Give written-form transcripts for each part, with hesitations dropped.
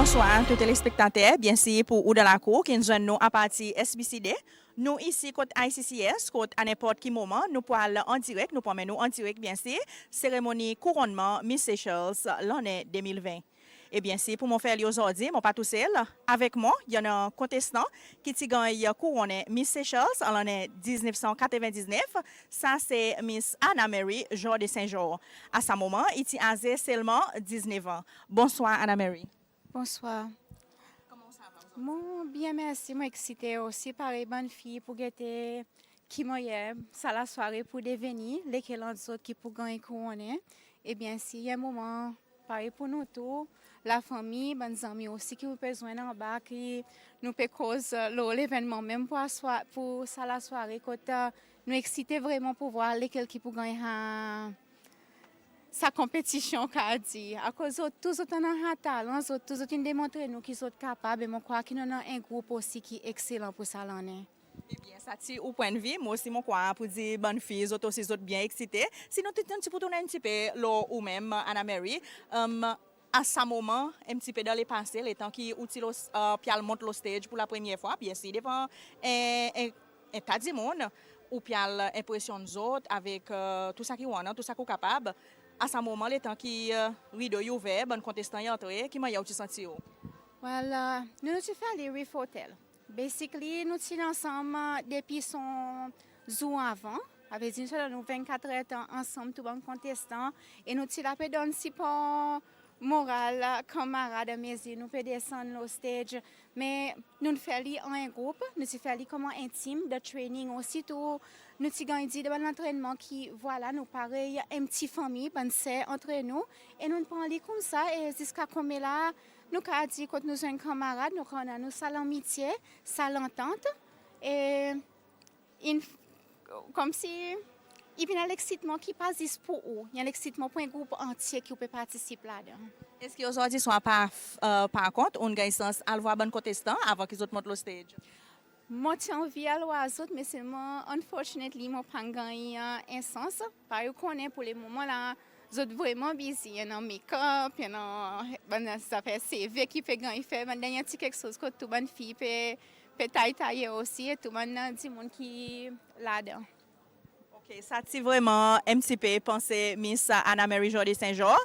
Bonsoir tous les spectateurs, bien sûr pour ou dans la cour qui nous joignent nous à partir SBCD. Nous ici côté ICCS, côté à n'importe quel moment, nous pouvons aller en direct, nous pouvons nous en direct bien sûr, cérémonie couronnement Miss Seychelles l'année 2020. Et bien sûr, pour mon faire aujourd'hui, mon pas tout seul. Avec moi, il y a un contestant qui a gagné couronné Miss Seychelles en l'année 1999. Ça, c'est Miss Anna Mary, Jean de Saint-Jean. À ce moment, il a seulement 19 ans. Bonsoir, Anna Mary. Bonsoir. Comment ça va? Bon, bien merci. Moi excitée aussi par les bonnes filles pour guetter qui m'aille ça la soirée pour devenir lesquels autres qui pour gagner couronner. Et bien si il y a un moment pareil pour nous tous, la famille, bonnes amis aussi qui ont besoin en bas qui nous peut cause l'événement même pour ça la soirée quand nous excité vraiment pour voir lesquels qui pour gagner sa compétition qu'a dit à cause de tous autres un talent tous autres démontrer nous qui sont capables et moi crois qu'il y a un groupe aussi qui est excellent pour ça l'année. Eh bien, ça tire au point de vue. Moi aussi, mon quoi, pour dire bonne fille, autres aussi, autres bien excités. Sinon, tu un petit peu tourner un petit peu, là, ou même, Anna Mary, à ce moment, un petit peu dans les passés, les temps qui utilisent, Pial monte le stage pour la première fois, bien sûr, devant un tas de monde, ou Pial impressionne les autres avec tout ça qui est tout ça qui est capable. À ce moment, les temps qui rideau est ouvert, bon contestant est entré, qui m'a eu senti. Well, nous nous fait les Reef Hotel. Basically, nous sommes ensemble depuis son jour avant. Avec une seule, nous 24 heures ensemble, tout bon contestant. Et nous sommes là dans le support moral, camarade, mais nous pouvons descendre au stage. Mais nous faisons en groupe, nous faisons comme intime de training aussi. Tout, nous avons dit de l'entraînement qui, voilà, nous pareil, une petite famille, c'est entre nous. Et nous prenons comme ça, et jusqu'à comme là, nous avons dit que nous sommes camarades, nous avons ça l'amitié, ça l'entente. Et comme si il y a l'excitement qui passe pour eux. Il y a l'excitement pour un groupe entier qui peut participer là-dedans. Est-ce qu'aujourd'hui, soit par contre, on gagne sens à voir bon contestant avant qu'ils montent le stage? Moi, j'ai envie à l'oiseau, mais c'est moi, unfortunately, moi, pas gagné un sens. Parce que pour le moment là, je suis vraiment busy. Il y a un make-up, il y a ça fait CV qui fait gagner, il y a quelque chose que tout le monde fait, peut tailler aussi, et tout le monde dit qui là-dedans. Ok, ça c'est vraiment un petit peu pensé Miss Anna Mary Jordi Saint-Jean,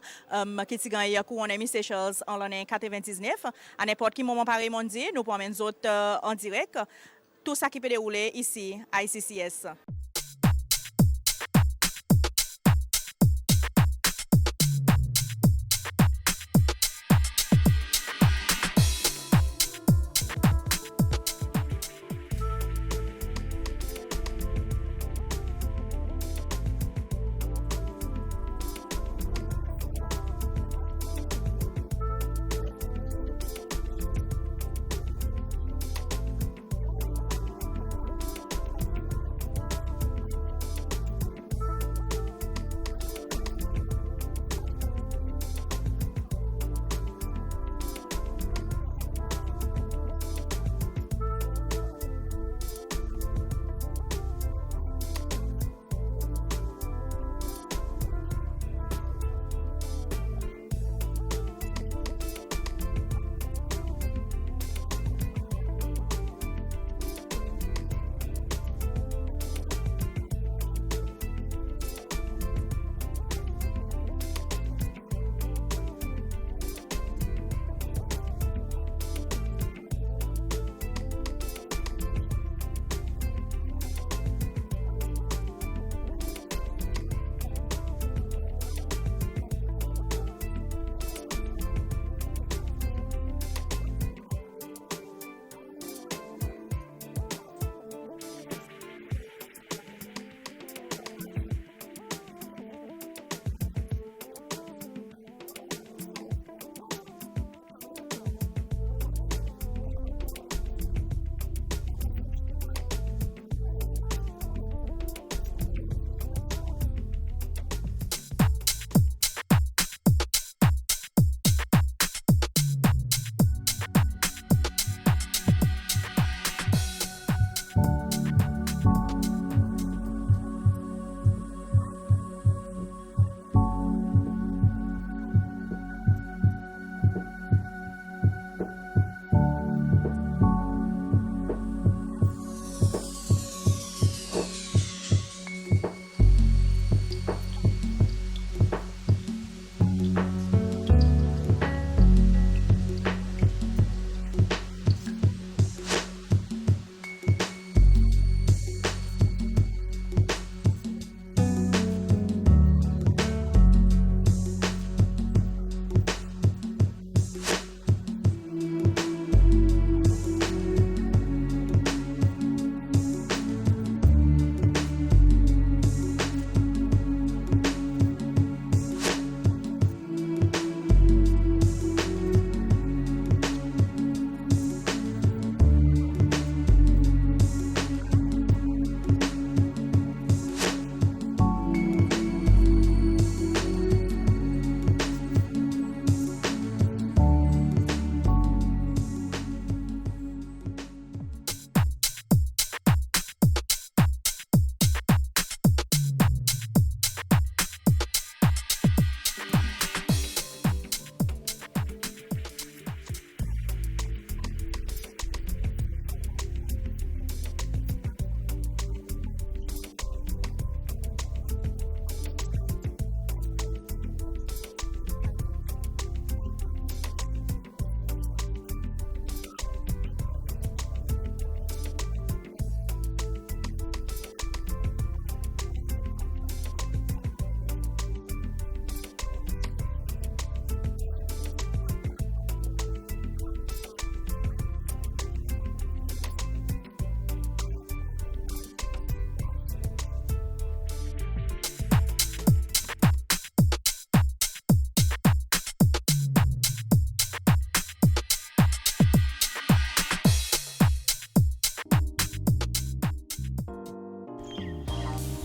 qui a gagné couronne Miss Seychelles en l'année 99. À n'importe quel moment pareil mondial, nous pouvons nous autres en direct. Tout ça qui peut dérouler ici à ICCS.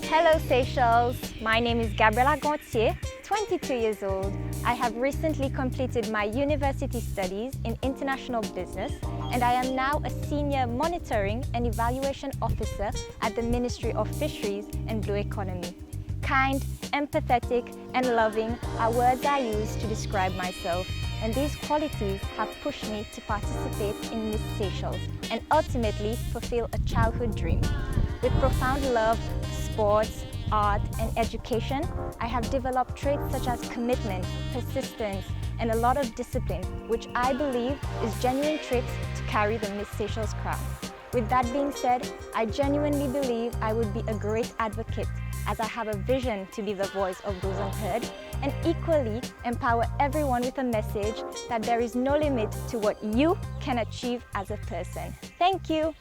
Hello Seychelles, my name is Gabriela Gontier, 22 years old. I have recently completed my university studies in international business and I am now a senior monitoring and evaluation officer at the Ministry of Fisheries and Blue Economy. Kind, empathetic and loving are words I use to describe myself, and these qualities have pushed me to participate in Miss Seychelles and ultimately fulfill a childhood dream. With profound love for sports, art and education, I have developed traits such as commitment, persistence and a lot of discipline, which I believe is genuine traits to carry the Miss Seychelles crown. With that being said, I genuinely believe I would be a great advocate as I have a vision to be the voice of those unheard and equally empower everyone with a message that there is no limit to what you can achieve as a person. Thank you.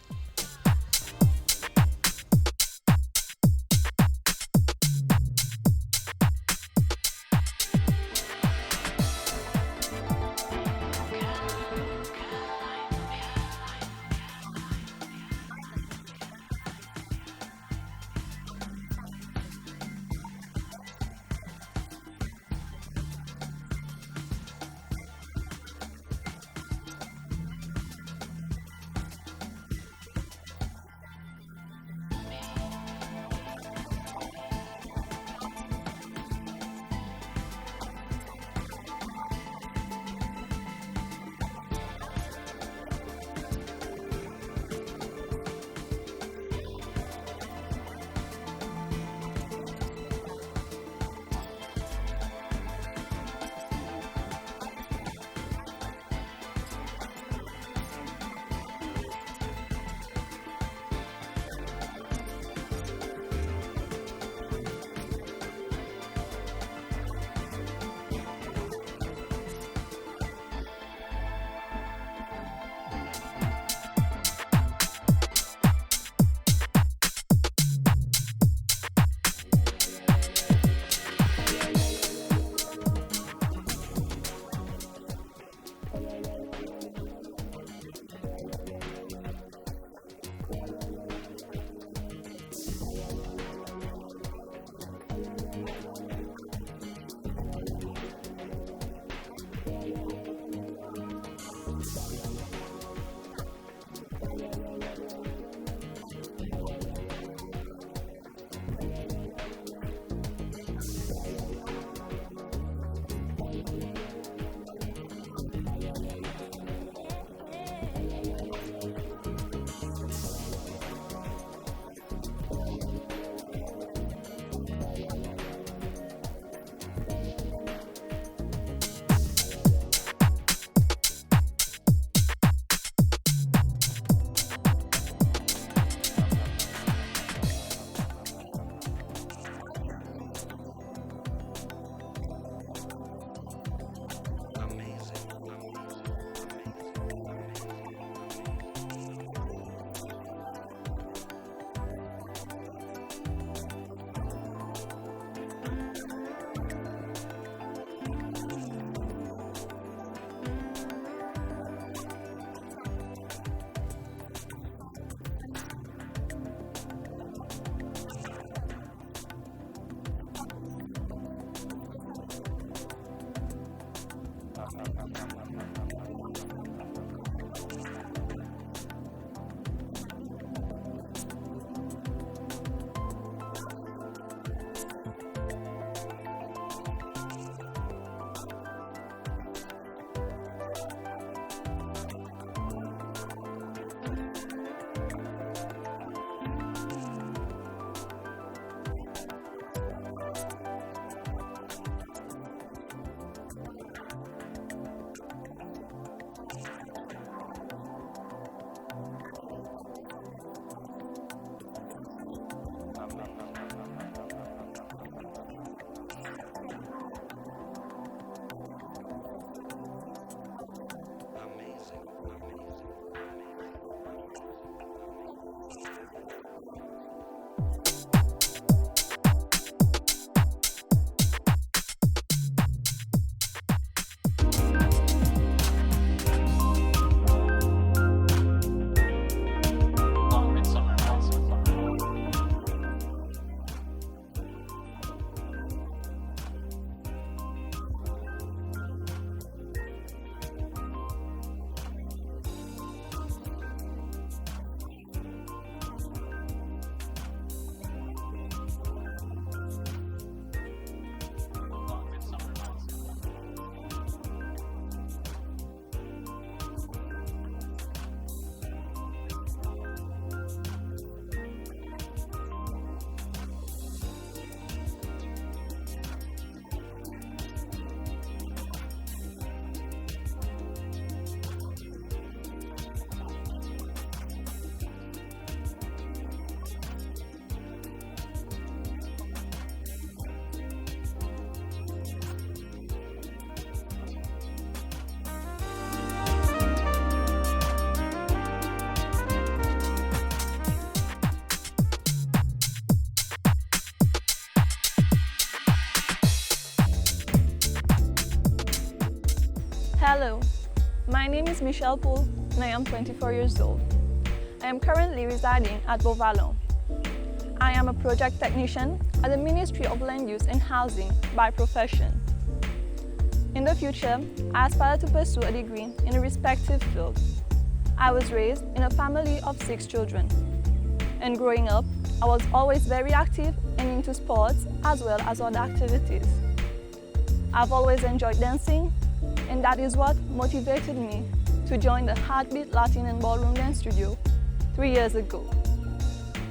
Hello, my name is Michelle Poole and I am 24 years old. I am currently residing at Beauvallon. I am a project technician at the Ministry of Land Use and Housing by profession. In the future, I aspire to pursue a degree in a respective field. I was raised in a family of 6 children, and growing up, I was always very active and into sports as well as other activities. I've always enjoyed dancing, and that is what motivated me to join the Heartbeat Latin and Ballroom Dance Studio 3 years ago.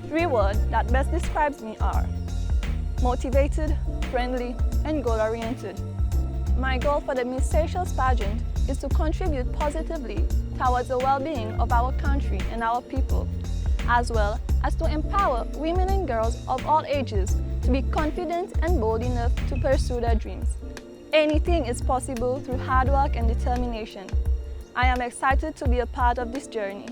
3 words that best describes me are motivated, friendly, and goal-oriented. My goal for the Miss Seychelles pageant is to contribute positively towards the well-being of our country and our people, as well as to empower women and girls of all ages to be confident and bold enough to pursue their dreams. Anything is possible through hard work and determination. I am excited to be a part of this journey.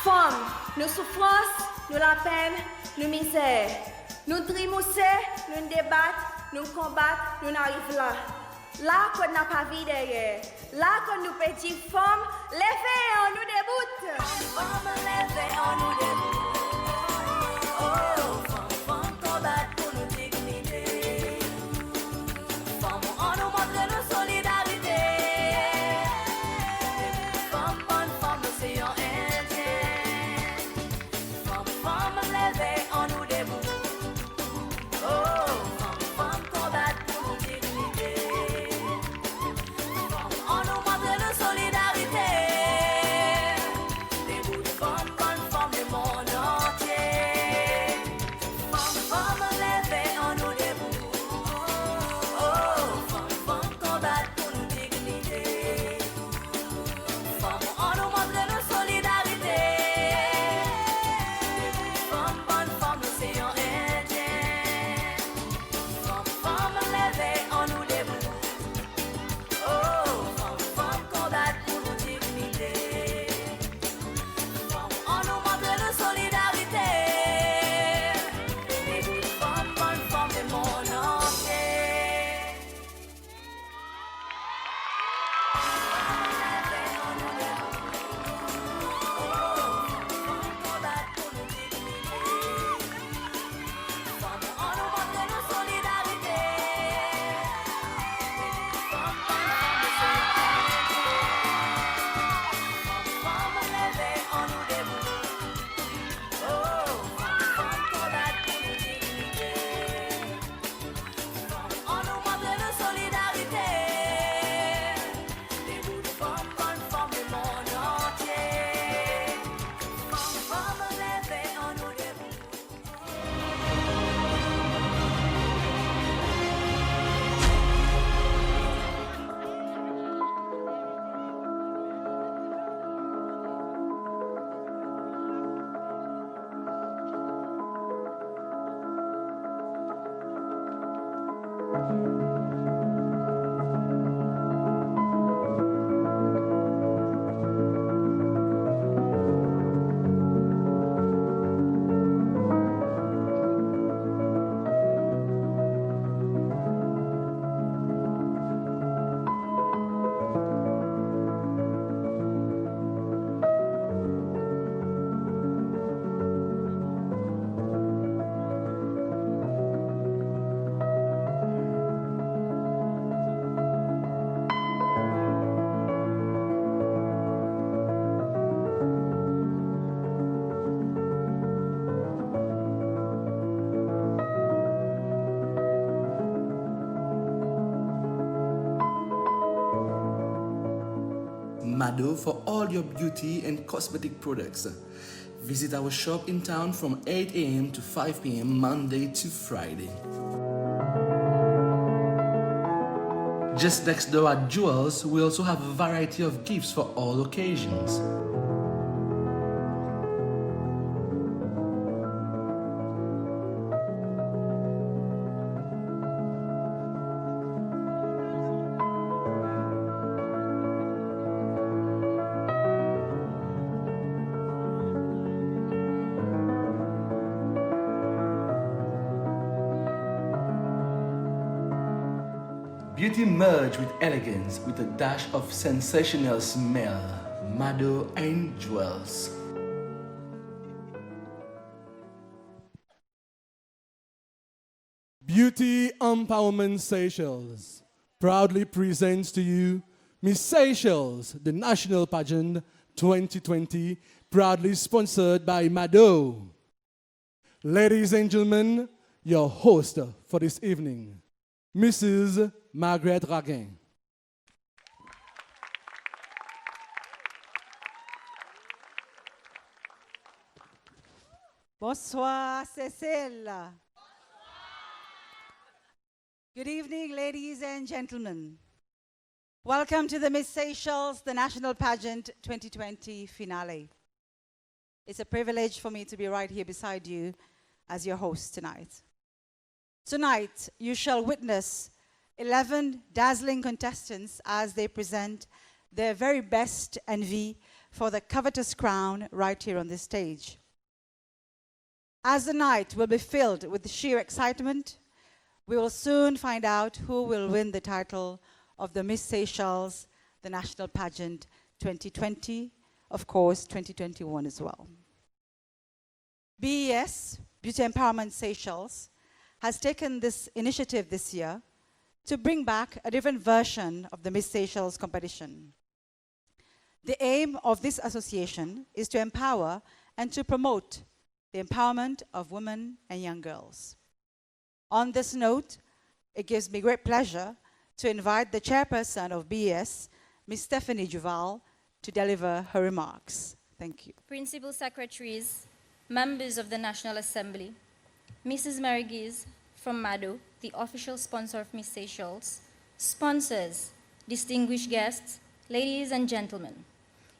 Femmes, nos souffrances, nous la peine, nous misère. Nous trimousser, nous débattre, nous combattre, nous arrivons là. Là qu'on n'a pas vu derrière. Là qu'on nous petits femmes, levez, on nous déboute. Femmes, levez, on nous déboute. Oh, femmes, combattre pour nos dignités. Femmes, on nous montre nos solidarités. Femmes, bonnes femmes, c'est un indien. Femmes, levez, on nous déboute. Oh, femmes, combattre pour nos dignités. Femmes, on nous montre nos solidarités. Des bouts de femmes, bonnes femmes du monde entier. Femmes, levez, on nous déboute. Oh, femmes, combattre pour nos dignités. Femmes, on nous montre nos solidarités. Femmes, bonnes femmes, l'océan Indien. Femmes, levez, on nous déboute. Oh, femmes, combattre pour nos dignités. Femmes, on nous montre nos solidarités. Des bouts de femmes, bonnes femmes du monde entier. Mado for all your beauty and cosmetic products. Visit our shop in town from 8 a.m. to 5 p.m. Monday to Friday. Just next door at Jewels, we also have a variety of gifts for all occasions. Beauty merged with elegance with a dash of sensational smell. Mado and Jewels. Beauty Empowerment Seychelles proudly presents to you Miss Seychelles, the national pageant 2020, proudly sponsored by Mado. Ladies and gentlemen, your host for this evening, Mrs. Margaret Raguin. Bonsoir, Cécile. Good evening, ladies and gentlemen. Welcome to the Miss Seychelles, the National Pageant 2020 finale. It's a privilege for me to be right here beside you as your host tonight. Tonight, you shall witness 11 dazzling contestants as they present their very best envy for the covetous crown right here on this stage. As the night will be filled with sheer excitement, we will soon find out who will win the title of the Miss Seychelles, the National Pageant 2020, of course 2021 as well. BES, Beauty Empowerment Seychelles, has taken this initiative this year to bring back a different version of the Miss Seychelles competition. The aim of this association is to empower and to promote the empowerment of women and young girls. On this note, it gives me great pleasure to invite the chairperson of BES, Ms. Stephanie Duval, to deliver her remarks. Thank you. Principal Secretaries, members of the National Assembly, Mrs. Mary Gies from MADO, the official sponsor of Miss Seychelles, sponsors, distinguished guests, ladies and gentlemen.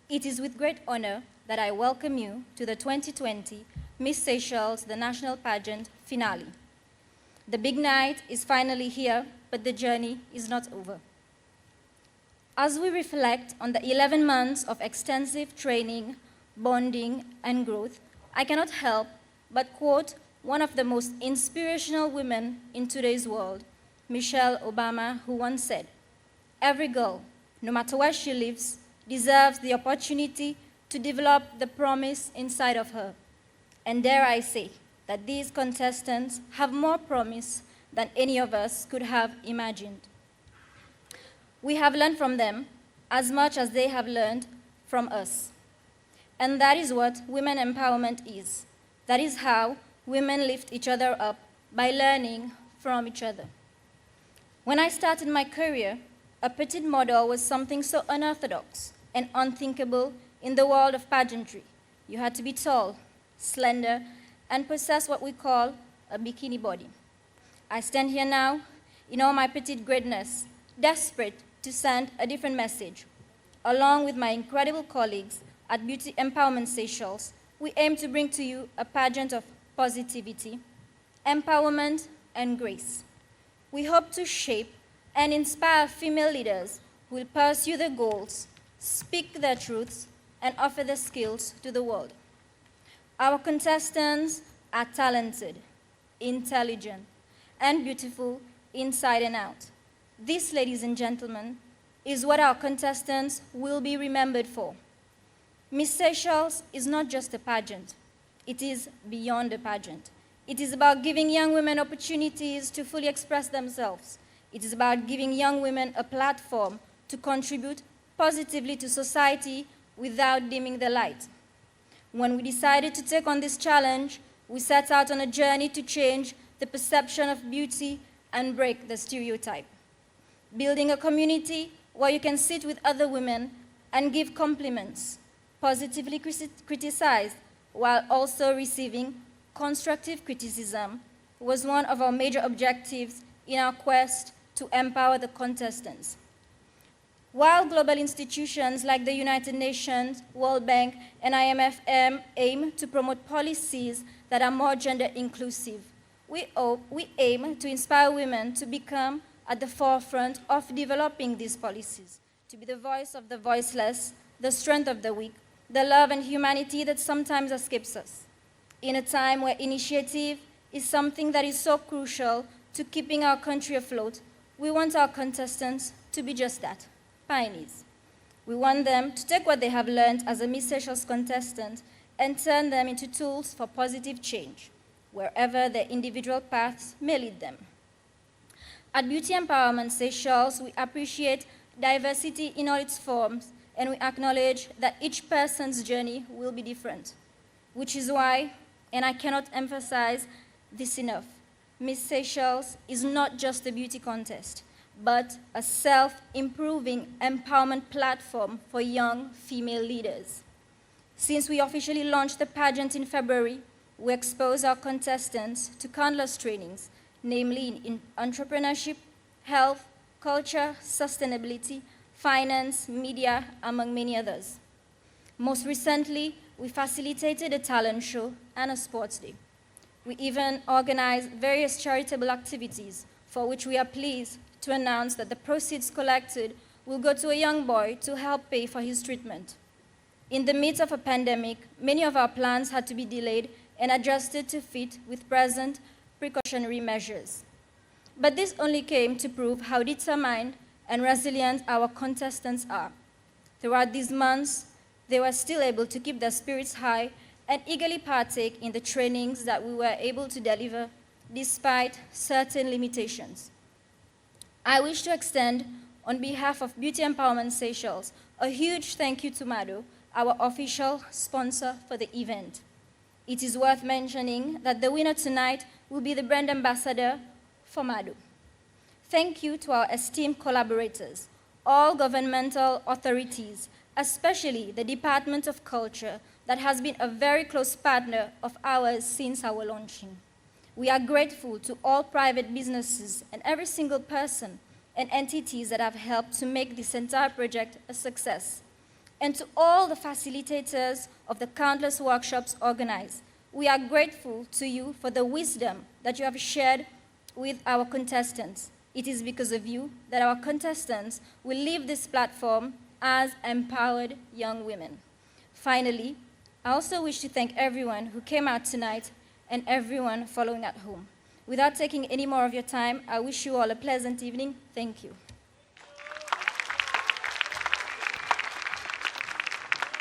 It is with great honor that I welcome you to the 2020 Miss Seychelles, the National Pageant finale. The big night is finally here, but the journey is not over. As we reflect on the 11 months of extensive training, bonding, and growth, I cannot help but quote one of the most inspirational women in today's world, Michelle Obama, who once said, "Every girl, no matter where she lives, deserves the opportunity to develop the promise inside of her." And dare I say that these contestants have more promise than any of us could have imagined. We have learned from them as much as they have learned from us. And that is what women empowerment is. That is how women lift each other up, by learning from each other. When I started my career, a petite model was something so unorthodox and unthinkable in the world of pageantry. You had to be tall, slender, and possess what we call a bikini body. I stand here now in all my petite greatness, desperate to send a different message. Along with my incredible colleagues at Beauty Empowerment Seychelles, we aim to bring to you a pageant of positivity, empowerment, and grace. We hope to shape and inspire female leaders who will pursue their goals, speak their truths, and offer their skills to the world. Our contestants are talented, intelligent, and beautiful inside and out. This, ladies and gentlemen, is what our contestants will be remembered for. Miss Seychelles is not just a pageant. It is beyond a pageant. It is about giving young women opportunities to fully express themselves. It is about giving young women a platform to contribute positively to society without dimming the light. When we decided to take on this challenge, we set out on a journey to change the perception of beauty and break the stereotype. Building a community where you can sit with other women and give compliments, positively criticize, while also receiving constructive criticism was one of our major objectives in our quest to empower the contestants. While global institutions like the United Nations, World Bank, and IMF aim to promote policies that are more gender inclusive, we aim to inspire women to become at the forefront of developing these policies, to be the voice of the voiceless, the strength of the weak, the love and humanity that sometimes escapes us. In a time where initiative is something that is so crucial to keeping our country afloat, we want our contestants to be just that, pioneers. We want them to take what they have learned as a Miss Seychelles contestant and turn them into tools for positive change, wherever their individual paths may lead them. At Beauty Empowerment Seychelles, we appreciate diversity in all its forms, and we acknowledge that each person's journey will be different, which is why, and I cannot emphasize this enough, Miss Seychelles is not just a beauty contest, but a self-improving empowerment platform for young female leaders. Since we officially launched the pageant in February, we expose our contestants to countless trainings, namely in entrepreneurship, health, culture, sustainability, finance, media, among many others. Most recently, we facilitated a talent show and a sports day. We even organized various charitable activities for which we are pleased to announce that the proceeds collected will go to a young boy to help pay for his treatment. In the midst of a pandemic, many of our plans had to be delayed and adjusted to fit with present precautionary measures. But this only came to prove how determined and resilient our contestants are. Throughout these months, they were still able to keep their spirits high and eagerly partake in the trainings that we were able to deliver despite certain limitations. I wish to extend, on behalf of Beauty Empowerment Seychelles, a huge thank you to Mado, our official sponsor for the event. It is worth mentioning that the winner tonight will be the brand ambassador for Mado. Thank you to our esteemed collaborators, all governmental authorities, especially the Department of Culture, that has been a very close partner of ours since our launching. We are grateful to all private businesses and every single person and entities that have helped to make this entire project a success. And to all the facilitators of the countless workshops organized, we are grateful to you for the wisdom that you have shared with our contestants. It is because of you that our contestants will leave this platform as empowered young women. Finally, I also wish to thank everyone who came out tonight and everyone following at home. Without taking any more of your time, I wish you all a pleasant evening. Thank you.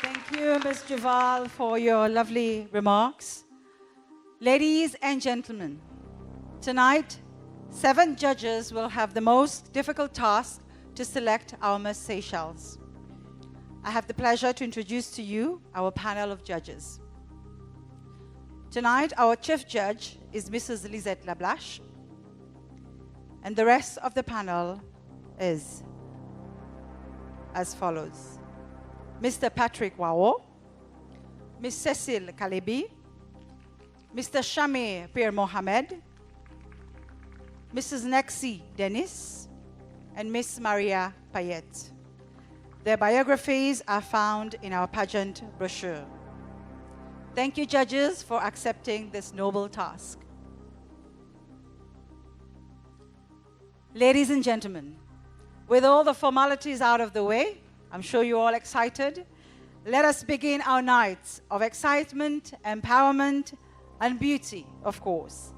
Thank you, Ms. Duval, for your lovely remarks. Ladies and gentlemen, tonight, 7 judges will have the most difficult task to select our Miss Seychelles. I have the pleasure to introduce to you our panel of judges. Tonight, our chief judge is Mrs. Lisette Lablache, and the rest of the panel is as follows. Mr. Patrick Wao, Ms. Cecile Kalebi, Mr. Shamir Pierre Mohamed, Mrs. Nexi Dennis, and Miss Maria Payet. Their biographies are found in our pageant brochure. Thank you, judges, for accepting this noble task. Ladies and gentlemen, with all the formalities out of the way, I'm sure you're all excited. Let us begin our nights of excitement, empowerment, and beauty, of course.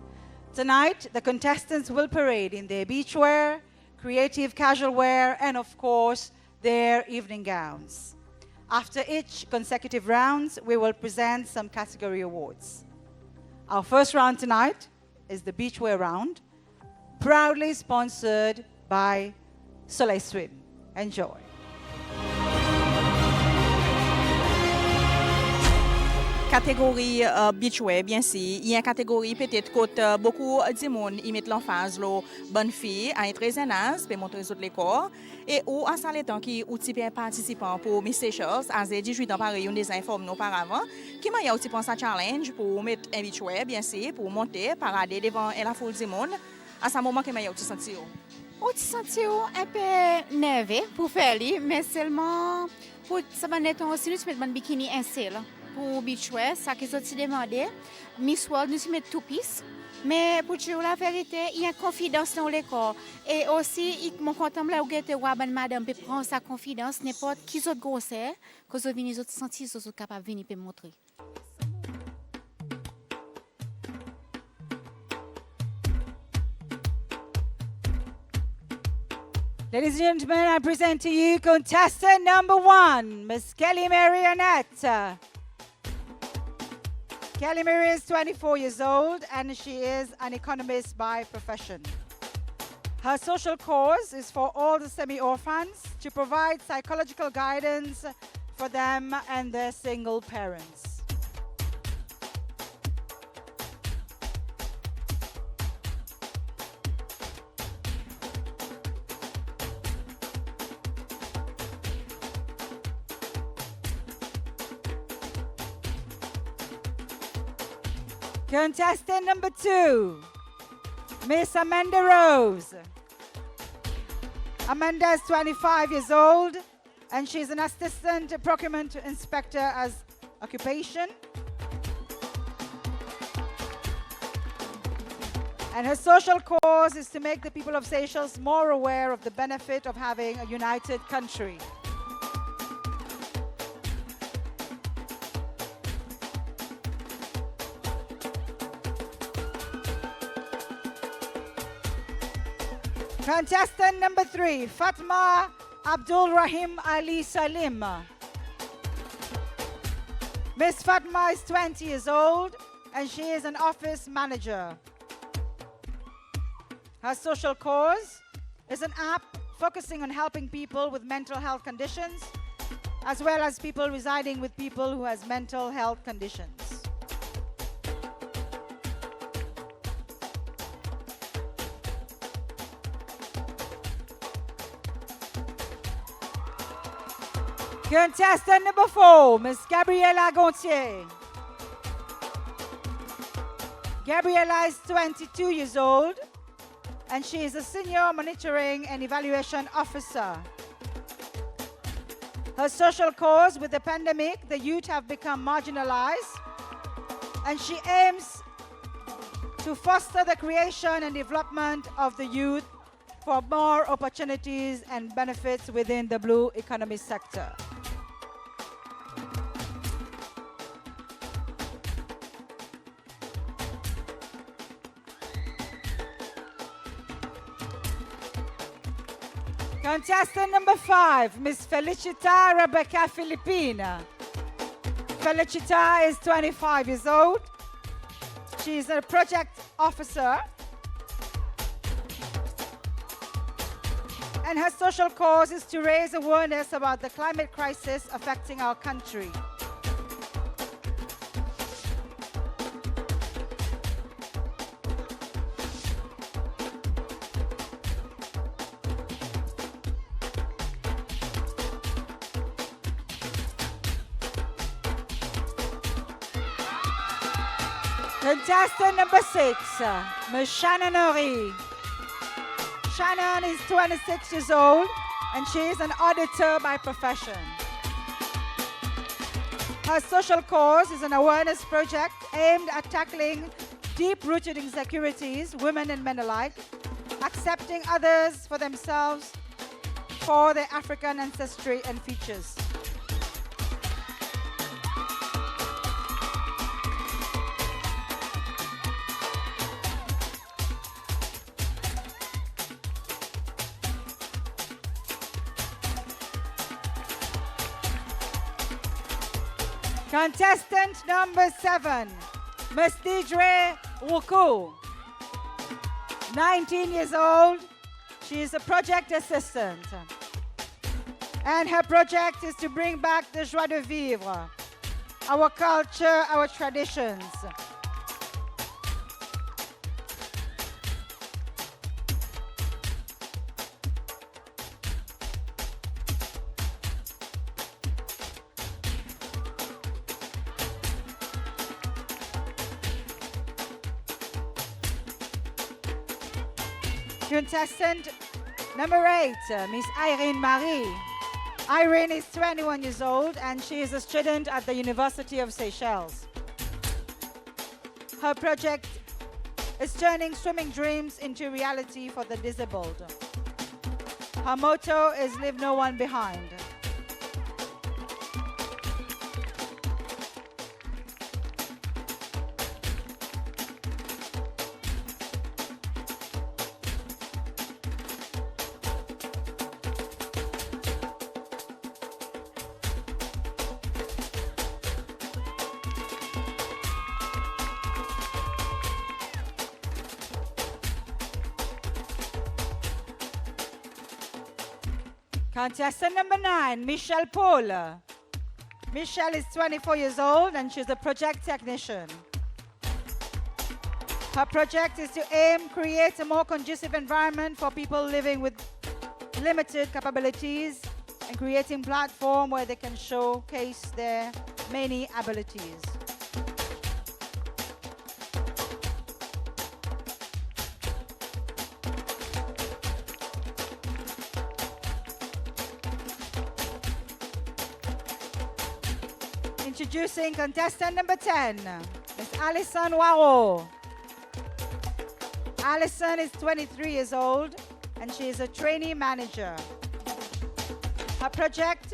Tonight, the contestants will parade in their beachwear, creative casual wear, and of course, their evening gowns. After each consecutive rounds, we will present some category awards. Our first round tonight is the beachwear round, proudly sponsored by Soleil Swim. Enjoy. Catégorie beachwear, bien sûr. Il y a une catégorie peut-être que beaucoup de monde y mettent l'emphase, la bonne fille, à être très aise, pour montrer les autres les corps. Et ou à ça, les temps qui ou type participant pour Miss Seychelles, à 18 ans pareil, on les informe nous auparavant, qui m'a y a aussi pensé challenge pour mettre un beachwear, bien sûr, pour monter, parader devant la foule du monde. À ce moment, qui m'a y a aussi senti. On se sentit un peu nerveux pour faire, mais seulement pour ça va être aussi nous mettre un bikini incel. Pour beachwear, ça qu'ils ont demandé. Miss World, nous mettons tout piste. Mais pour dire la vérité, il y a confiance dans les corps. Et aussi, mon content là où était madame peut prendre sa confiance n'importe qui autre grosseur, que vous venez autres sentir, vous êtes capable de venir pour montrer. Ladies and gentlemen, I present to you contestant number 1, Miss Kelly Marionette. Kelly Mary is 24 years old and she is an economist by profession. Her social cause is for all the semi-orphans to provide psychological guidance for them and their single parents. Contestant number 2, Miss Amanda Rose. Amanda is 25 years old and she's an assistant procurement inspector as occupation. And her social cause is to make the people of Seychelles more aware of the benefit of having a united country. Contestant number 3, Fatma Abdul Rahim Ali Salim. Miss Fatma is 20 years old and she is an office manager. Her social cause is an app focusing on helping people with mental health conditions, as well as people residing with people who has mental health conditions. Contestant number 4, Miss Gabriela Gontier. Gabriela is 22 years old and she is a senior monitoring and evaluation officer. Her social cause: with the pandemic, the youth have become marginalized, and she aims to foster the creation and development of the youth for more opportunities and benefits within the blue economy sector. Contestant number 5, Miss Felicita Rebecca Filipina. Felicita is 25 years old. She is a project officer. And her social cause is to raise awareness about the climate crisis affecting our country. Contestant number 6, Ms. Shannon Ori. Shannon is 26 years old and she is an auditor by profession. Her social cause is an awareness project aimed at tackling deep-rooted insecurities, women and men alike, accepting others for themselves for their African ancestry and features. Contestant number 7, Ms. Deidre Wuku. 19 years old. She is a project assistant. And her project is to bring back the joie de vivre, our culture, our traditions. Contestant number 8, Miss Irene Marie. Irene is 21 years old and she is a student at the University of Seychelles. Her project is turning swimming dreams into reality for the disabled. Her motto is "Leave no one behind." Contestant number 9, Michelle Paul. Michelle is 24 years old and she's a project technician. Her project is to create a more conducive environment for people living with limited capabilities and creating a platform where they can showcase their many abilities. Introducing contestant number 10, Ms. Alison Waro. Alison is 23 years old and she is a trainee manager. Her project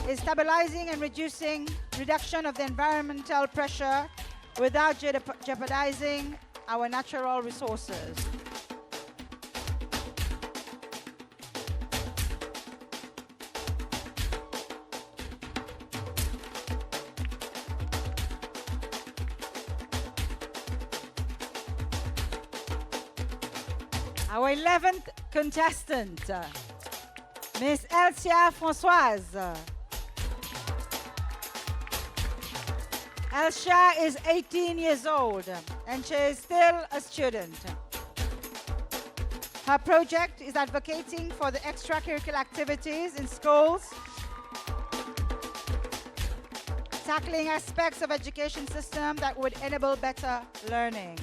is stabilizing and reduction of the environmental pressure without jeopardizing our natural resources. Our 11th contestant, Miss Elsia Françoise. Elsia is 18 years old and she is still a student. Her project is advocating for the extracurricular activities in schools, tackling aspects of education system that would enable better learning.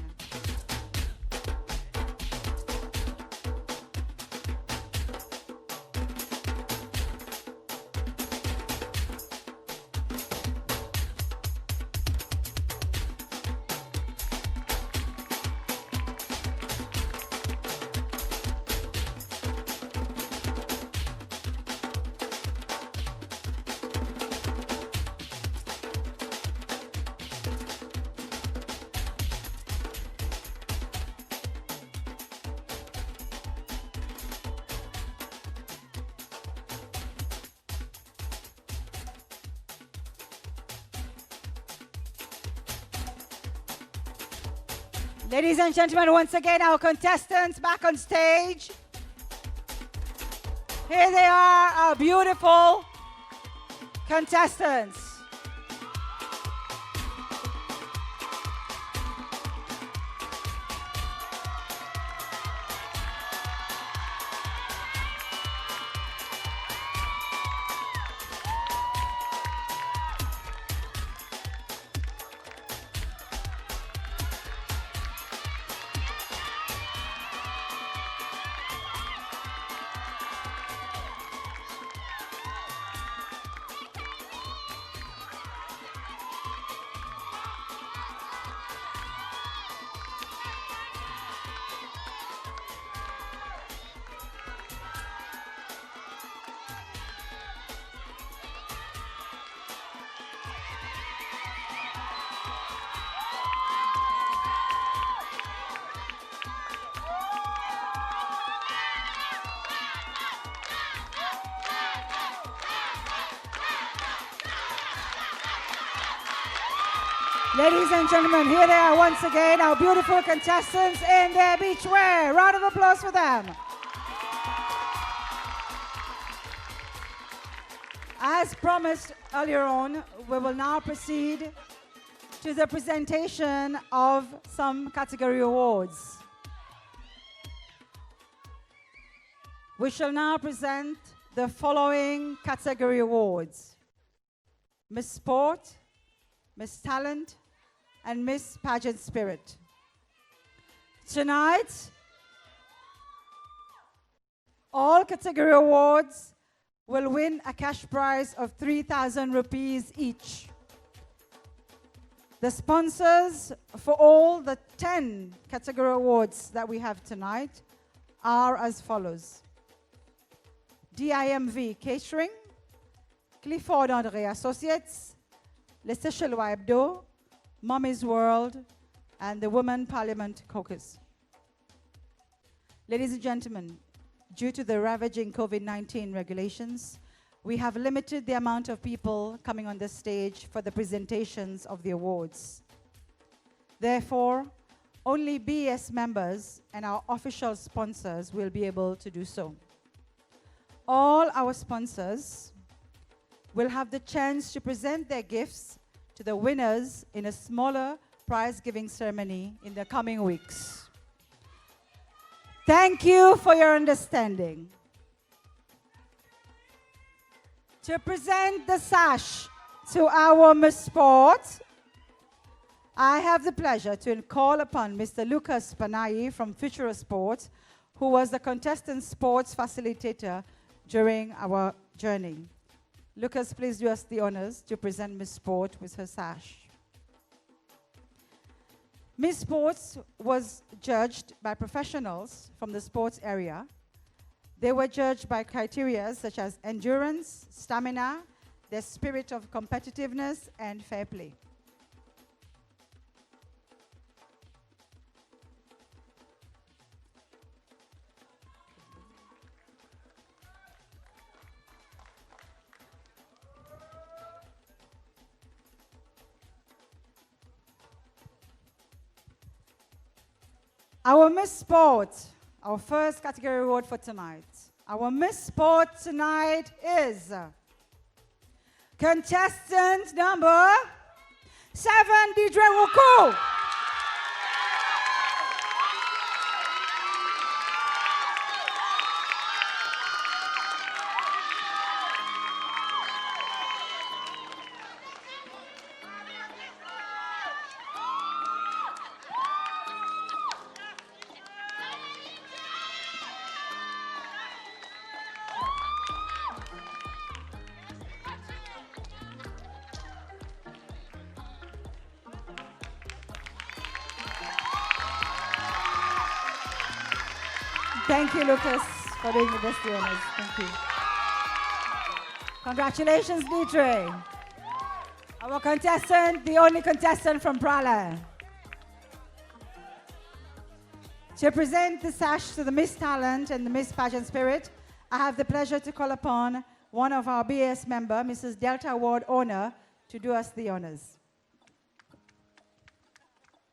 Ladies and gentlemen, once again, our contestants back on stage. Here they are, our beautiful contestants. Ladies and gentlemen, here they are once again, our beautiful contestants in their beachwear. Round of applause for them. As promised earlier on, we will now proceed to the presentation of some category awards. We shall now present the following category awards: Miss Sport, Miss Talent, and Miss Pageant Spirit. Tonight, all category awards will win a cash prize of 3,000 rupees each. The sponsors for all the 10 category awards that we have tonight are as follows: DIMV Catering, Clifford André Associates, Les Seychelles Hebdo, Mommy's World, and the Women Parliament Caucus. Ladies and gentlemen, due to the ravaging COVID-19 regulations, we have limited the amount of people coming on the stage for the presentations of the awards. Therefore, only BS members and our official sponsors will be able to do so. All our sponsors will have the chance to present their gifts to the winners in a smaller prize-giving ceremony in the coming weeks. Thank you for your understanding. To present the sash to our Miss Sport, I have the pleasure to call upon Mr. Lucas Panay from Futura Sport, who was the contestant sports facilitator during our journey. Lucas, please do us the honors to present Miss Sport with her sash. Miss Sports was judged by professionals from the sports area. They were judged by criteria such as endurance, stamina, their spirit of competitiveness, and fair play. Our Miss Sport our first category award for tonight. Our Miss Sport tonight is contestant number 7, Deidre Wuku. Thank you, Lucas, for doing the best honors. Thank you. Congratulations, Deidre. Our contestant, the only contestant from Prala. To present the sash to the Miss Talent and the Miss Pageant Spirit, I have the pleasure to call upon one of our BAS member, Mrs. Delta Award owner, to do us the honors.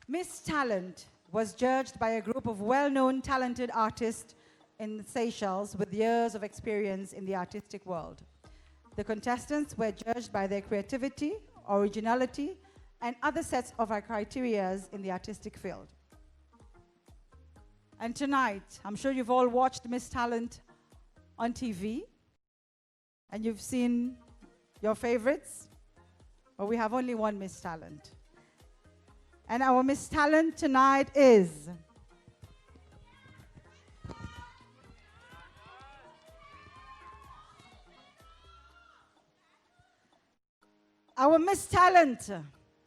Miss Talent was judged by a group of well-known talented artists in Seychelles with years of experience in the artistic world. The contestants were judged by their creativity, originality, and other sets of criteria in the artistic field. And tonight, I'm sure you've all watched Miss Talent on TV, and you've seen your favorites, but we have only one Miss Talent. And our Miss Talent tonight is our Miss Talent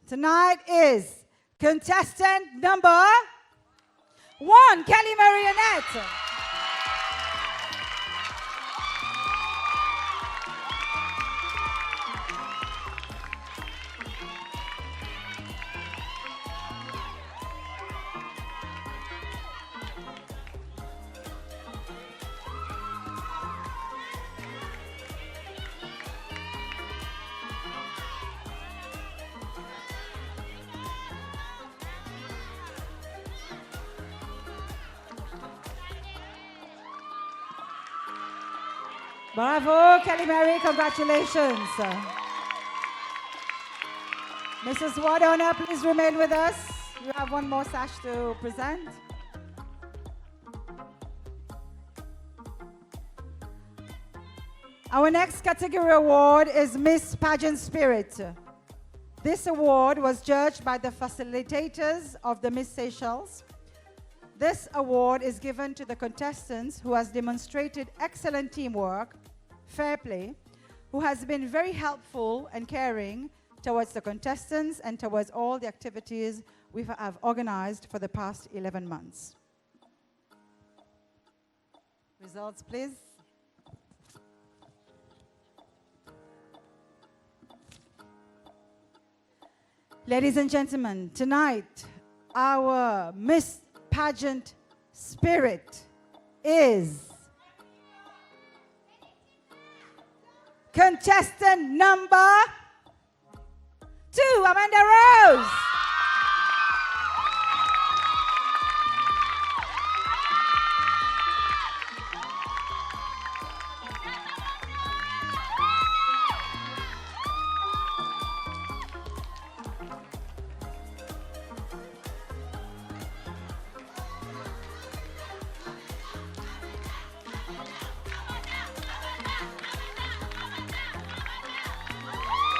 tonight is contestant number 1, Kelly Marionette. Bravo, Kelly Mary, congratulations. Mrs. Wardona, please remain with us. You have one more sash to present. Our next category award is Miss Pageant Spirit. This award was judged by the facilitators of the Miss Seychelles. This award is given to the contestants who has demonstrated excellent teamwork, fair play, who has been very helpful and caring towards the contestants and towards all the activities we have organized for the past 11 months. Results, please. Ladies and gentlemen, tonight, our Miss Pageant Spirit is contestant number 2, Amanda Rose.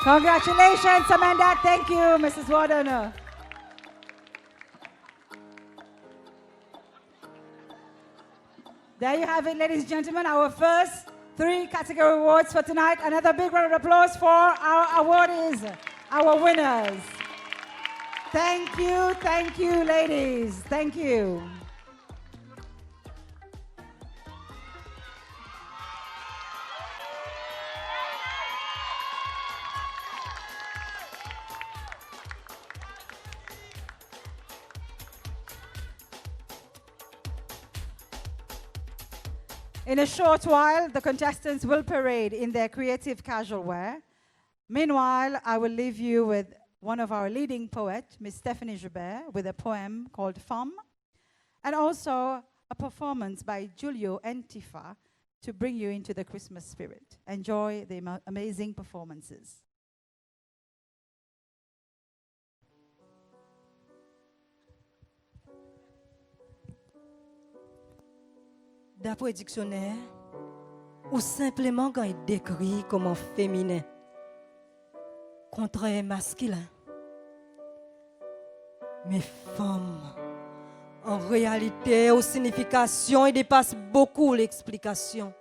Congratulations, Amanda. Thank you, Mrs. Wardoner. There you have it, ladies and gentlemen, our first 3 category awards for tonight. Another big round of applause for our awardees, our winners. Thank you, ladies. Thank you. In a short while, the contestants will parade in their creative casual wear. Meanwhile, I will leave you with one of our leading poets, Miss Stephanie Joubert, with a poem called Femme, and also a performance by Julio and Tifa to bring you into the Christmas spirit. Enjoy the amazing performances. D'après le dictionnaire, ou simplement quand il décrit comme un féminin, contraire masculin. Mais femme, en réalité, aux significations, il dépasse beaucoup l'explication.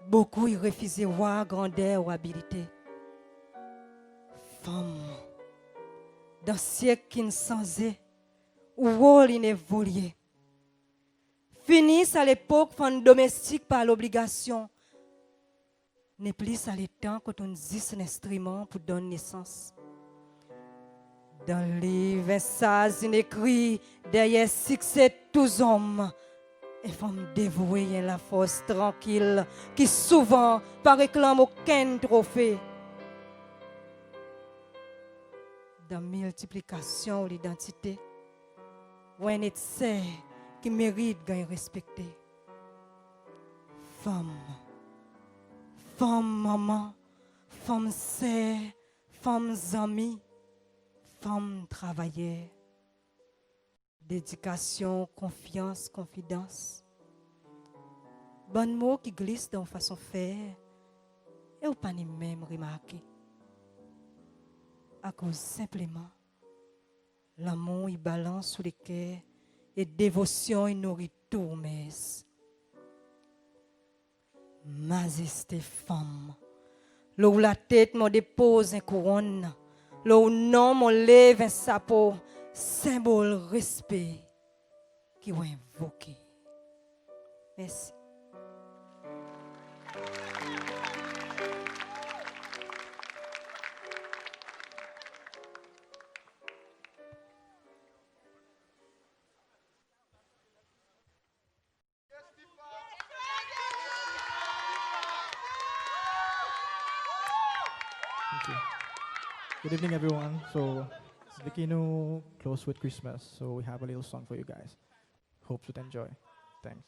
Beaucoup y refusaient voir grandeur ou habilité. Femme, dans siècle qui ne sensait, ou rôle inévolué. Finissent à l'époque femme domestique par l'obligation. N'est plus à l'étang quand on dit un instrument pour donner naissance. Dans les versailles, il écrit derrière succès tous hommes. Et femme dévouée et la force tranquille qui souvent pas réclame aucun trophée. Dans multiplication ou l'identité, when it say qui mérite d'être respecté. Femme, femme maman, femme sœur, femme amie, femme travailleur. Dédication, confiance, confidence. Bon mot qui glisse dans façon de faire et ou pas ni même remarqué. À cause simplement, l'amour il balance sous les cœurs et dévotion il nourrit tout mes. Majesté femme, là où la tête me dépose une couronne, là où non me lève un chapeau, symbole respect qui va invoquer. Merci. Thank you. Good evening, everyone. So, it's Vikinu close with Christmas, so we have a little song for you guys. Hope you'd enjoy. Thanks.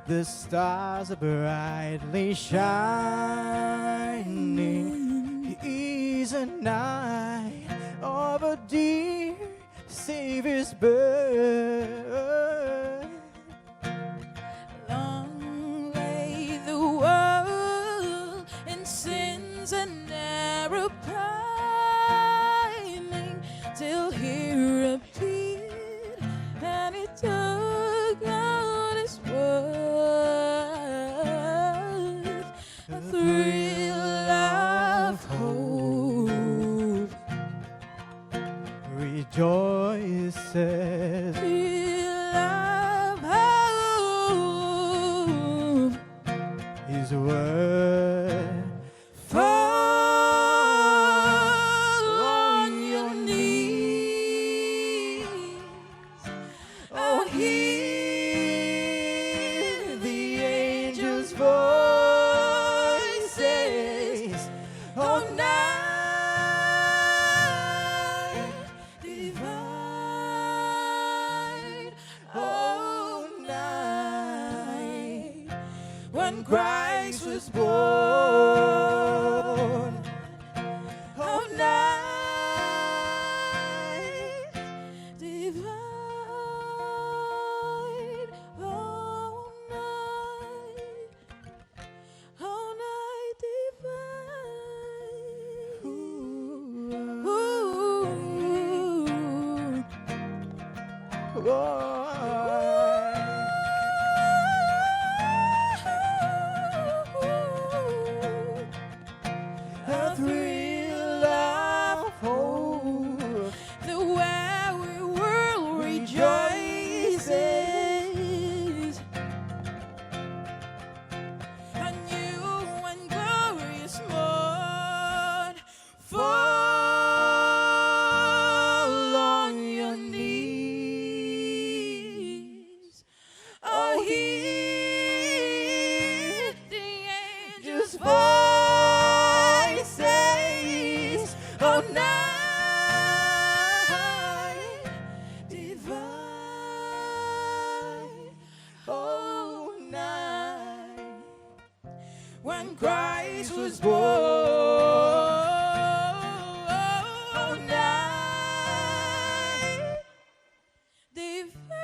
The stars are brightly shining. He is a night of a dear Savior's birth. Long lay the world in sins and error pining, till He appeared and He took out His word. A thrill of hope rejoices. thrill of hope His word. fall on your knees. Oh, hear the angels' voices. Oh, night divine. Oh, night when Christ was born. Oh, night divine. Oh, night divine. Ooh. A thrill of hope. The weary world rejoices. when Christ was born. All night they fell.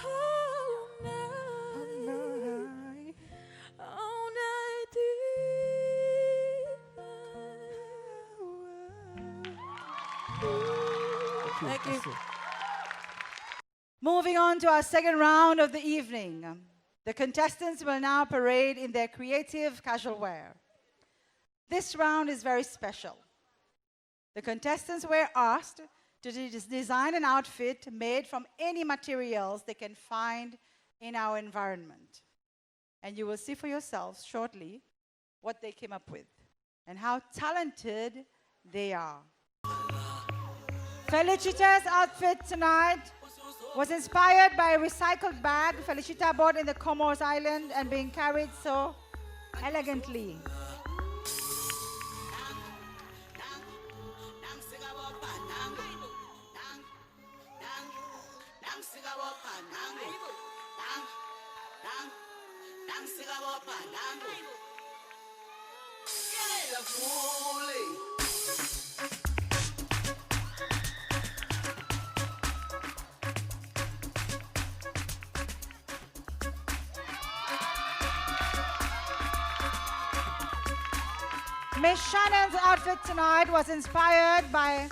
All night. All night they fell. Thank you. Moving on to our second round of the evening. The contestants will now parade in their creative casual wear. This round is very special. The contestants were asked to design an outfit made from any materials they can find in our environment. And you will see for yourselves shortly what they came up with and how talented they are. Felicita's outfit tonight was inspired by a recycled bag Felicita bought in the Comoros Island and being carried so elegantly. Miss Shannon's outfit tonight was inspired by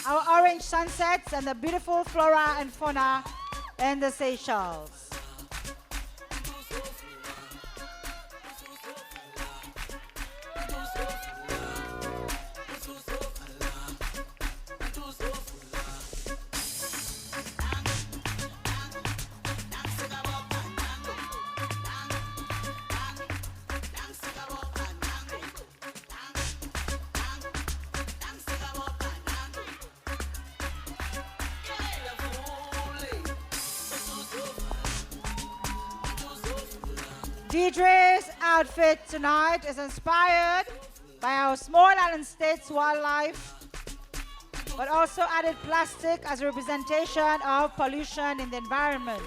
our orange sunsets and the beautiful flora and fauna in the Seychelles. Deidre's outfit tonight is inspired by our small island state's wildlife, but also added plastic as a representation of pollution in the environment.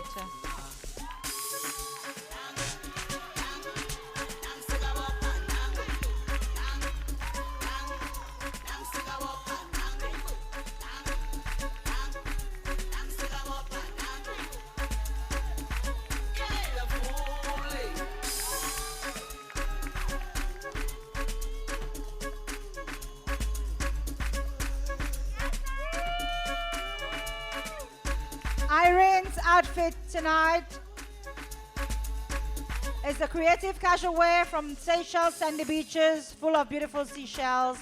Irene's outfit tonight is the creative casual wear from Seychelles sandy beaches full of beautiful seashells.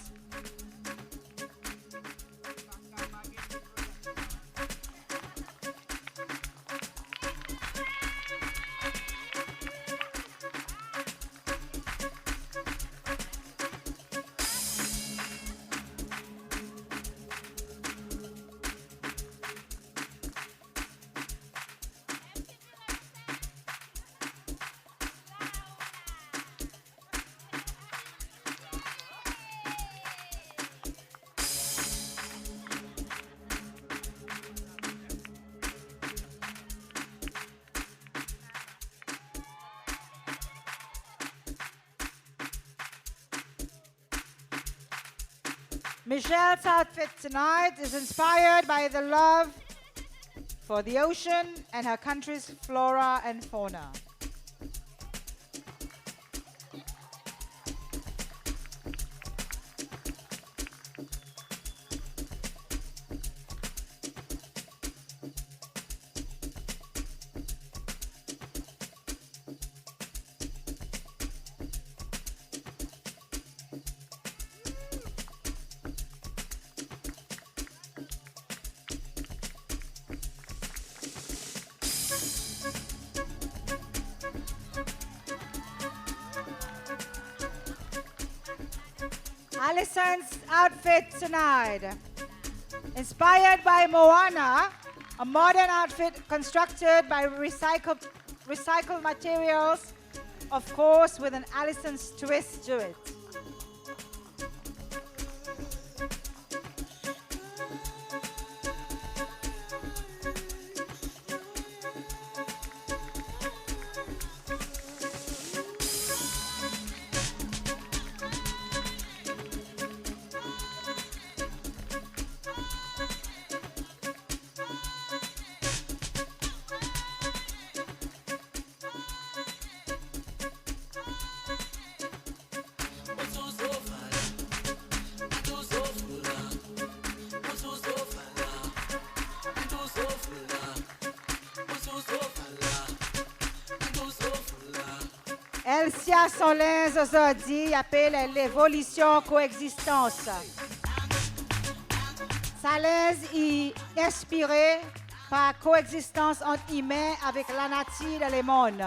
Michelle's outfit tonight is inspired by the love for the ocean and her country's flora and fauna. Alison's outfit tonight, inspired by Moana, a modern outfit constructed by recycled materials, of course with an Alison's twist to it. Elsia Solins aujourd'hui appelle l'évolution coexistence. Salins est inspiré par coexistence entre humains avec la nature et le monde.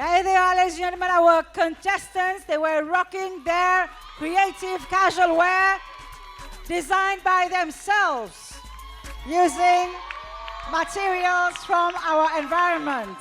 Hey there, ladies and gentlemen, our contestants. They were rocking their creative casual wear designed by themselves using materials from our environment.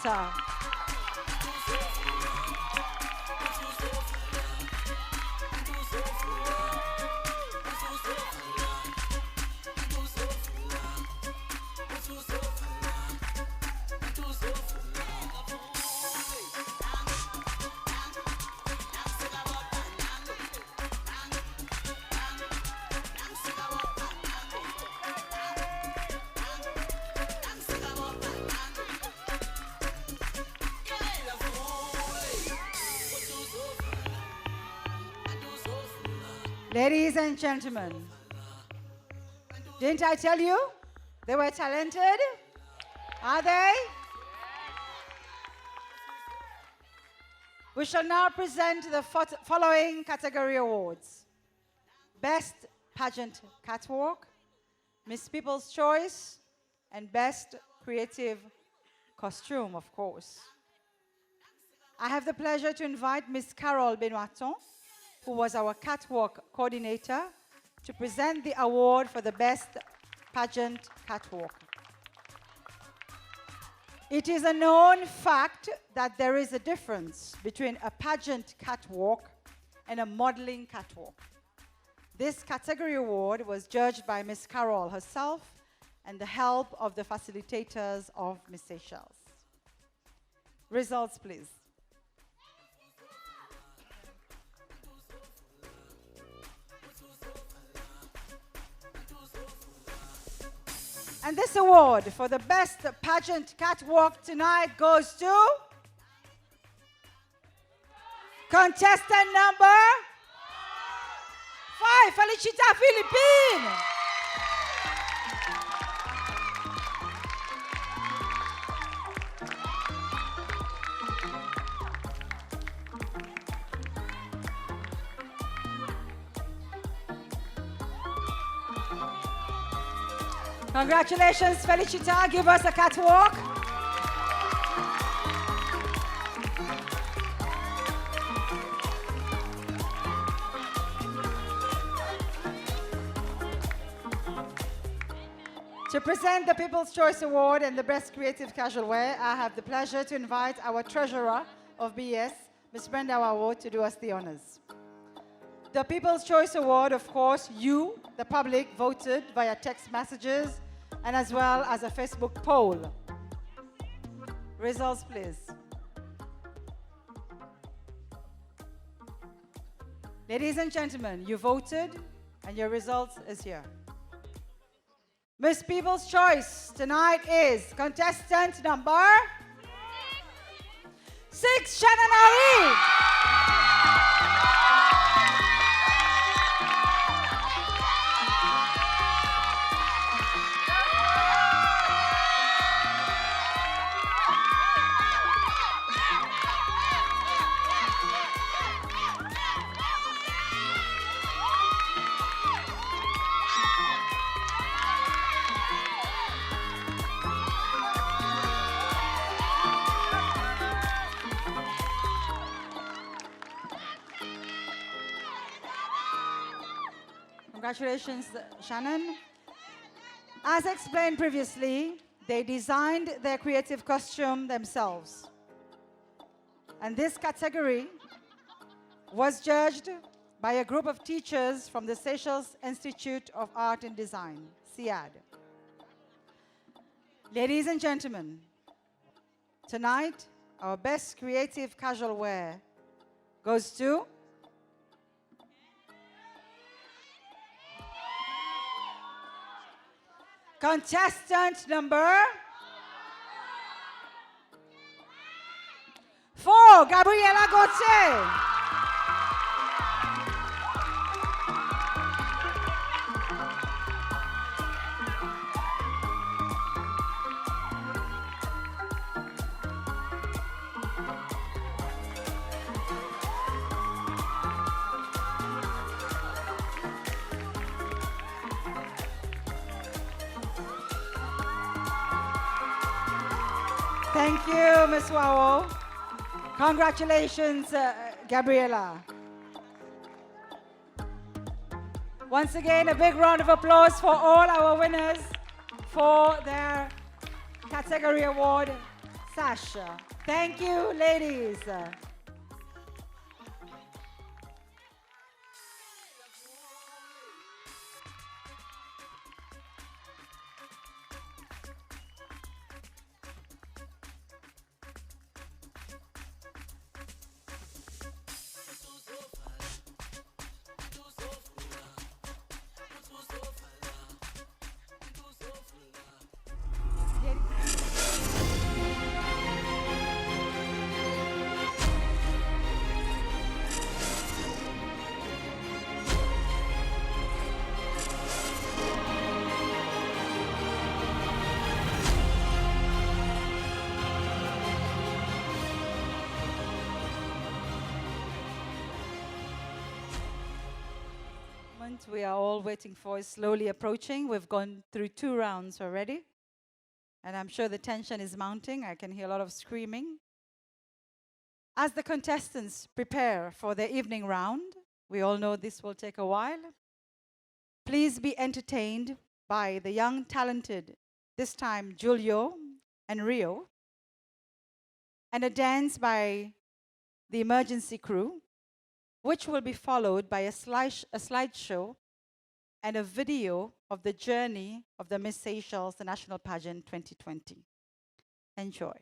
Ladies and gentlemen, didn't I tell you they were talented? Are they? We shall now present the following category awards. Best Pageant Catwalk, Miss People's Choice, and Best Creative Costume, of course. I have the pleasure to invite Miss Carole Benoiton, who was our catwalk coordinator, to present the award for the Best Pageant Catwalk. It is a known fact that there is a difference between a pageant catwalk and a modeling catwalk. This category award was judged by Miss Carole herself and the help of the facilitators of Miss Seychelles. Results, please. And this award for the best pageant catwalk tonight goes to contestant number 5, Felicita Philippine. Congratulations, Felicita. Give us a catwalk. To present the People's Choice Award and the Best Creative Casual Wear, I have the pleasure to invite our treasurer of BS, Ms. Brenda Wawo, to do us the honors. The People's Choice Award, of course, you, the public, voted via text messages and as well as a Facebook poll. Results, please. Ladies and gentlemen, you voted and your results is here. Miss People's Choice tonight is contestant number 6, Shannon Ali. Congratulations, Shannon. As explained previously, they designed their creative costume themselves. And this category was judged by a group of teachers from the Seychelles Institute of Art and Design, SIAD. Ladies and gentlemen, tonight, our best creative casual wear goes to contestant number 4, Gabriela Gauthier. Thank you, Ms. Wawo. Congratulations, Gabriela. Once again, a big round of applause for all our winners for their category award. Sasha. Thank you, ladies. We are all waiting for is slowly approaching. We've gone through 2 rounds already. And I'm sure the tension is mounting. I can hear a lot of screaming. As the contestants prepare for their evening round, we all know this will take a while. Please be entertained by the young, talented, this time Giulio and Rio, and a dance by the emergency crew, which will be followed by a slideshow and a video of the journey of the Miss Seychelles, the National Pageant 2020. Enjoy.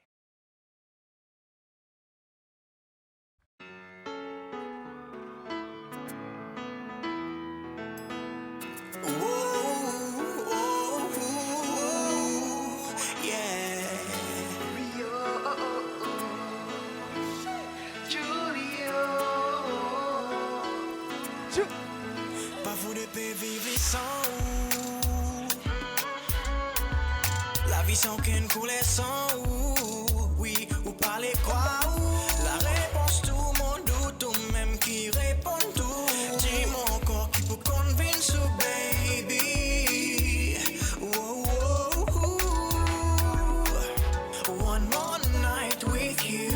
La vie sans qu'une coulée sans ou, oui, ou parler quoi ou. La réponse tout le monde ou tout même qui répond tout. Dis-moi encore qui peut convaincre baby. Oh, oh, oh. One more night with you,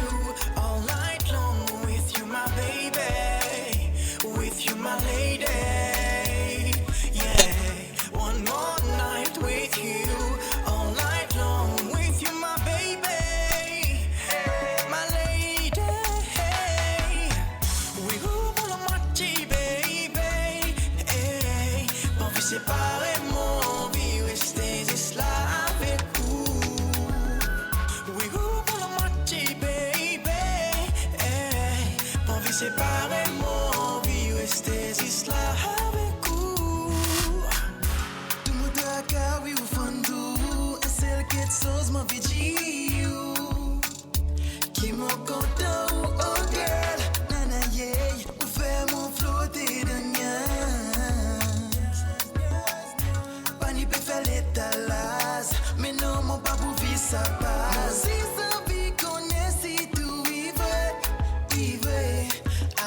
all night long with you my baby, with you my lady. One more night with you, all night long with you, my baby, my lady. We go pour la moitié, baby. Pas vu séparer mon vie, rester juste là avec vous. We go pour la moitié, baby. Pas vu séparer mon vie, rester juste là avec vous. Oui, ou fandou, é celle que sos ma vigiu. Qui m'en content, oh girl, nana yeah, ou fait mon flotter de nias. Pas ni peut faire l'étalage, mais non, mon pas pour vivre sa passe. Si sa vie connaît si tout vivre, I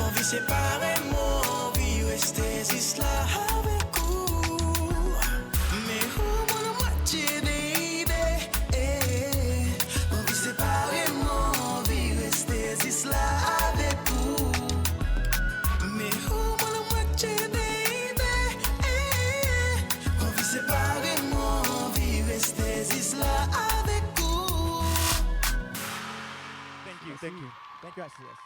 On vit séparément, on vit rester ici là avec vous. Mais où mon moitié, baby? On vit séparément, on vit rester ici là avec vous. Mais où mon moitié, baby? On vit séparément, on vit rester ici là avec vous. Thank you, thank you. Thank you, SCS.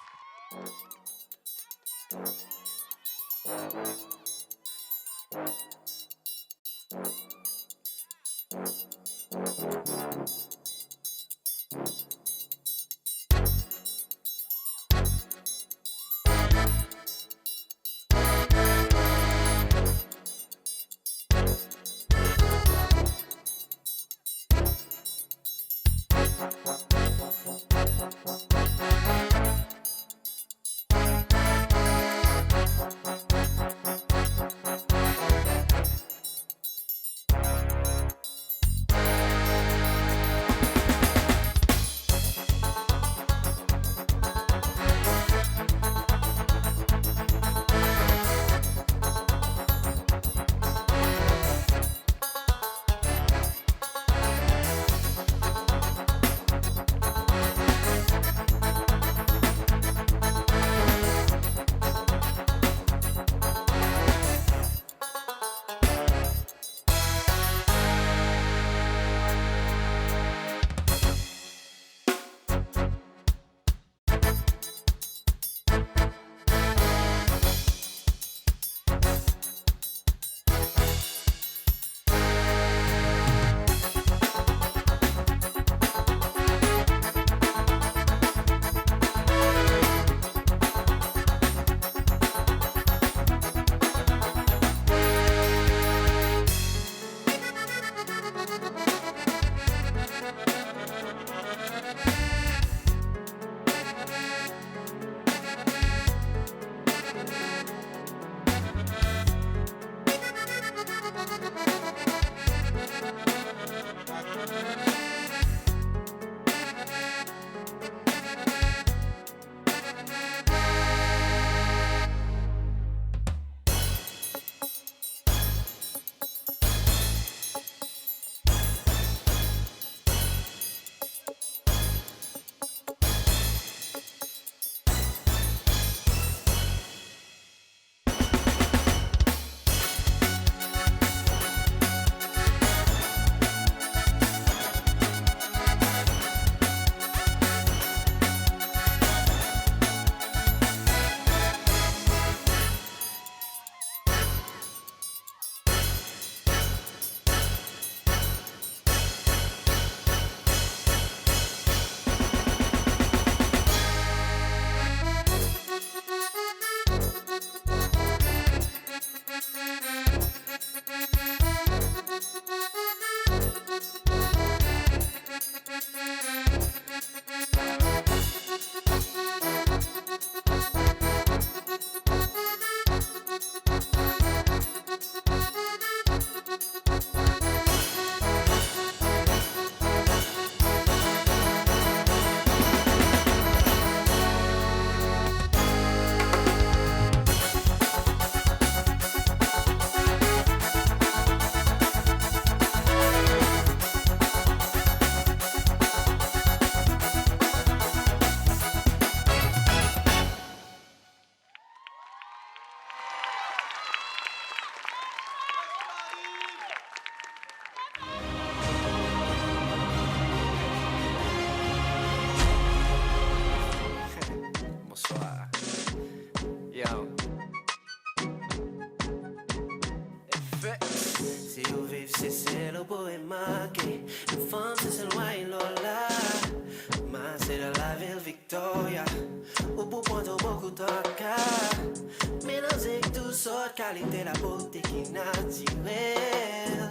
Qualité la beauté qui naturelle.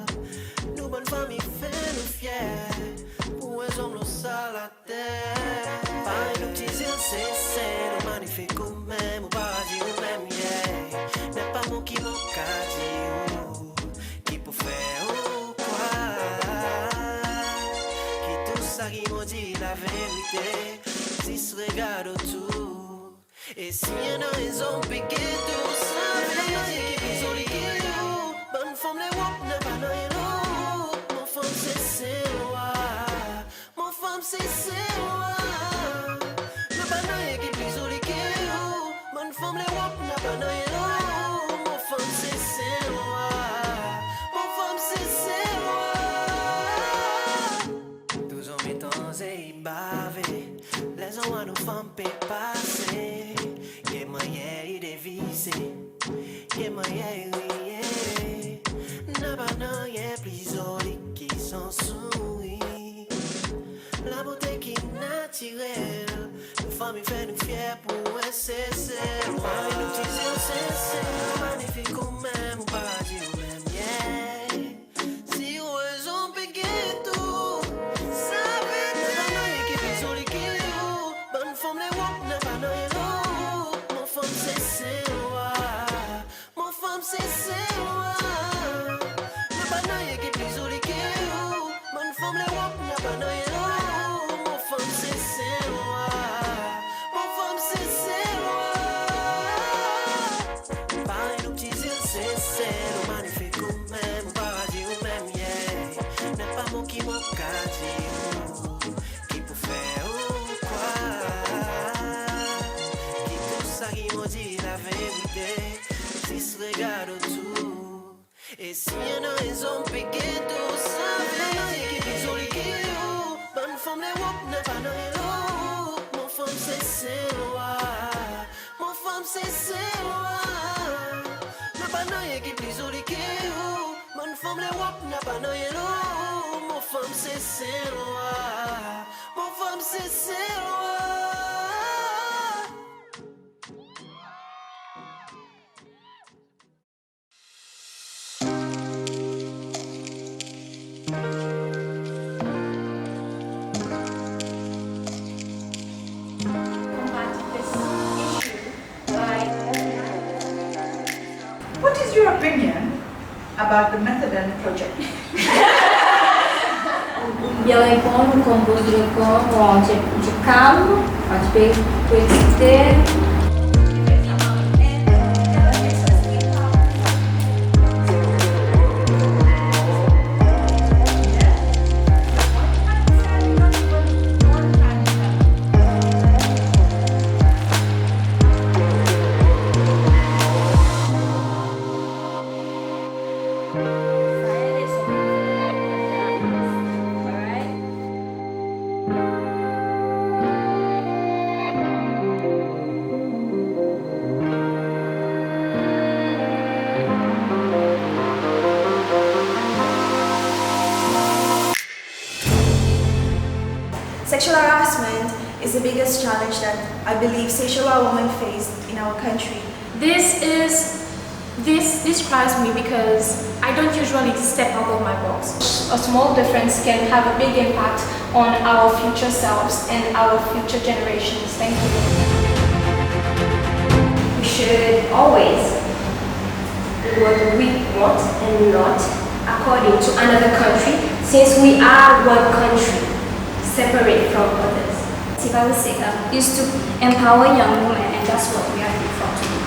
Nous bonne famille fait nous fiers. Pour un homme nous ça la terre. Pas nos petits îles c'est nous magnifiques ou même. Ou paradis ou même yeah. N'est pas mon qui m'en dit qui pour faire ou quoi. Qui tout ça qui m'ont dit la vérité. Disregarde tout. Et si y'en a ils ont piqué tout ça, qui bisou les guillemets. Bonne femme les wop n'a pas d'eau. Mon femme c'est moi. Mon femme c'est moi. Le banane qui bisou les guillemets. Bonne femme les wop n'a pas d'eau. Mon femme c'est moi. Mon femme c'est moi. Tous en mettant et bavé. Les gens à nos femmes peuvent passer. Y'a moyen de viser. Y'a moyen de n'a pas y'a plus joli qui s'en sourit. La beauté qui est naturelle. Nos familles fait nous fiers pour SSL. Avec nos petits yeux magnifiques ou même au paradis ou même yeah. Si eux ont payé tout, ça fait de qui est joli qui est. Bonne femme les wop n'a pas d'eau. Mon femme c'est moi. Mon femme c'est moi. Le banane qui est plus joli qui est. Bonne femme les wop n'a pas d'eau. Mon femme c'est moi. Mon femme c'est moi. Pareil nos petits îles c'est le magnifique ou même au paradis ou même yeah. N'est pas mon qui m'en cache qui peut faire ou quoi. Qui tout ça qui m'a dit la vérité. Si se regarde tout. Et si y'en a ils ont piqué tout ça, qui bisou les guillemets. Bonne femme les wop n'a pas d'eau. Mon femme c'est moi. Mon femme c'est moi. Le banane qui bisou les guillemets. Bonne femme les wop n'a pas d'eau. Mon femme c'est moi. Mon femme c'est moi. What is your opinion about the methadone project? Bien répondre, on compose le corps, on dit du calme, on peut exciter. Sexual harassment is the biggest challenge that I believe Seychelles women face in our country. This describes me because I don't usually step out of my box. A small difference can have a big impact on our future selves and our future generations. Thank you. We should always do what we want and not according to another country, since we are one country, separate from others. If I would say is to empower young women, and that's what we are here for to do.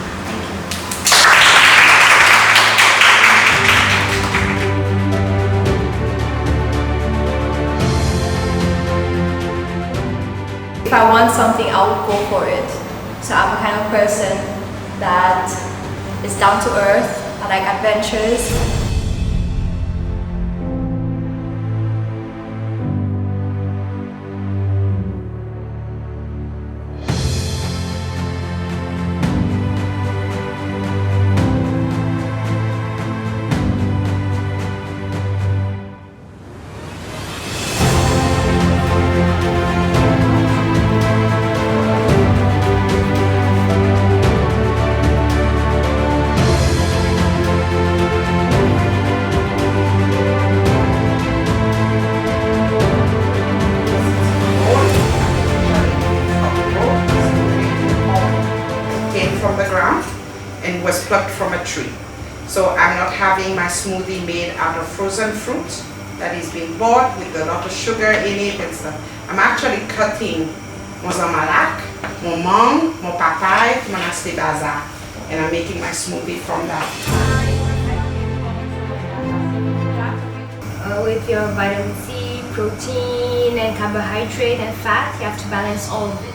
If I want something, I would go for it. So I'm a kind of person that is down to earth. I like adventures. was plucked from a tree. So I'm not having my smoothie made out of frozen fruit that is being bought with a lot of sugar in it and stuff. I'm actually cutting Mon zamalak, mon mangue, mon papaye, mon aspect baza. And I'm making my smoothie from that. With your vitamin C, protein, and carbohydrate and fat, you have to balance all of it.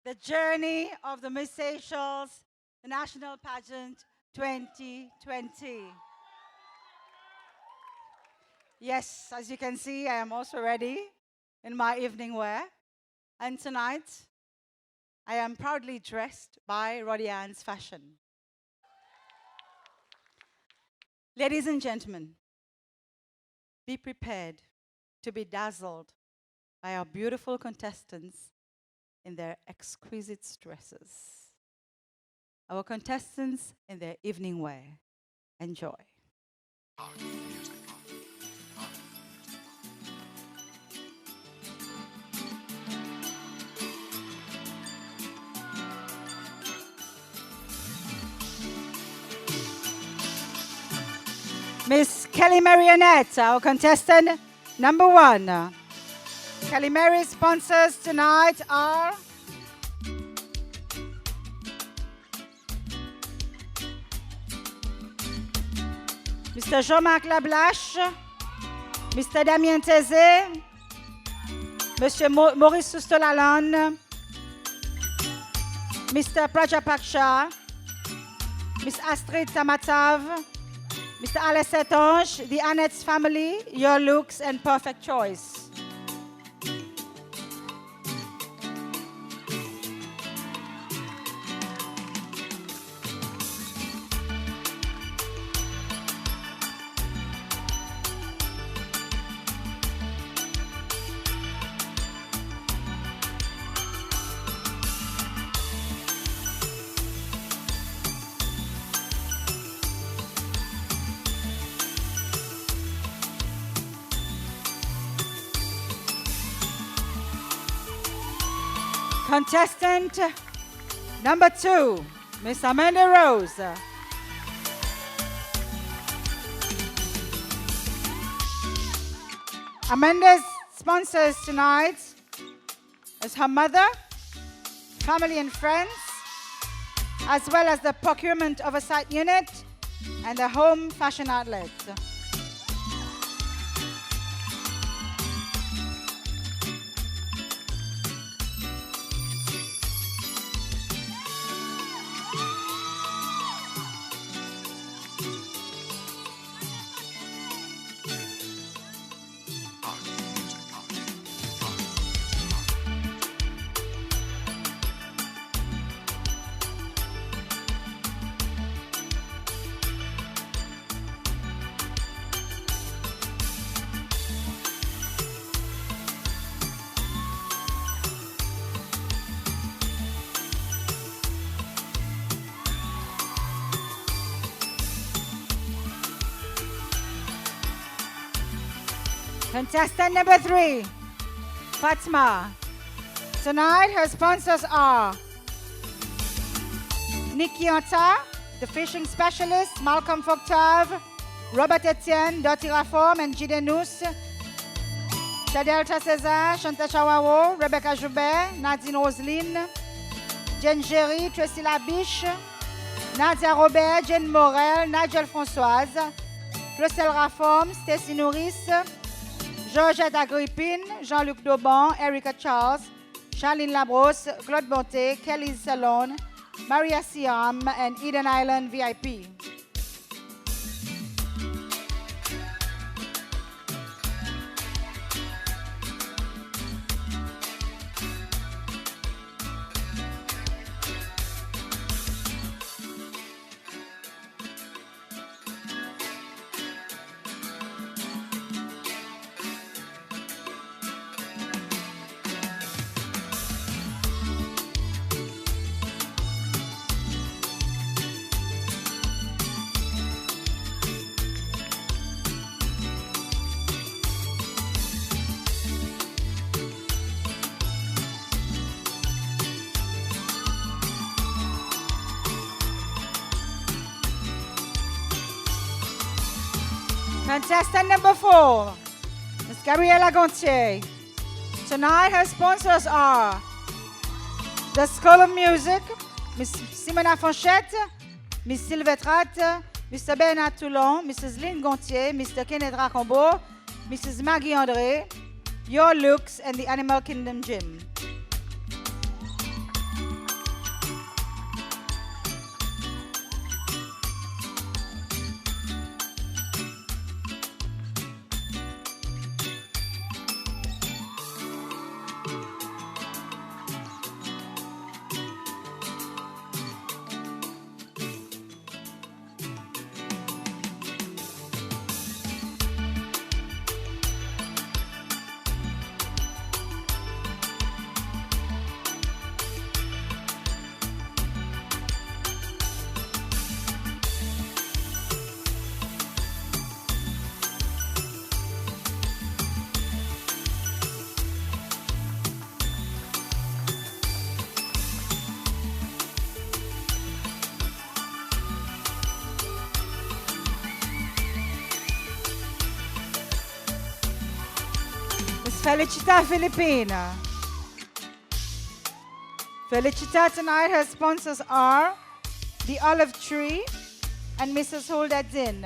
The journey of the Miss Seychelles, the National Pageant 2020. Yes, as you can see, I am also ready in my evening wear. And tonight, I am proudly dressed by Rodian's Fashion. Ladies and gentlemen, be prepared to be dazzled by our beautiful contestants in their exquisite dresses. Our contestants in their evening wear. Enjoy. Miss Kelly Marionette, our contestant number 1. Kelly Mary's sponsors tonight are Mr. Jean-Marc Lablache, Mr. Damien Tézé, Mr. Maurice Soustolalan, Mr. Prajapaksha, Miss Astrid Tamatav, Mr. Alice Etange, the Annette's family, your looks and perfect choice. Contestant number 2, Miss Amanda Rose. Amanda's sponsors tonight is her mother, family and friends, as well as the Procurement Oversight Unit and the Home Fashion Outlet. Contestant number 3, Fatma. Tonight, her sponsors are Nikki Anta, the fishing specialist, Malcolm Foctave, Robert Etienne, Dottie Raform, and Gidenous, Shadelta Cesar, Chanta Chawawo, Rebecca Joubert, Nadine Roseline, Jen Jerry, Tracy Labiche, Nadia Robert, Jen Morel, Nigel Françoise, Lucelle Raform, Stacy Nouris, Georgette Agrippine, Jean-Luc Dauban, Erica Charles, Charlene Labrosse, Claude Bonté, Kelly Salon, Maria Siam, and Eden Island VIP. Contestant number 4, Ms. Gabriela Gontier. Tonight, her sponsors are the School of Music, Ms. Simona Fonchette, Ms. Sylvette Rat, Mr. Bernard Toulon, Mrs. Lynn Gontier, Mr. Kenneth Racombo, Mrs. Maggie André, Your Looks, and the Animal Kingdom Gym. Felicita Filipina. Felicita tonight, her sponsors are the Olive Tree and Mrs. Hulda Din.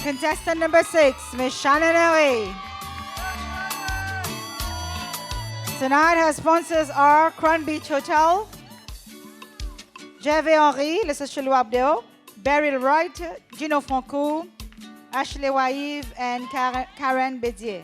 Contestant number 6, Miss Shannon Henry. Tonight, her sponsors are Crown Beach Hotel, Gervais Henry, le social Abdeo, Beryl Wright, Gino Franco, Ashley Waive, and Karen Bédier.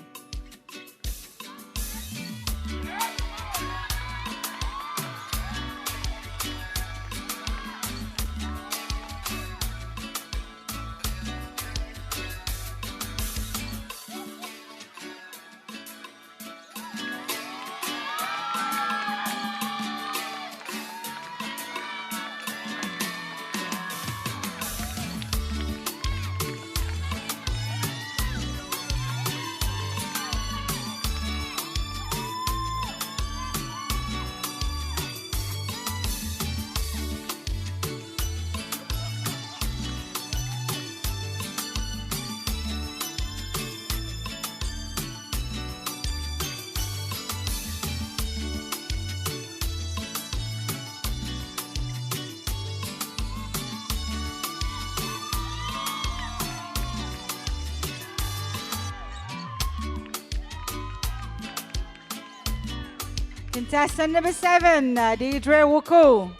Contestant number 7, Deidre Wuku.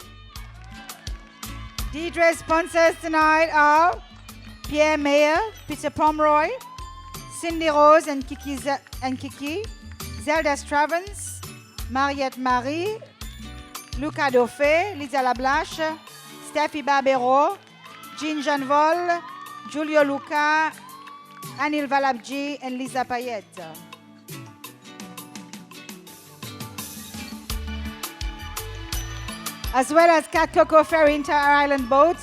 Deidre's sponsors tonight are Pierre Mayer, Peter Pomeroy, Cindy Rose and Kiki, Zelda Stravens, Mariette Marie, Luca Dauphin, Lisa Lablache, Steffi Barbero, Jean Janvol, Giulio Luca, Anil Valabji, and Lisa Payette. As well as Cat Coco Ferry Inter-Island Boat,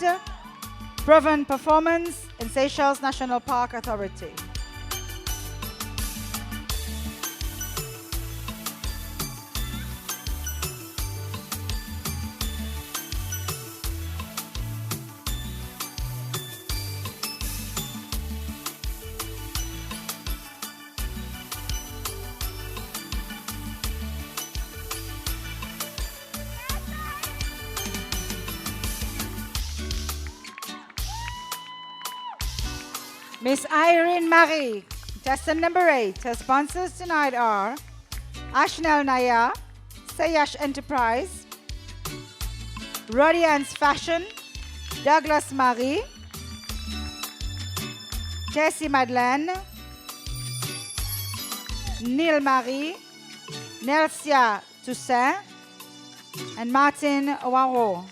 Proven Performance, and Seychelles National Park Authority. Miss Irene Marie, contestant number 8. Her sponsors tonight are Ashnel Naya, Sayash Enterprise, Rodian's Fashion, Douglas Marie, Jessie Madeleine, Neil Marie, Nelsia Toussaint, and Martin Waro.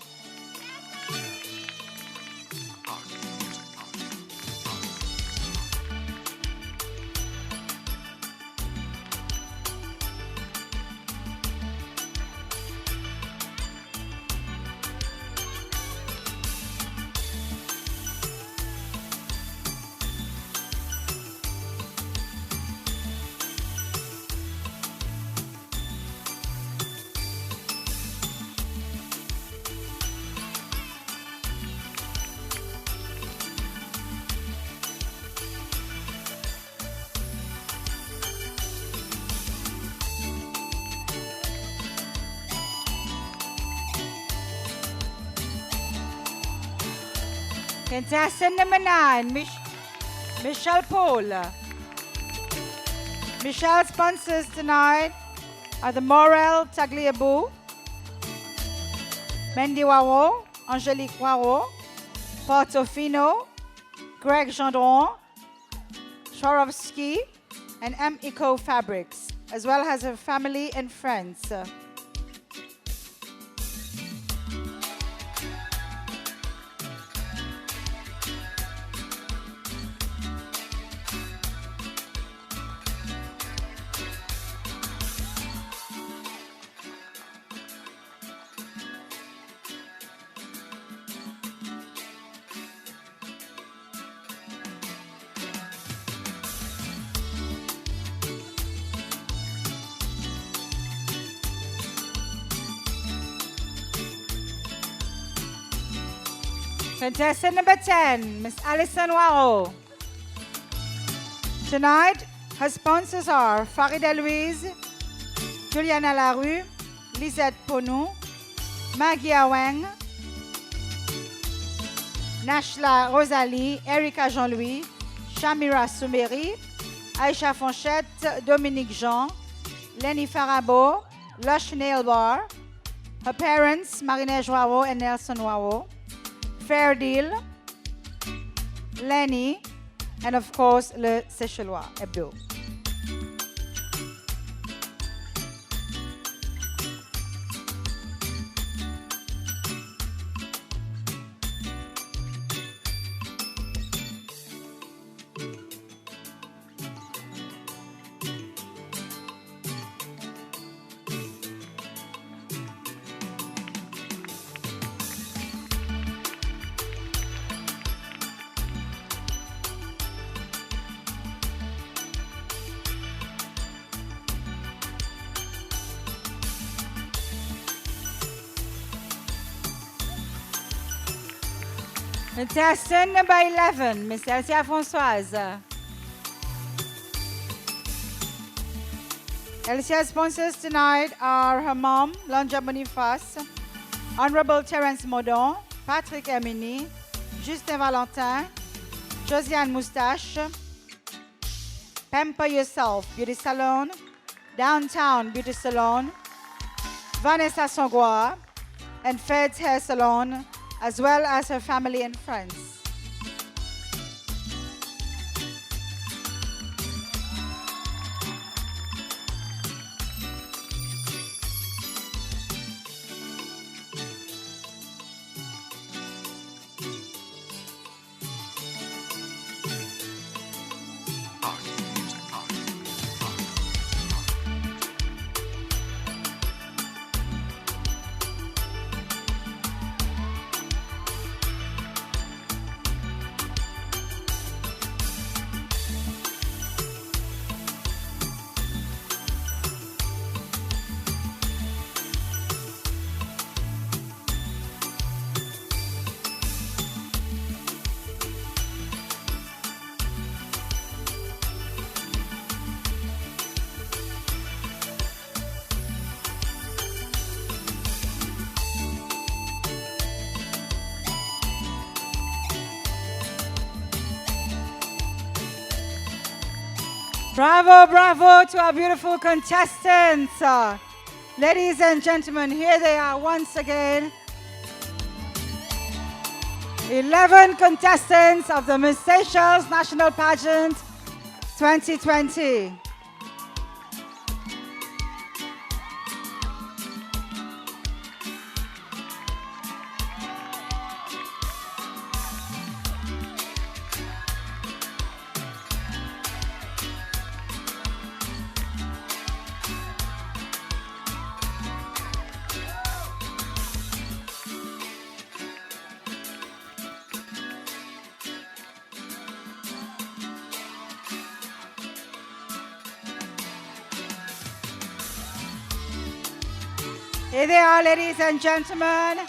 Contestant number 9, Michelle Paul. Michelle's sponsors tonight are the Morel Tagliabue, Mendy Waro, Angelique Waro, Portofino, Greg Gendron, Swarovski, and M Eco Fabrics, as well as her family and friends. Contestant number 10, Miss Alison Waro. Tonight, her sponsors are Farida Louise, Juliana Larue, Lisette Ponou, Maggie Aweng, Nashla Rosalie, Erika Jean-Louis, Shamira Soumeri, Aïcha Fonchette, Dominique Jean, Lenny Farabo, Lush Nail Bar, her parents, Marinette Waro and Nelson Waro, Fair Deal, Lenny, and of course, Le Seychellois Hebdo. Contestant number 11, Miss Elsia Françoise. Elsia's sponsors tonight are her mom, Lonja Boniface, Honorable Terence Modon, Patrick Hermini, Justin Valentin, Josiane Moustache, Pamper Yourself Beauty Salon, Downtown Beauty Salon, Vanessa Songwa, and Fed's Hair Salon, as well as her family and friends. Bravo, bravo to our beautiful contestants. Ladies and gentlemen, here they are once again. 11 contestants of the Miss Seychelles National Pageant 2020. Here they are, ladies and gentlemen,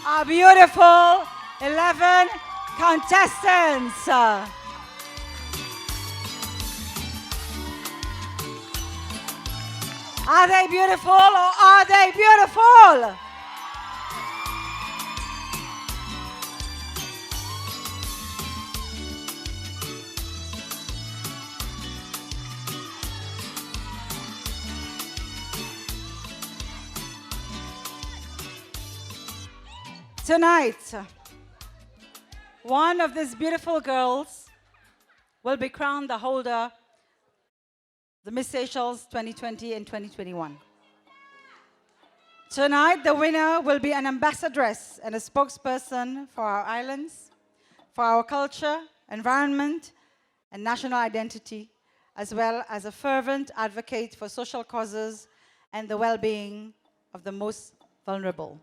our beautiful 11 contestants. Are they beautiful or are they beautiful? Tonight, one of these beautiful girls will be crowned the holder of the Miss Seychelles 2020 and 2021. Tonight, the winner will be an ambassadress and a spokesperson for our islands, for our culture, environment, and national identity, as well as a fervent advocate for social causes and the well-being of the most vulnerable.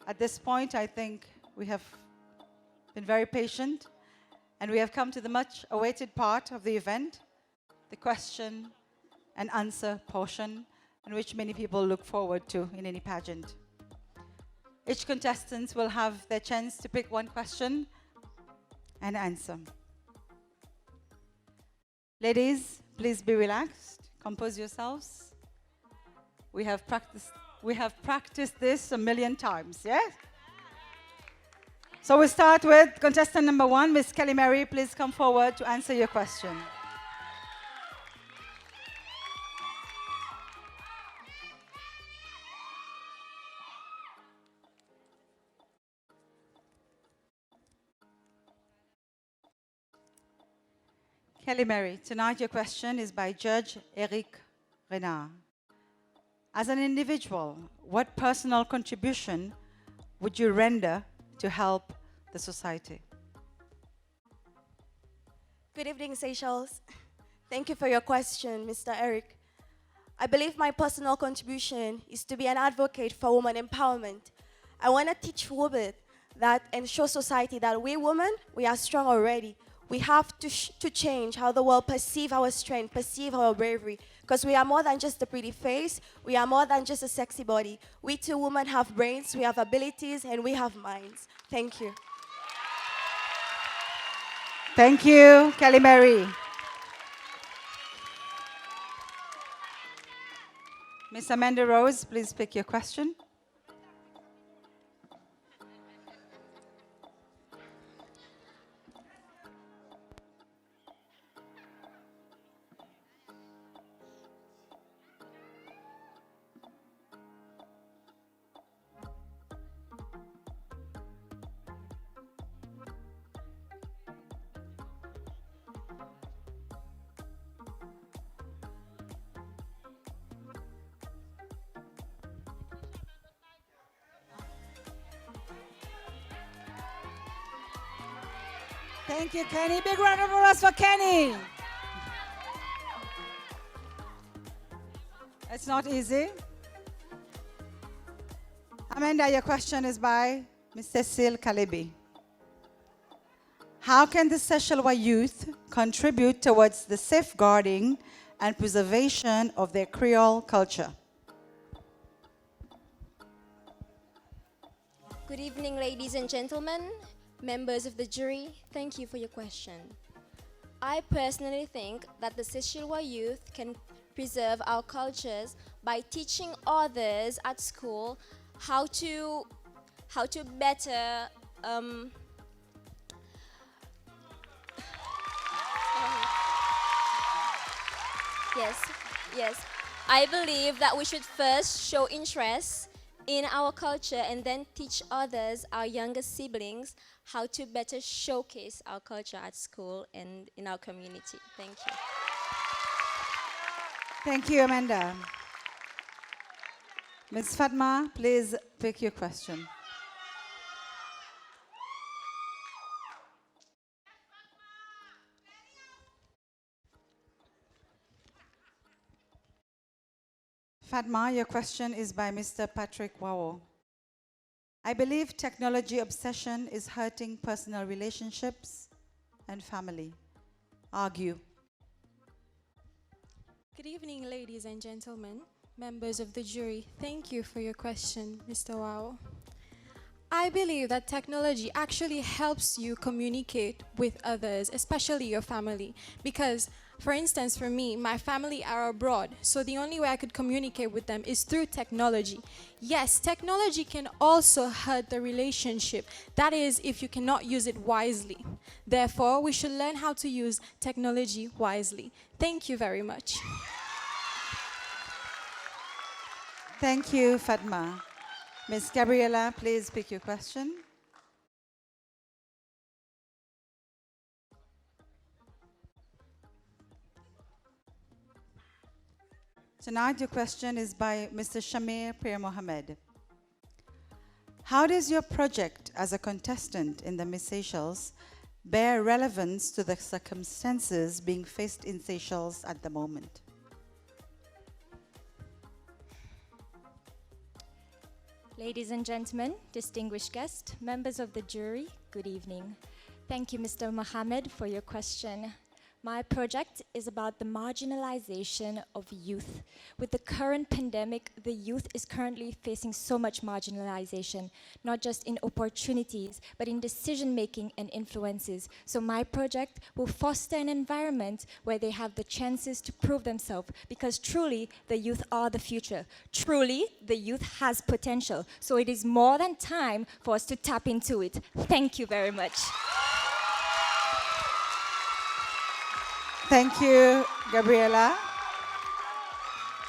At this point, I think we have been very patient, and we have come to the much-awaited part of the event, the question and answer portion, in which many people look forward to in any pageant. Each contestant will have their chance to pick one question and answer. Ladies, please be relaxed, compose yourselves. We have practiced this a million times, yes? So we start with contestant number 1, Miss Kelly Mary. Please come forward to answer your question. Kelly Mary, tonight your question is by Judge Eric Renard. As an individual, what personal contribution would you render to help the society? Good evening, Seychelles. Thank you for your question, Mr. Eric. I believe my personal contribution is to be an advocate for women empowerment. I want to teach women that and show society that we women, we are strong already. We have to change how the world perceive our strength, perceive our bravery, because we are more than just a pretty face, we are more than just a sexy body. We two women have brains, we have abilities, and we have minds. Thank you. Thank you, Kelly Mary. Miss Amanda Rose, please pick your question. Thank you, Kenny. Big round of applause for Kenny. It's not easy. Amanda, your question is by Ms. Cecile Kalebi. How can the Seychellois youth contribute towards the safeguarding and preservation of their Creole culture? Good evening, ladies and gentlemen, members of the jury. Thank you for your question. I personally think that the Seychellois youth can preserve our cultures by teaching others at school how to better yes. I believe that we should first show interest in our culture and then teach others, our younger siblings, how to better showcase our culture at school and in our community. Thank you. Thank you, Amanda. Ms. Fatma, please pick your question. Fatma, your question is by Mr. Patrick Wawo. I believe technology obsession is hurting personal relationships and family. Argue. Good evening, ladies and gentlemen, members of the jury. Thank you for your question, Mr. Wao. I believe that technology actually helps you communicate with others, especially your family. Because, for instance, for me, my family are abroad, so the only way I could communicate with them is through technology. Yes, technology can also hurt the relationship. That is, if you cannot use it wisely. Therefore, we should learn how to use technology wisely. Thank you very much. Thank you, Fatma. Ms. Gabriela, please pick your question. Tonight, your question is by Mr. Shamir Pir Mohammed. How does your project as a contestant in the Miss Seychelles bear relevance to the circumstances being faced in Seychelles at the moment? Ladies and gentlemen, distinguished guests, members of the jury, good evening. Thank you, Mr. Mohammed, for your question. My project is about the marginalization of youth. With the current pandemic, the youth is currently facing so much marginalization, not just in opportunities, but in decision-making and influences. So my project will foster an environment where they have the chances to prove themselves, because truly, the youth are the future. Truly, the youth has potential. So it is more than time for us to tap into it. Thank you very much. Thank you, Gabriela.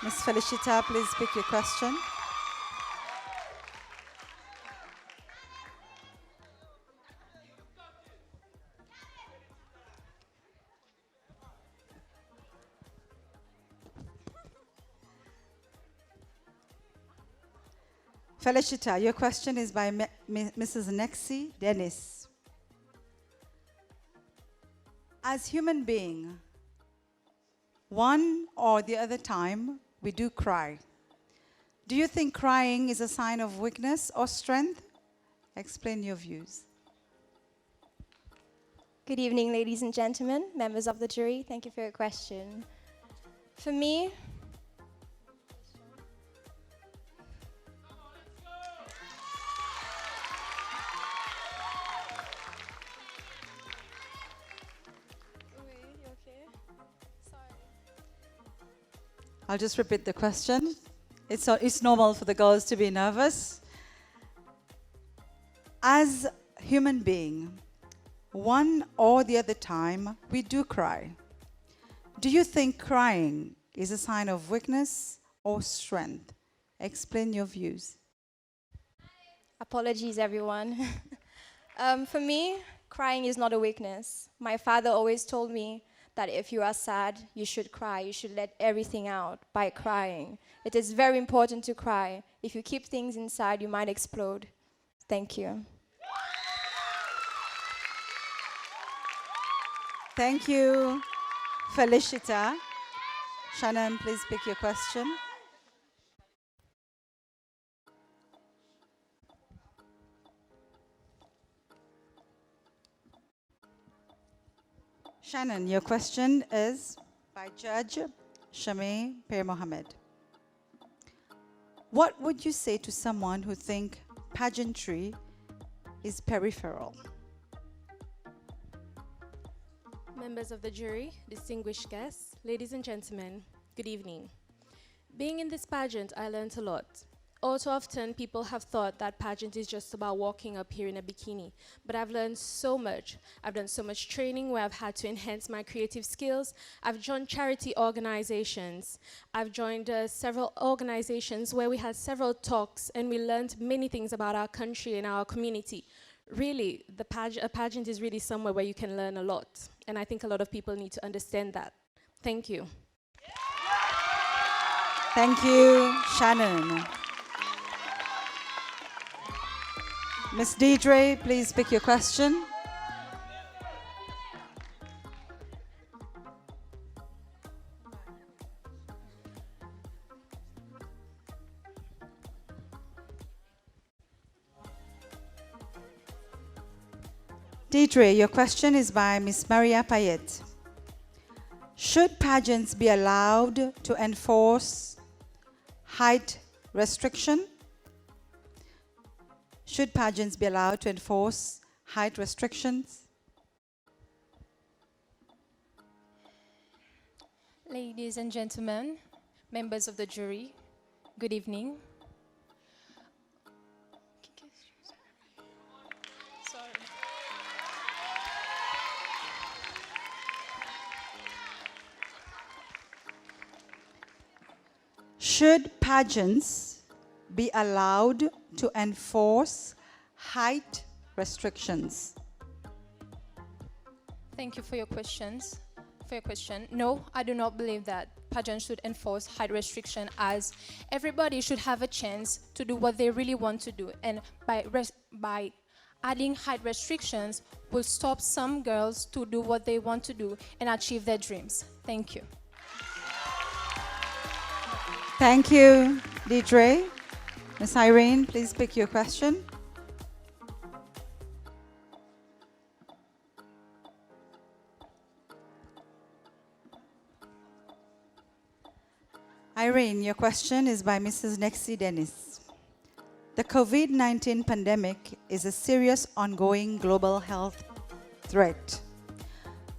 Ms. Felicita, please pick your question. Felicita, your question is by Mrs. Nexi Dennis. As human beings, one or the other time, we do cry. Do you think crying is a sign of weakness or strength? Explain your views. Good evening, ladies and gentlemen, members of the jury. Thank you for your question. For me, I'll just repeat the question. It's normal for the girls to be nervous. As human being, one or the other time, we do cry. Do you think crying is a sign of weakness or strength? Explain your views. apologies, everyone. For me, crying is not a weakness. My father always told me that if you are sad, you should cry. You should let everything out by crying. It is very important to cry. If you keep things inside, you might explode. Thank you. Thank you, Felicita. Shannon, please pick your question. Shannon, your question is by Judge Shameh Per Mohammed. What would you say to someone who think pageantry is peripheral? Members of the jury, distinguished guests, ladies and gentlemen, good evening. Being in this pageant, I learned a lot. All too often, people have thought that pageant is just about walking up here in a bikini, but I've learned so much. I've done so much training where I've had to enhance my creative skills. I've joined charity organizations. I've joined several organizations where we had several talks and we learned many things about our country and our community. Really, a pageant is really somewhere where you can learn a lot, and I think a lot of people need to understand that. Thank you. Thank you, Shannon. Ms. Deidre, please pick your question. Deidre, your question is by Ms. Maria Payet. Should pageants be allowed to enforce height restriction? Should pageants be allowed to enforce height restrictions? Ladies and gentlemen, members of the jury, good evening. Sorry. Should pageants be allowed to enforce height restrictions? Thank you for your questions. For your question, no, I do not believe that pageants should enforce height restriction, as everybody should have a chance to do what they really want to do. And by adding height restrictions will stop some girls to do what they want to do and achieve their dreams. Thank you. Thank you, Deidre. Ms. Irene, please pick your question. Irene, your question is by Mrs. Nexi Dennis. The COVID-19 pandemic is a serious ongoing global health threat.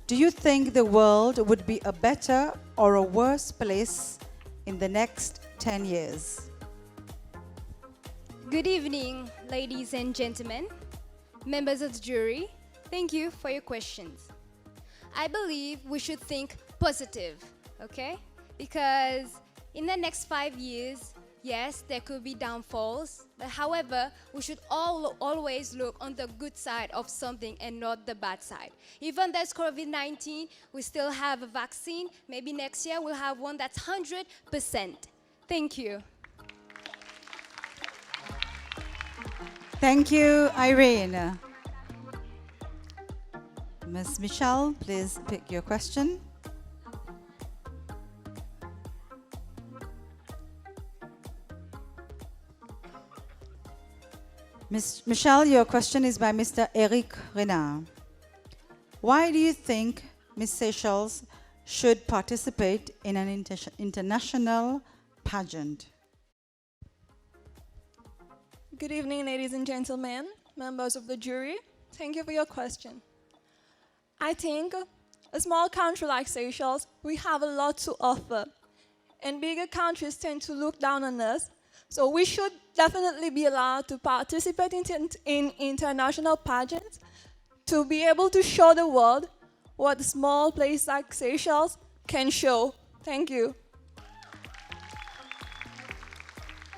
Do you think the world would be a better or a worse place in the next 10 years? Good evening, ladies and gentlemen, members of the jury. Thank you for your questions. I believe we should think positive, okay? Because in the next 5 years, yes, there could be downfalls, but however, we should always look on the good side of something and not the bad side. Even there's COVID-19, we still have a vaccine. Maybe next year we'll have one that's 100%. Thank you. Thank you, Irene. Ms. Michelle, please pick your question. Ms. Michelle, your question is by Mr. Eric Renard. Why do you think Miss Seychelles should participate in an international pageant? Good evening, ladies and gentlemen, members of the jury. Thank you for your question. I think a small country like Seychelles, we have a lot to offer. And bigger countries tend to look down on us. So we should definitely be allowed to participate in international pageants to be able to show the world what a small place like Seychelles can show. Thank you.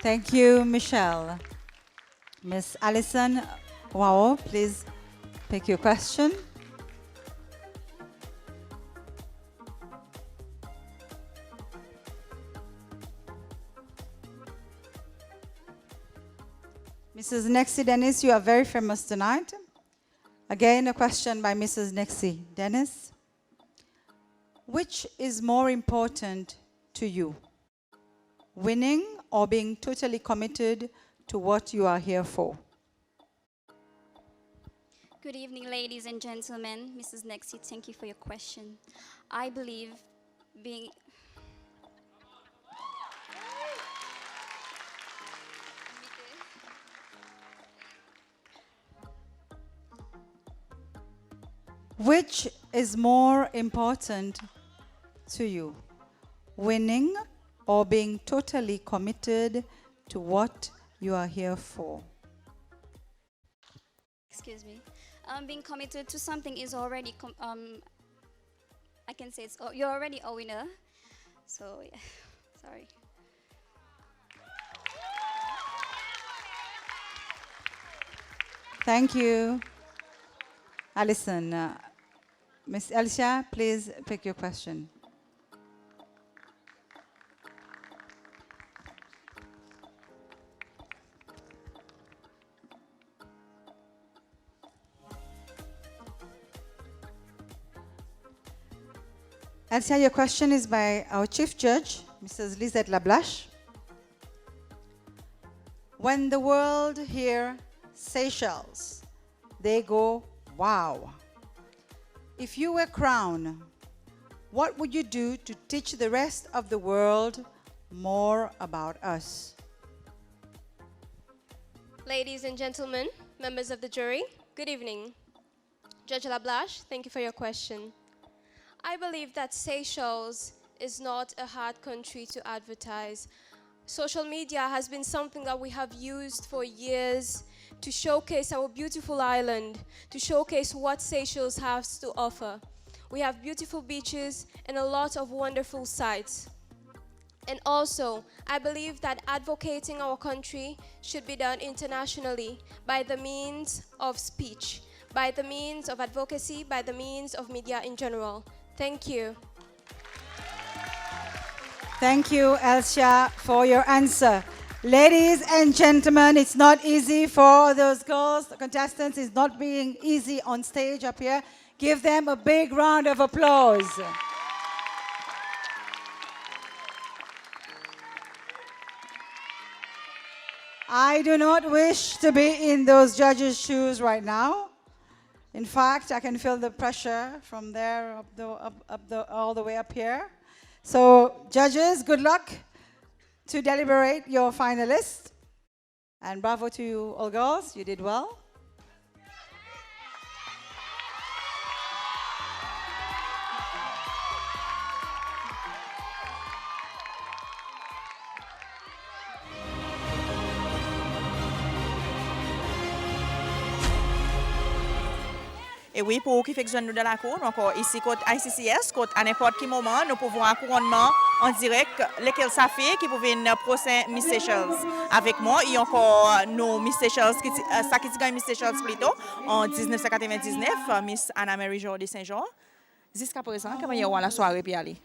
Thank you, Michelle. Ms. Alison Wao, please pick your question. Mrs. Nexi Dennis, you are very famous tonight. Again, a question by Mrs. Nexi Dennis. Which is more important to you? Winning or being totally committed to what you are here for? Good evening, ladies and gentlemen. Mrs. Nexi, thank you for your question. I believe being... Which is more important to you? Winning or being totally committed to what you are here for? Excuse me. Being committed to something is already, I can say you're already a winner. So, yeah, sorry. Thank you. Alison, Miss Alicia, please pick your question. Alicia, your question is by our Chief Judge, Mrs. Lisette Lablache. When the world hears Seychelles, they go, wow. If you were crowned, what would you do to teach the rest of the world more about us? Ladies and gentlemen, members of the jury, good evening. Judge Lablache, thank you for your question. I believe that Seychelles is not a hard country to advertise. Social media has been something that we have used for years to showcase our beautiful island, to showcase what Seychelles has to offer. We have beautiful beaches and a lot of wonderful sights. And also, I believe that advocating our country should be done internationally by the means of speech, by the means of advocacy, by the means of media in general. Thank you. Thank you, Elsia, for your answer. Ladies and gentlemen, it's not easy for those girls, the contestants. It's not being easy on stage up here. Give them a big round of applause. I do not wish to be in those judges' shoes right now. In fact, I can feel the pressure from there all the way up here. So, judges, good luck to deliberate your finalists. And bravo to you all girls, you did well. Et oui, pour qui fait que nous de la cour, donc ici, côté ICCS, côté à n'importe quel moment, nous pouvons avoir un couronnement en direct, lesquels ça fait, qui pouvait une procès Miss Seychelles. Avec moi, il y a encore nos Miss Seychelles, ça qui gagne Miss Seychelles plutôt, en 1999, Miss Anna-Marie Jordi Saint-Jean. Jusqu'à présent, comment il y a la soirée puis aller?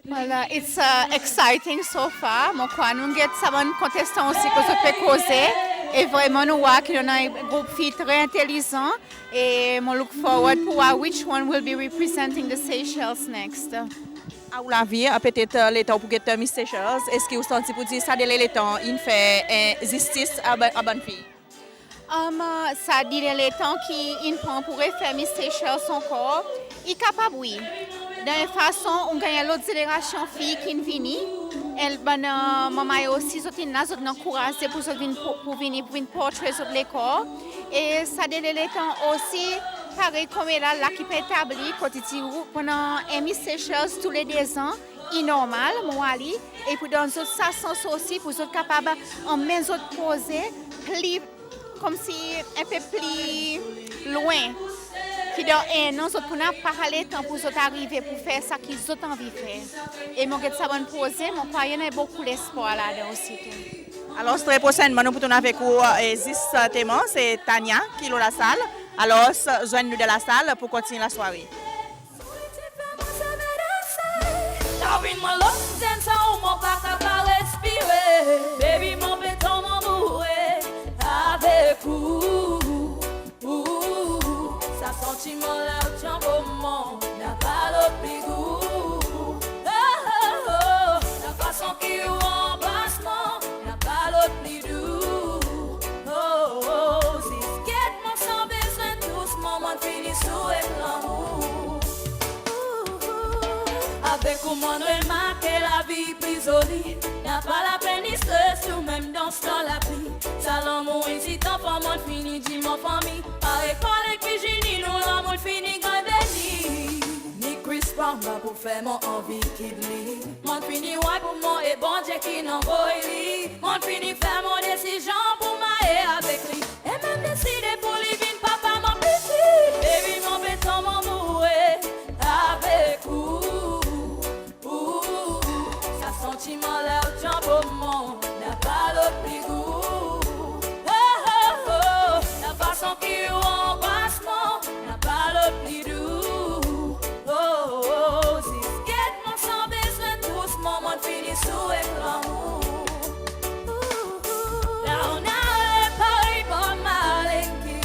Well, it's exciting so far. Mon quoi, nous avons un contestant aussi que je peux causer. Et vraiment, nous voyons qu'il y a un groupe de très intelligent. Et je look forward to which one will be representing the Seychelles next. À vous la vie, peut-être l'état pour get Miss Seychelles. Est-ce que vous sentez pour dire ça dès l'état, il fait justice à bonne fille? Ça dit l'état qui prend pour faire Miss Seychelles encore. Il est capable, oui. De toute façon, on gagne l'autre génération de filles qui viennent. Elle maman aussi nous encourage pour venir portrait sur l'école. Et ça donne le temps aussi, pareil comme elle là qui peut établir pendant Miss Seychelles tous les 2 ans, est normal, moi ali. Et puis dans ce sens aussi, pour être capable en même autres poser, comme si un peu plus loin. Qui dans 1 an, nous pouvons parler temps pour arriver pour faire ça qu'ils ont envie de faire. Et moi, je vais poser, mon croyant a beaucoup d'espoir là-dedans aussi. Alors, très prochainement, nous pouvons avec vous témoins, c'est Tania qui est dans la salle. Alors, joignez-nous de la salle pour continuer la soirée. Sentiment là, au moment n'a pas le plus goût. mon fini sous l'amour. Avec ou mon remarque la vie prisoli. Y'a pas la peine de stress ou même dans la pluie. Salon mon hésitant pour mon fini dit mon famille. Par école et cuisine, nous l'amour fini grand déni. Ni Chris Brown va pour faire mon envie qui lit. Mon fini ouais pour moi et bon Dieu qui n'envoie lui. Mon fini faire mon décision pour m'aider avec lui. Et même décider pour lui vine papa mon petit. Baby mon béton mon moué avec vous. Ça sentiment là au jambon n'a pas le plus goût. Oh oh oh, la façon qui embrassement n'a pas le plus doux. Oh oh oh, si skate mon sang besoin tous mon fini sous l'amour. Là on a Paris bon mal qui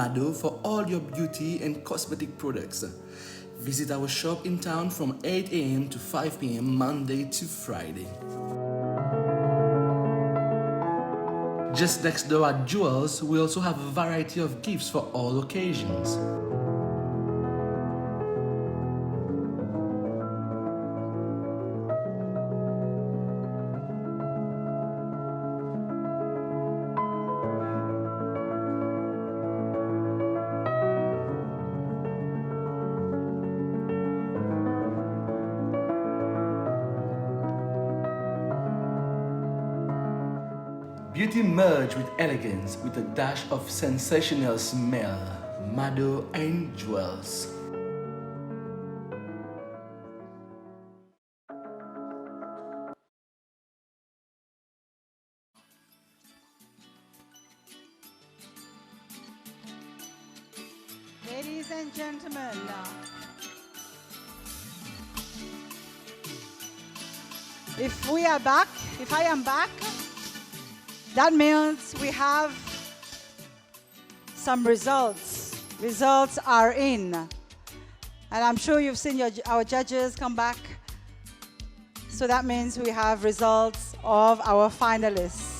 Mado for all your beauty and cosmetic products. Visit our shop in town from 8 a.m. to 5 p.m. Monday to Friday. Just next door at Jewels, we also have a variety of gifts for all occasions. Beauty merged with elegance with a dash of sensational smell. Mado and Jewels. Ladies and gentlemen, if we are back, if I am back, that means we have some results. Results are in. And I'm sure you've seen our judges come back. So that means we have results of our finalists.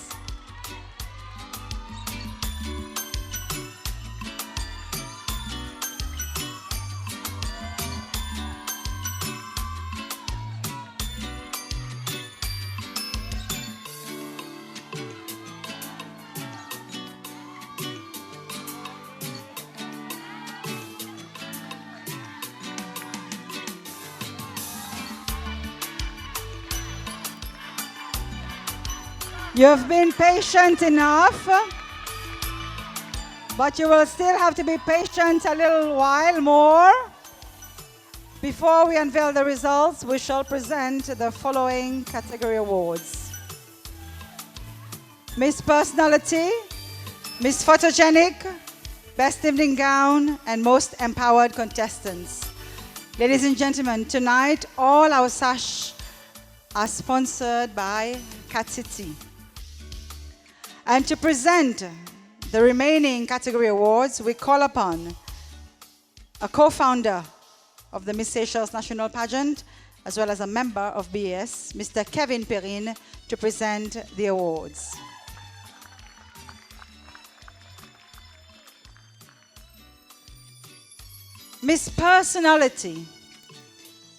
You've been patient enough, but you will still have to be patient a little while more. Before we unveil the results, we shall present the following category awards. Miss Personality, Miss Photogenic, Best Evening Gown, and Most Empowered Contestants. Ladies and gentlemen, tonight all our sash are sponsored by Cat City. And to present the remaining category awards, we call upon a co-founder of the Miss Seychelles National Pageant, as well as a member of BS, Mr. Kevin Perrine, to present the awards. Miss Personality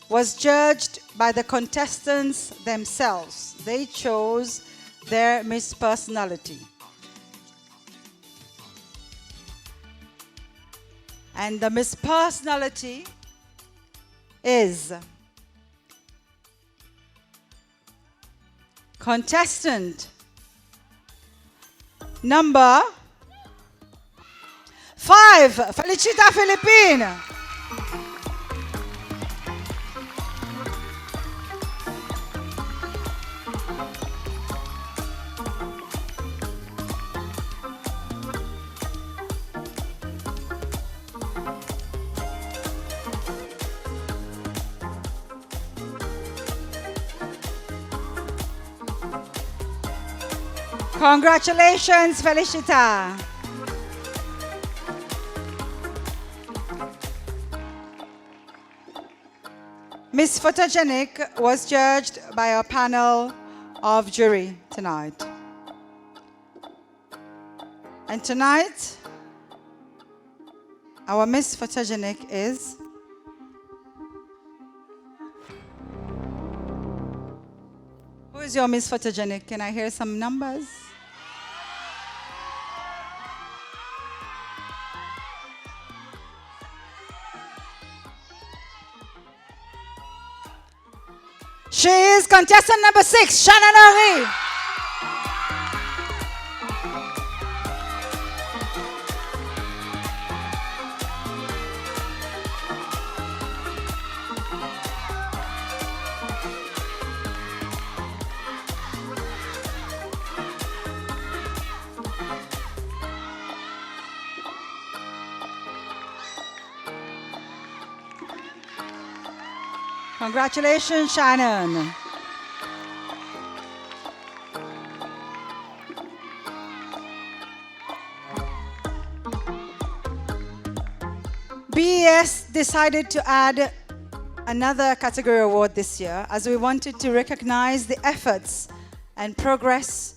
was judged by the contestants themselves. They chose their Miss Personality. And the Miss Personality is contestant number 5, Felicita Philippine. Congratulations, Felicita. Miss Photogenic was judged by a panel of jury tonight. And tonight, our Miss Photogenic is who is your Miss Photogenic? Can I hear some numbers? She is contestant number 6, Shannon Henry. Congratulations, Shannon. BES decided to add another category award this year as we wanted to recognize the efforts and progress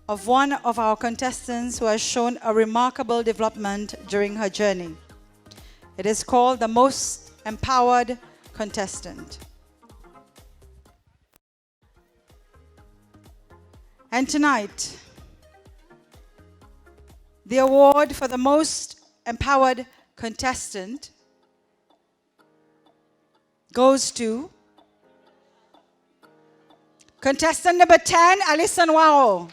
of one of our contestants who has shown a remarkable development during her journey. It is called the Most Empowered Contestant. And tonight, the award for the Most Empowered Contestant goes to contestant number 10, Alison Wao.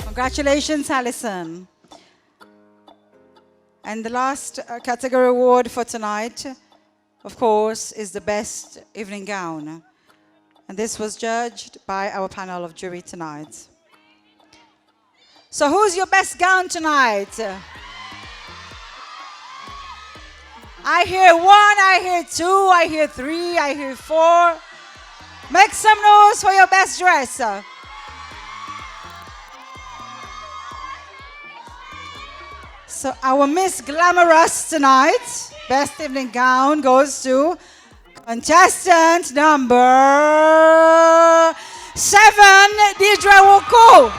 Congratulations, Alison. And the last category award for tonight, of course, is the best evening gown. And this was judged by our panel of jury tonight. So who's your best gown tonight? I hear 1, I hear 2, I hear 3, I hear 4. Make some noise for your best dress. So our Miss Glamorous tonight, best evening gown, goes to contestant number 7, Deidre Woko.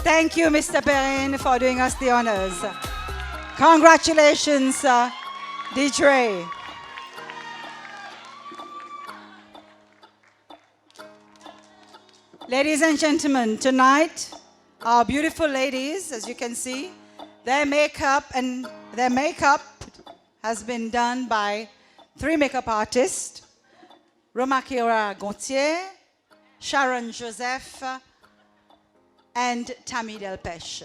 Thank you, Mr. Perrin, for doing us the honors. Congratulations, Deidre. Ladies and gentlemen, tonight, our beautiful ladies, as you can see, their makeup has been done by 3 makeup artists, Romakira Gontier, Sharon Joseph, and Tammy Delpech.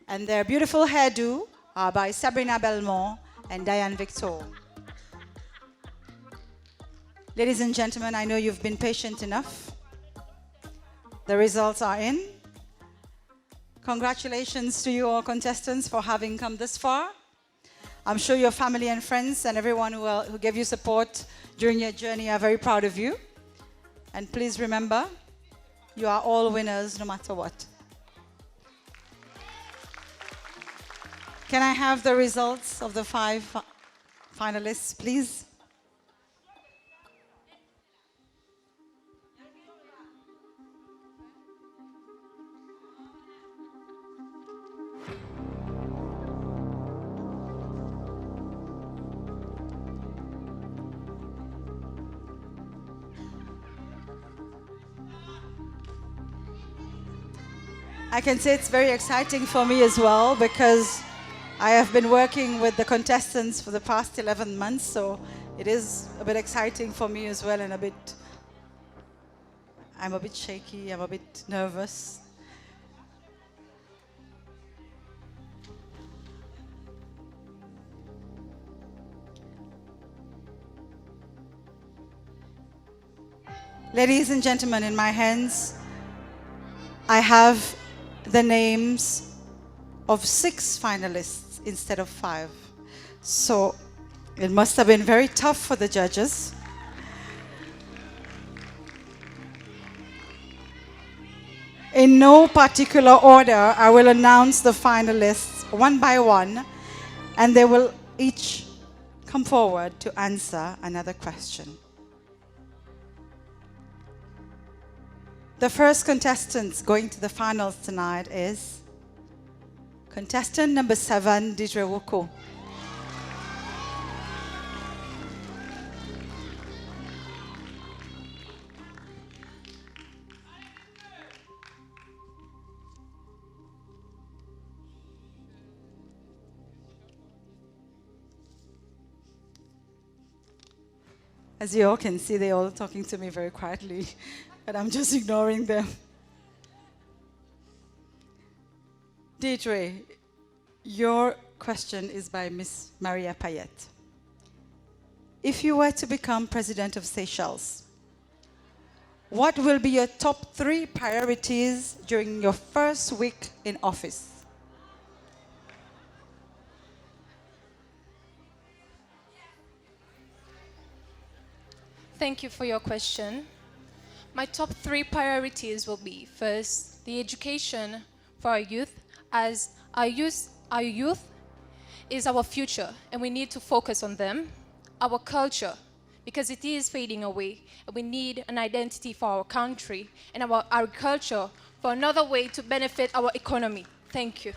And their beautiful hairdo are by Sabrina Belmont and Diane Victor. Ladies and gentlemen, I know you've been patient enough. The results are in. Congratulations to you all contestants for having come this far. I'm sure your family and friends and everyone who gave you support during your journey are very proud of you. And please remember, you are all winners no matter what. Can I have the results of the 5 finalists, please? I can say it's very exciting for me as well because I have been working with the contestants for the past 11 months, so it is a bit exciting for me as well and I'm a bit shaky, I'm a bit nervous. Ladies and gentlemen, in my hands, I have the names of 6 finalists instead of 5. So it must have been very tough for the judges. In no particular order, I will announce the finalists one by one, and they will each come forward to answer another question. The first contestant going to the finals tonight is contestant number 7, Didre Woko. As you all can see, they're all talking to me very quietly, but I'm just ignoring them. Deirdre, your question is by Miss Maria Payet. If you were to become president of Seychelles, what will be your top 3 priorities during your first week in office? Thank you for your question. My top 3 priorities will be, first, the education for our youth, as our youth is our future and we need to focus on them. Our culture, because it is fading away and we need an identity for our country, and our agriculture for another way to benefit our economy. Thank you.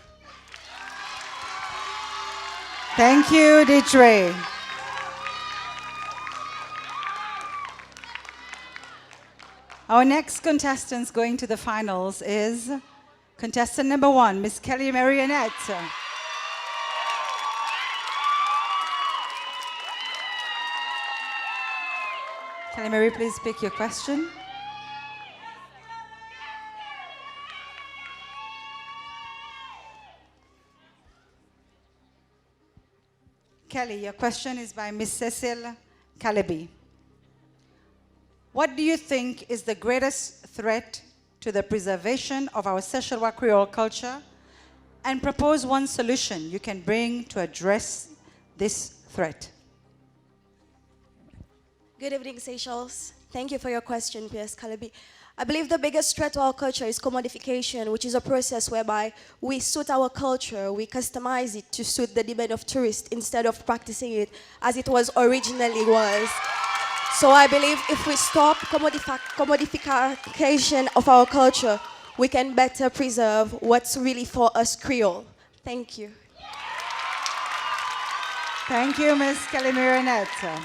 Thank you, Deirdre. Our next contestant going to the finals is contestant number 1, Miss Kelly Marionette. Kelly Mary, please pick your question. Kelly, your question is by Miss Cecile Calabi. What do you think is the greatest threat to the preservation of our Seychellois Creole culture? And propose one solution you can bring to address this threat. Good evening, Seychelles. Thank you for your question, P.S. Calabi. I believe the biggest threat to our culture is commodification, which is a process whereby we suit our culture, we customize it to suit the demand of tourists instead of practicing it as it was originally was. So I believe if we stop commodification of our culture, we can better preserve what's really for us Creole. Thank you. Thank you, Ms. Kelly Maronette.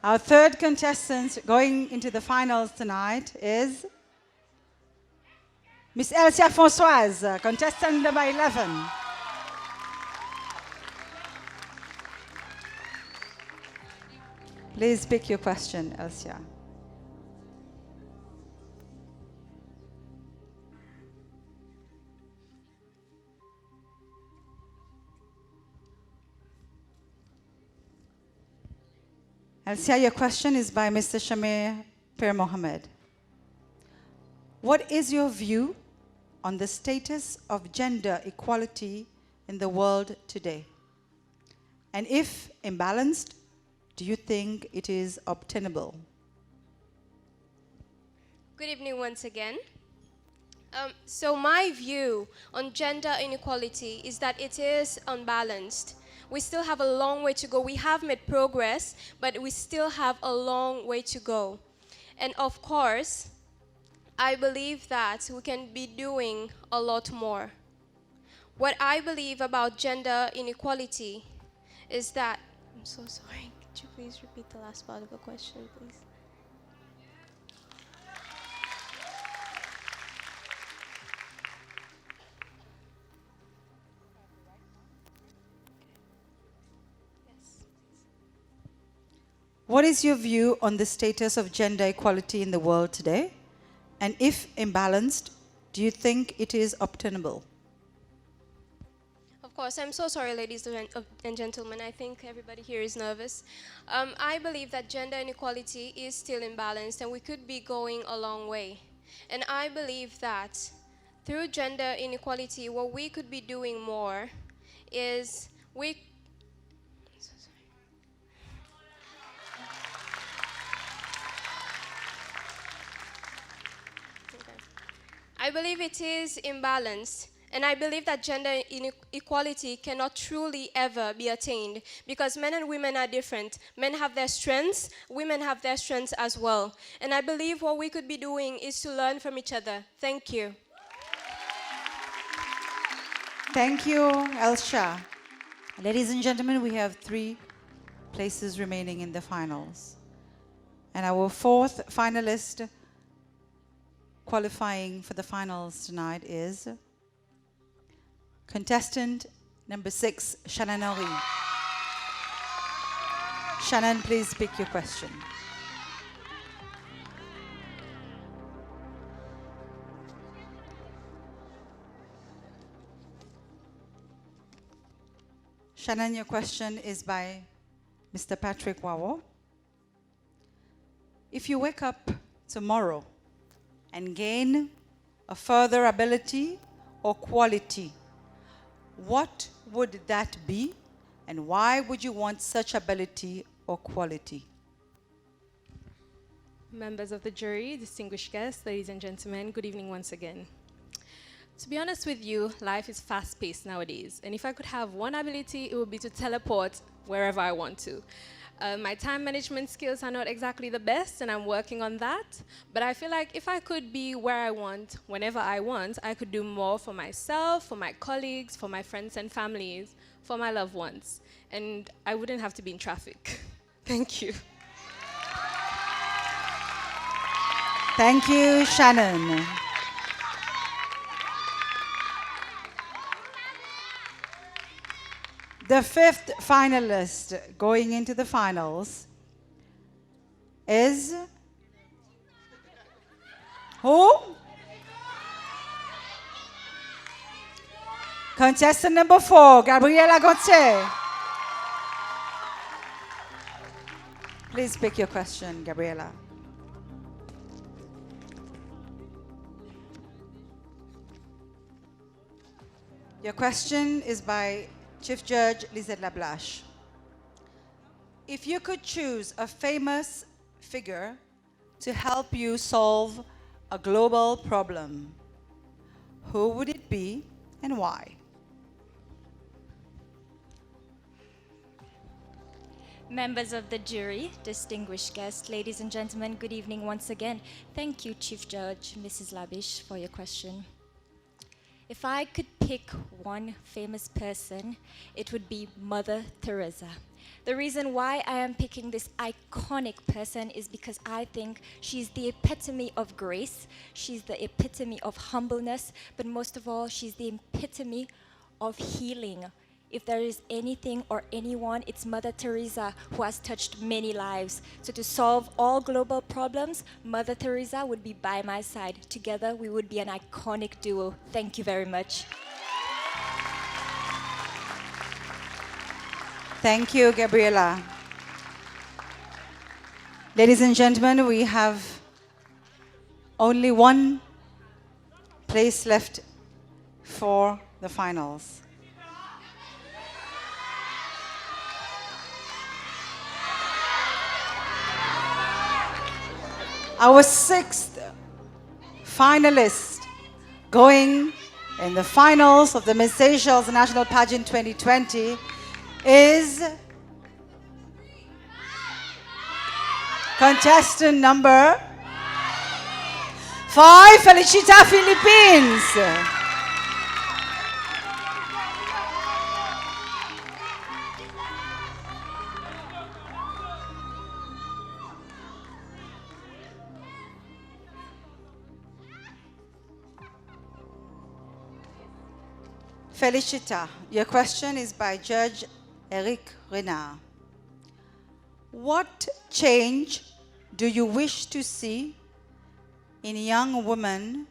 Our third contestant going into the finals tonight is Miss Elsia Françoise, contestant number 11. Please pick your question, Elsia. Elsia, your question is by Mr. Shamir Per Mohammed. What is your view on the status of gender equality in the world today? And if imbalanced, do you think it is obtainable? Good evening once again. So my view on gender inequality is that it is unbalanced. We still have a long way to go. We have made progress, but we still have a long way to go. And of course, I believe that we can be doing a lot more. What I believe about gender inequality is that, I'm so sorry, could you please repeat the last part of the question, please? What is your view on the status of gender equality in the world today? And if imbalanced, do you think it is obtainable? Of Of course, I'm so sorry, ladies and gentlemen. I think everybody here is nervous. I believe that gender inequality is still imbalanced and we could be going a long way. And I believe that through gender inequality, what we could be doing more is I believe it is imbalanced. And I believe that gender inequality cannot truly ever be attained because men and women are different. Men have their strengths, women have their strengths as well. And I believe what we could be doing is to learn from each other. Thank you. Thank you, Elsha. Ladies and gentlemen, we have 3 places remaining in the finals. And our 4th finalist qualifying for the finals tonight is contestant number 6, Shannon Henry. Shannon, please pick your question. Shannon, your question is by Mr. Patrick Wawo. If you wake up tomorrow and gain a further ability or quality, what would that be, and why would you want such ability or quality? Members of the jury, distinguished guests, ladies and gentlemen, good evening once again. To be honest with you, life is fast-paced nowadays, and if I could have one ability, it would be to teleport wherever I want to. My time management skills are not exactly the best, and I'm working on that, but I feel like if I could be where I want, whenever I want, I could do more for myself, for my colleagues, for my friends and families, for my loved ones, and I wouldn't have to be in traffic. Thank you. Thank you, Shannon. The 5th finalist going into the finals is who? Contestant number 4, Gabriela Gauthier. Please pick your question, Gabriela. Your question is by Chief Judge Lisette Lablache. If you could choose a famous figure to help you solve a global problem, who would it be and why? Members of the jury, distinguished guests, ladies and gentlemen, good evening once again. Thank you, Chief Judge Mrs. Labish, for your question. If I could pick one famous person, it would be Mother Teresa. The reason why I am picking this iconic person is because I think she's the epitome of grace, she's the epitome of humbleness, but most of all, she's the epitome of healing. If there is anything or anyone, it's Mother Teresa who has touched many lives. So to solve all global problems, Mother Teresa would be by my side. Together, we would be an iconic duo. Thank you very much. Thank you, Gabriela. Ladies and gentlemen, we have only one place left for the finals. Our 6th finalist going in the finals of the Miss Seychelles National Pageant 2020 is contestant number 5, Felicita Philippines. Felicita, your question is by Judge Eric Renard. What change do you wish to see in young women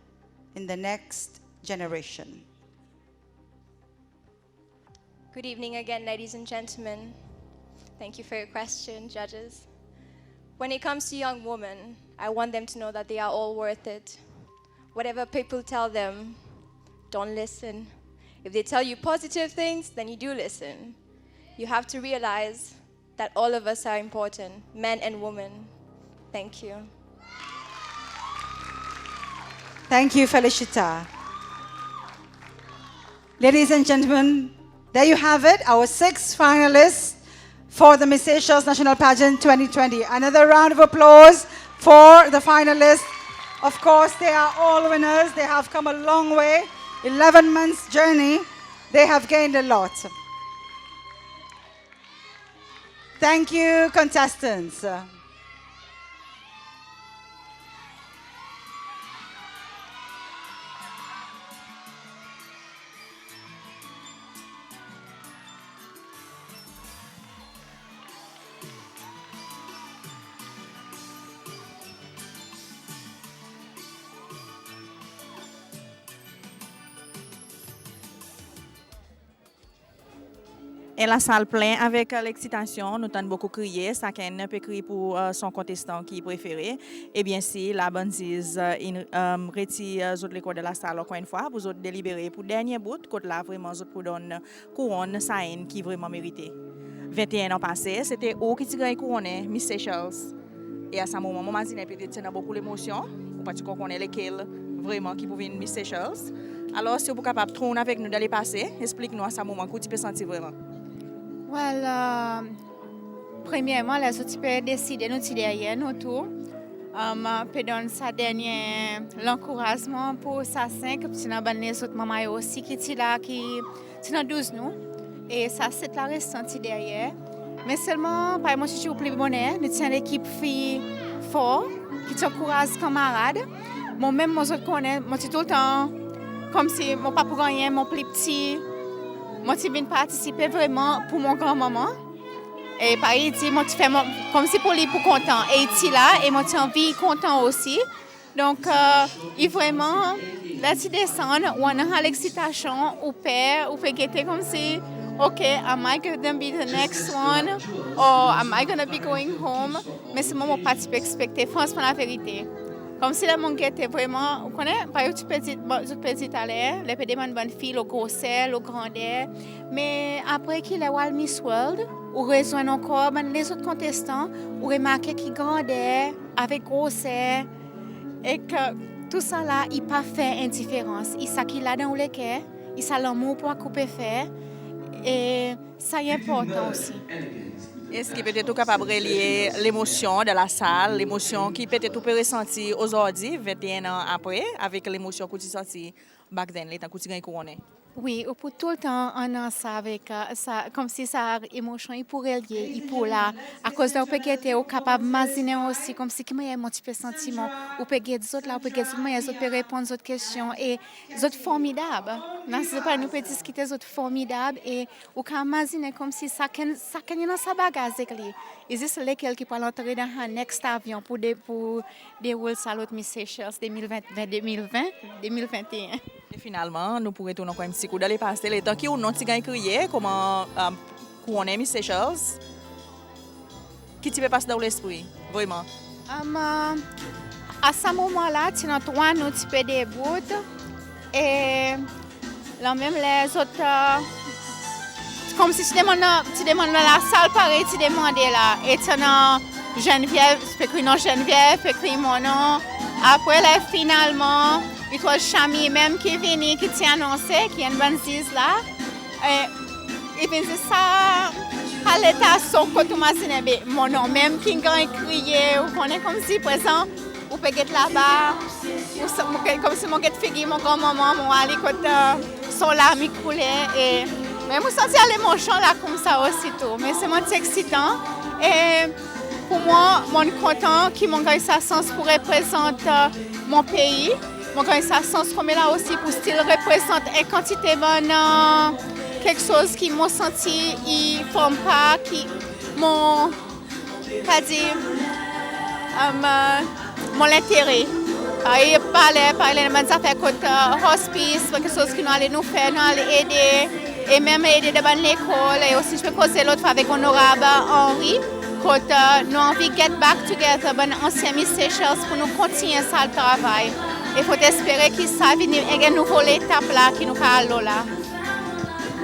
in the next generation? Good evening again, ladies and gentlemen. Thank you for your question, judges. When it comes to young women, I want them to know that they are all worth it. Whatever people tell them, don't listen. If they tell you positive things, then you do listen. You have to realize that all of us are important, men and women. Thank you. Thank you, Felicita. Ladies and gentlemen, there you have it, our 6 finalists for the Miss Seychelles National Pageant 2020. Another round of applause for the finalists. Of course, they are all winners. They have come a long way. 11 months journey, they have gained a lot. Thank you, contestants. Et la salle pleine avec l'excitation, nous avons beaucoup crié, chacun peut crier pour son contestant qui préféré. Et bien si la bandise retire l'école de la salle encore une fois, vous autres délibérer pour dernier bout, côté là vraiment vous pour donner couronne Saïn qui vraiment mérité. 21 ans passés, c'était eux qui tiraient couronne Miss Seychelles. Et à ce moment, moi imagine peut-être c'est beaucoup d'émotion, ou parce qu'on connaît lesquels vraiment qui pouvaient Miss Seychelles. Alors si vous êtes capable de tourner avec nous dans les passés, explique-nous à ce moment que tu peux sentir vraiment. Well, premièrement, les autres peuvent décider nous tirer derrière nous tout. Peut donner sa dernière l'encouragement pour ça 5 puis nous avons les autres mamans aussi qui sont là qui sont 12 nous et ça c'est la ressenti derrière. Mais seulement par moi je suis au plus bonheur, nous sommes l'équipe fille fort qui t'encourage camarades. Moi même moi je connais moi tout le temps comme si mon papa gagné mon plus petit. Moi, je viens participer vraiment pour mon grand-maman. Et par Haïti, moi, je fais comme si pour lui, pour content. Et Haïti là, et moi, j'ai envie content aussi. Donc, il vraiment, là, tu descends, on a l'excitation, ou père, ou peut guetter comme si, OK, am I going to be the next one? Or am I going to be going home? Mais c'est moi, pas expecter, franchement, la vérité. Comme si la mon était vraiment, vous connaissez, par exemple, tu peux dire à l'air, les pédés bonne fille, le grosseur, le grandeur. Mais après qu'il a eu Miss World, ou rejoint encore les autres contestants, ou remarquer qu'il grandeur avec grosseur, et que tout ça là, il pas fait indifférence. Il sait qu'il a dans le cœur, il sait l'amour pour couper faire, et ça est important aussi. Est-ce qu'il peut être capable de relier l'émotion de la salle, l'émotion qui peut être ressentie aujourd'hui, 21 ans après, avec l'émotion que tu senti back then, les temps que tu gagnes couronné? Oui, pour tout le temps, on a ça avec ça, comme si ça émotion, il pourrait lier, il pourrait là, à cause de on peut être capable d'imaginer aussi, comme si qu'il y a un petit peu sentiment, ou peut être d'autres là, ou peut être d'autres, les autres peuvent répondre aux autres questions et les autres formidables. Non, c'est pas nous peut discuter les autres formidables et ou quand imaginer comme si ça qu'il dans sa bagage avec lui. Is this lesquels qui peuvent entrer dans un next avion pour dérouler ça l'autre Miss Seychelles 2021. Et finalement, nous pourrions tourner encore un petit coup dans les passés, les temps qui ont non tigan crié, comment couronner Miss Seychelles. Qui tu peux passer dans l'esprit, vraiment? À ce moment-là, tu as 3 nous tu peux débuter et là même les autres. Comme si tu demandes dans la salle, pareil, tu demandes là. Et tu as Geneviève, tu peux écrire non Geneviève, tu peux écrire mon nom. Après, là, finalement, il y a Chami même qui est venu, qui t'a annoncé, qui est une bonne zise là. Et puis, c'est ça, à l'état, son côté, mon nom même qui a crié, ou qu'on est comme si présent, ou peut être là-bas, ou comme si mon gars figure, mon grand-maman, mon ali, côté, son lame coulait. Mais je me sens l'émotion là comme ça aussitôt. Mais c'est vraiment excitant. Et pour moi, je suis content que mon gars sa sens pour représenter mon pays. Mon gars sa sens comme là aussi pour style représente une quantité bonne quelque chose qui m'a senti il forme pas qui mon pas dire mon intérêt. Parler de mes affaires côté hospice, quelque chose qui nous allait nous faire, nous allait aider. et même aider dans l'école et aussi je peux causer l'autre fois avec honorable Henri quand nous avons envie de get back together dans ancien Miss Seychelles pour nous continuer ça le travail. Il faut espérer qu'il ça venir et une nouvelle étape là qui nous allons là.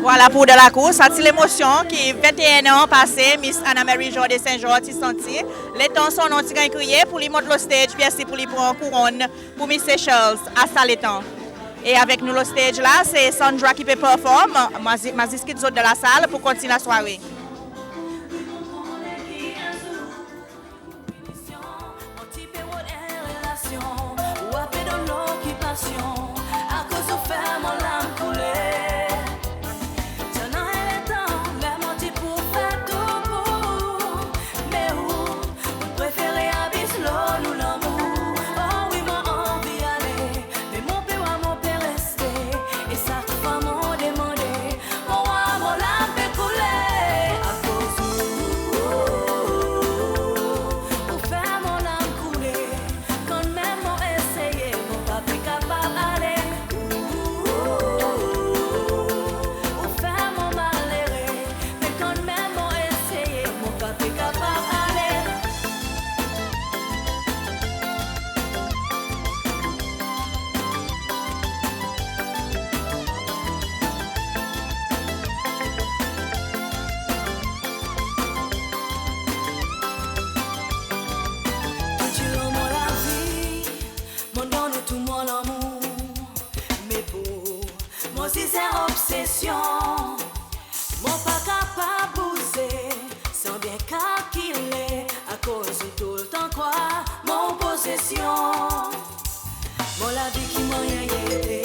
Voilà pour de la course, c'est l'émotion qui 21 ans passé, Miss Anna-Marie Jean de Saint-Jean, tu senti. Les temps sont non tirés crier pour lui monter le stage, puis c'est pour lui prendre couronne pour Miss Seychelles à ça les temps. Et avec nous le stage là, c'est Sandra qui peut performer, Mazis qui de la salle pour continuer la soirée. Si c'est obsession, mon pas capable bouger, sans bien calculer, à cause de tout le temps quoi, mon possession. Mon la vie qui m'a aidé,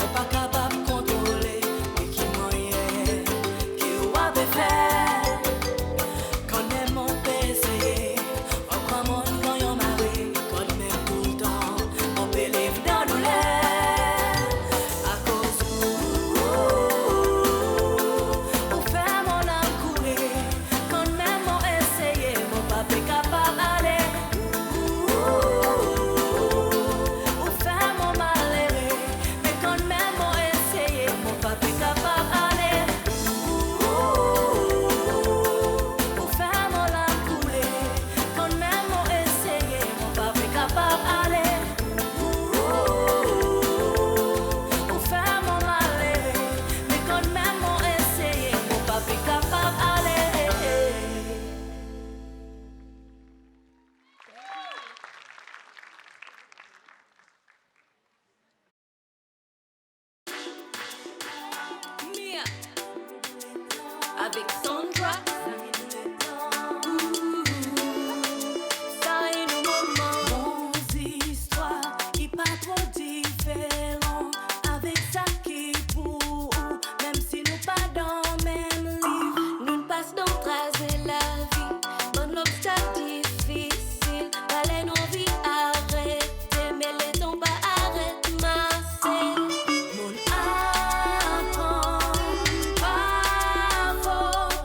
mon pas capable de contrôler, mais qui m'a aidé, qui m'a fait, quand même mon essayer, on croit mon quand y'en marre, quand même tout le temps, on peut vivre dans douleur. Avec Sandra, ça est nos moments, nos histoires qui pas trop différents. Avec ça qui pour, même si nous pas dans le même livre, nous passons dans tracer la vie, bon obstacle difficile, fallait nos vies arrêter, mais les temps pas arrêter masser. Mon apprend pas fort.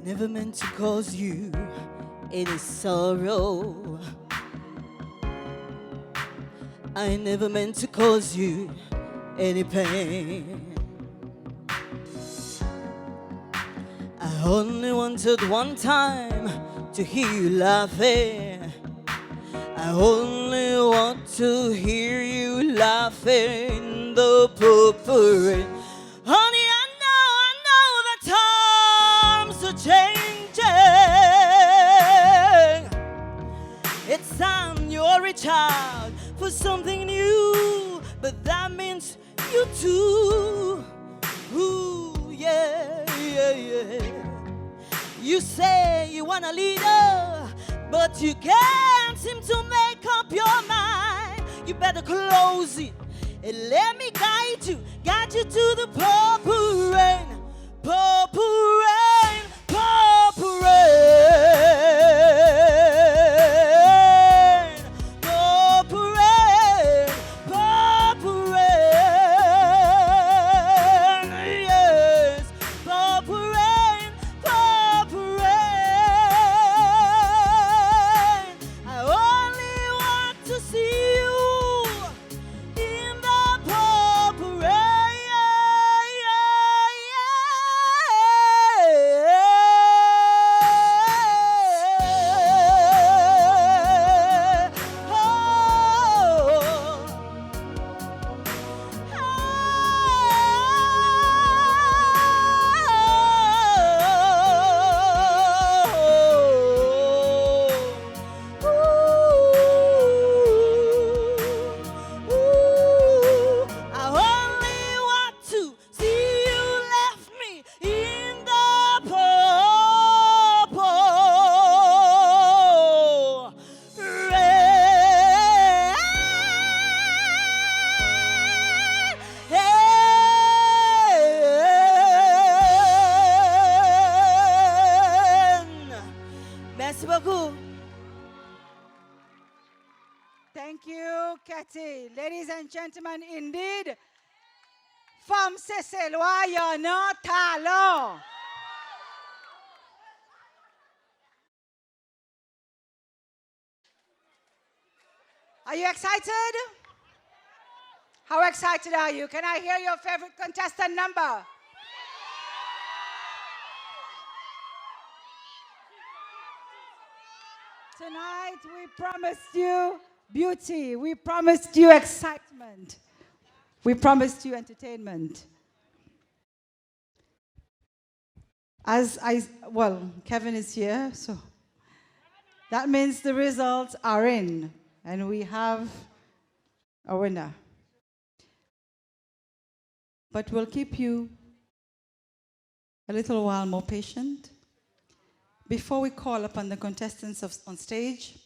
never meant to cause you any sorrow. I never meant to cause you any pain. I only wanted one time to hear you laughing. I only want to hear you laughing in the potpourri. Honey, I know that times are changing. It's time you reach out for something new, but that means you too. Ooh, yeah, yeah, yeah. You say you want a leader, but you can't seem to make up your mind. You better close it and let me guide you to the purple rain, purple rain, purple rain, purple rain, purple rain, yes, purple rain, purple rain. I only want to see you in the purple rain. I only want to see you left me in the purple rain. Merci beaucoup. Thank you, Cathy. Ladies and gentlemen, indeed, femme Seychellois, y'en a talent. Are you excited? How excited are you? Can I hear your favorite contestant number? Tonight we promised you beauty. We promised you excitement. We promised you entertainment. Kevin is here, so that means the results are in, and we have a winner. But we'll keep you a little while more patient. Before we call upon the contestants on stage,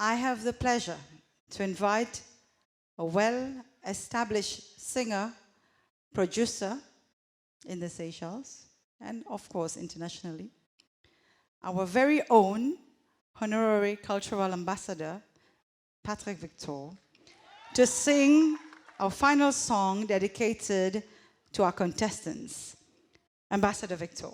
I have the pleasure to invite a well-established singer, producer in the Seychelles, and of course internationally, our very own honorary cultural ambassador, Patrick Victor, to sing our final song dedicated to our contestants. Ambassador Victor.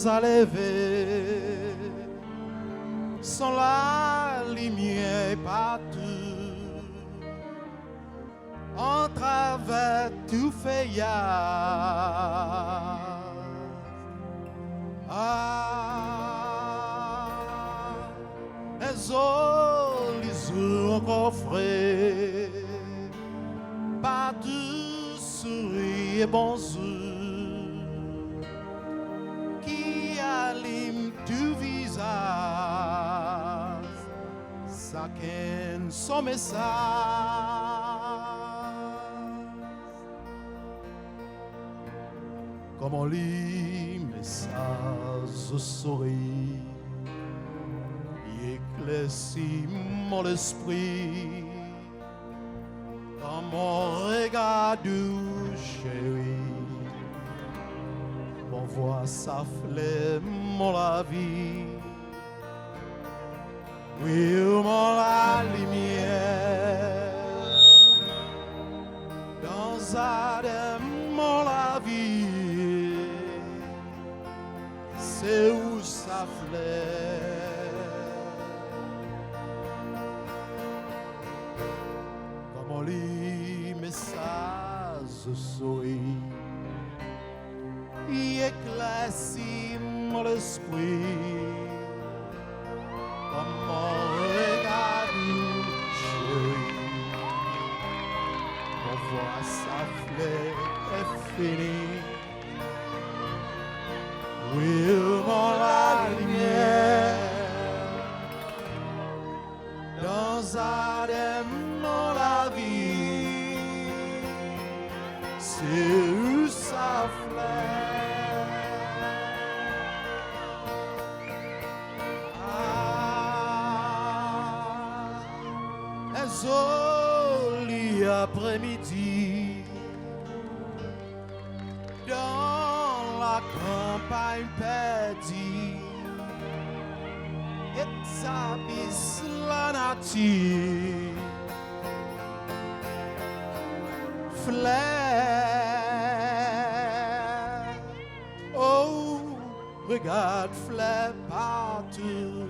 nous a levés, sans la lumière partout, en travers tout feuillage. Ah, les eaux, les eaux encore frais, partout souris et bonjour, qui allume tout visage, chacun son message. Comme on lit message au sourire, il éclaircit mon esprit. Comme mon regard doux, chéri, mon voix s'afflait, mon la vie. Oui, mon la lumière, dans un mon la vie, c'est où ça flait. Comme on lit message souris, il éclaircit mon esprit. Comme mon regard chéri, mon voix s'afflait et fini. Oui, mon la lumière, dans un mon la vie, c'est où ça flait. Ah, un joli après-midi, dans la campagne perdue, et s'abysse la nature. Fleurs, oh, regarde fleurs partout,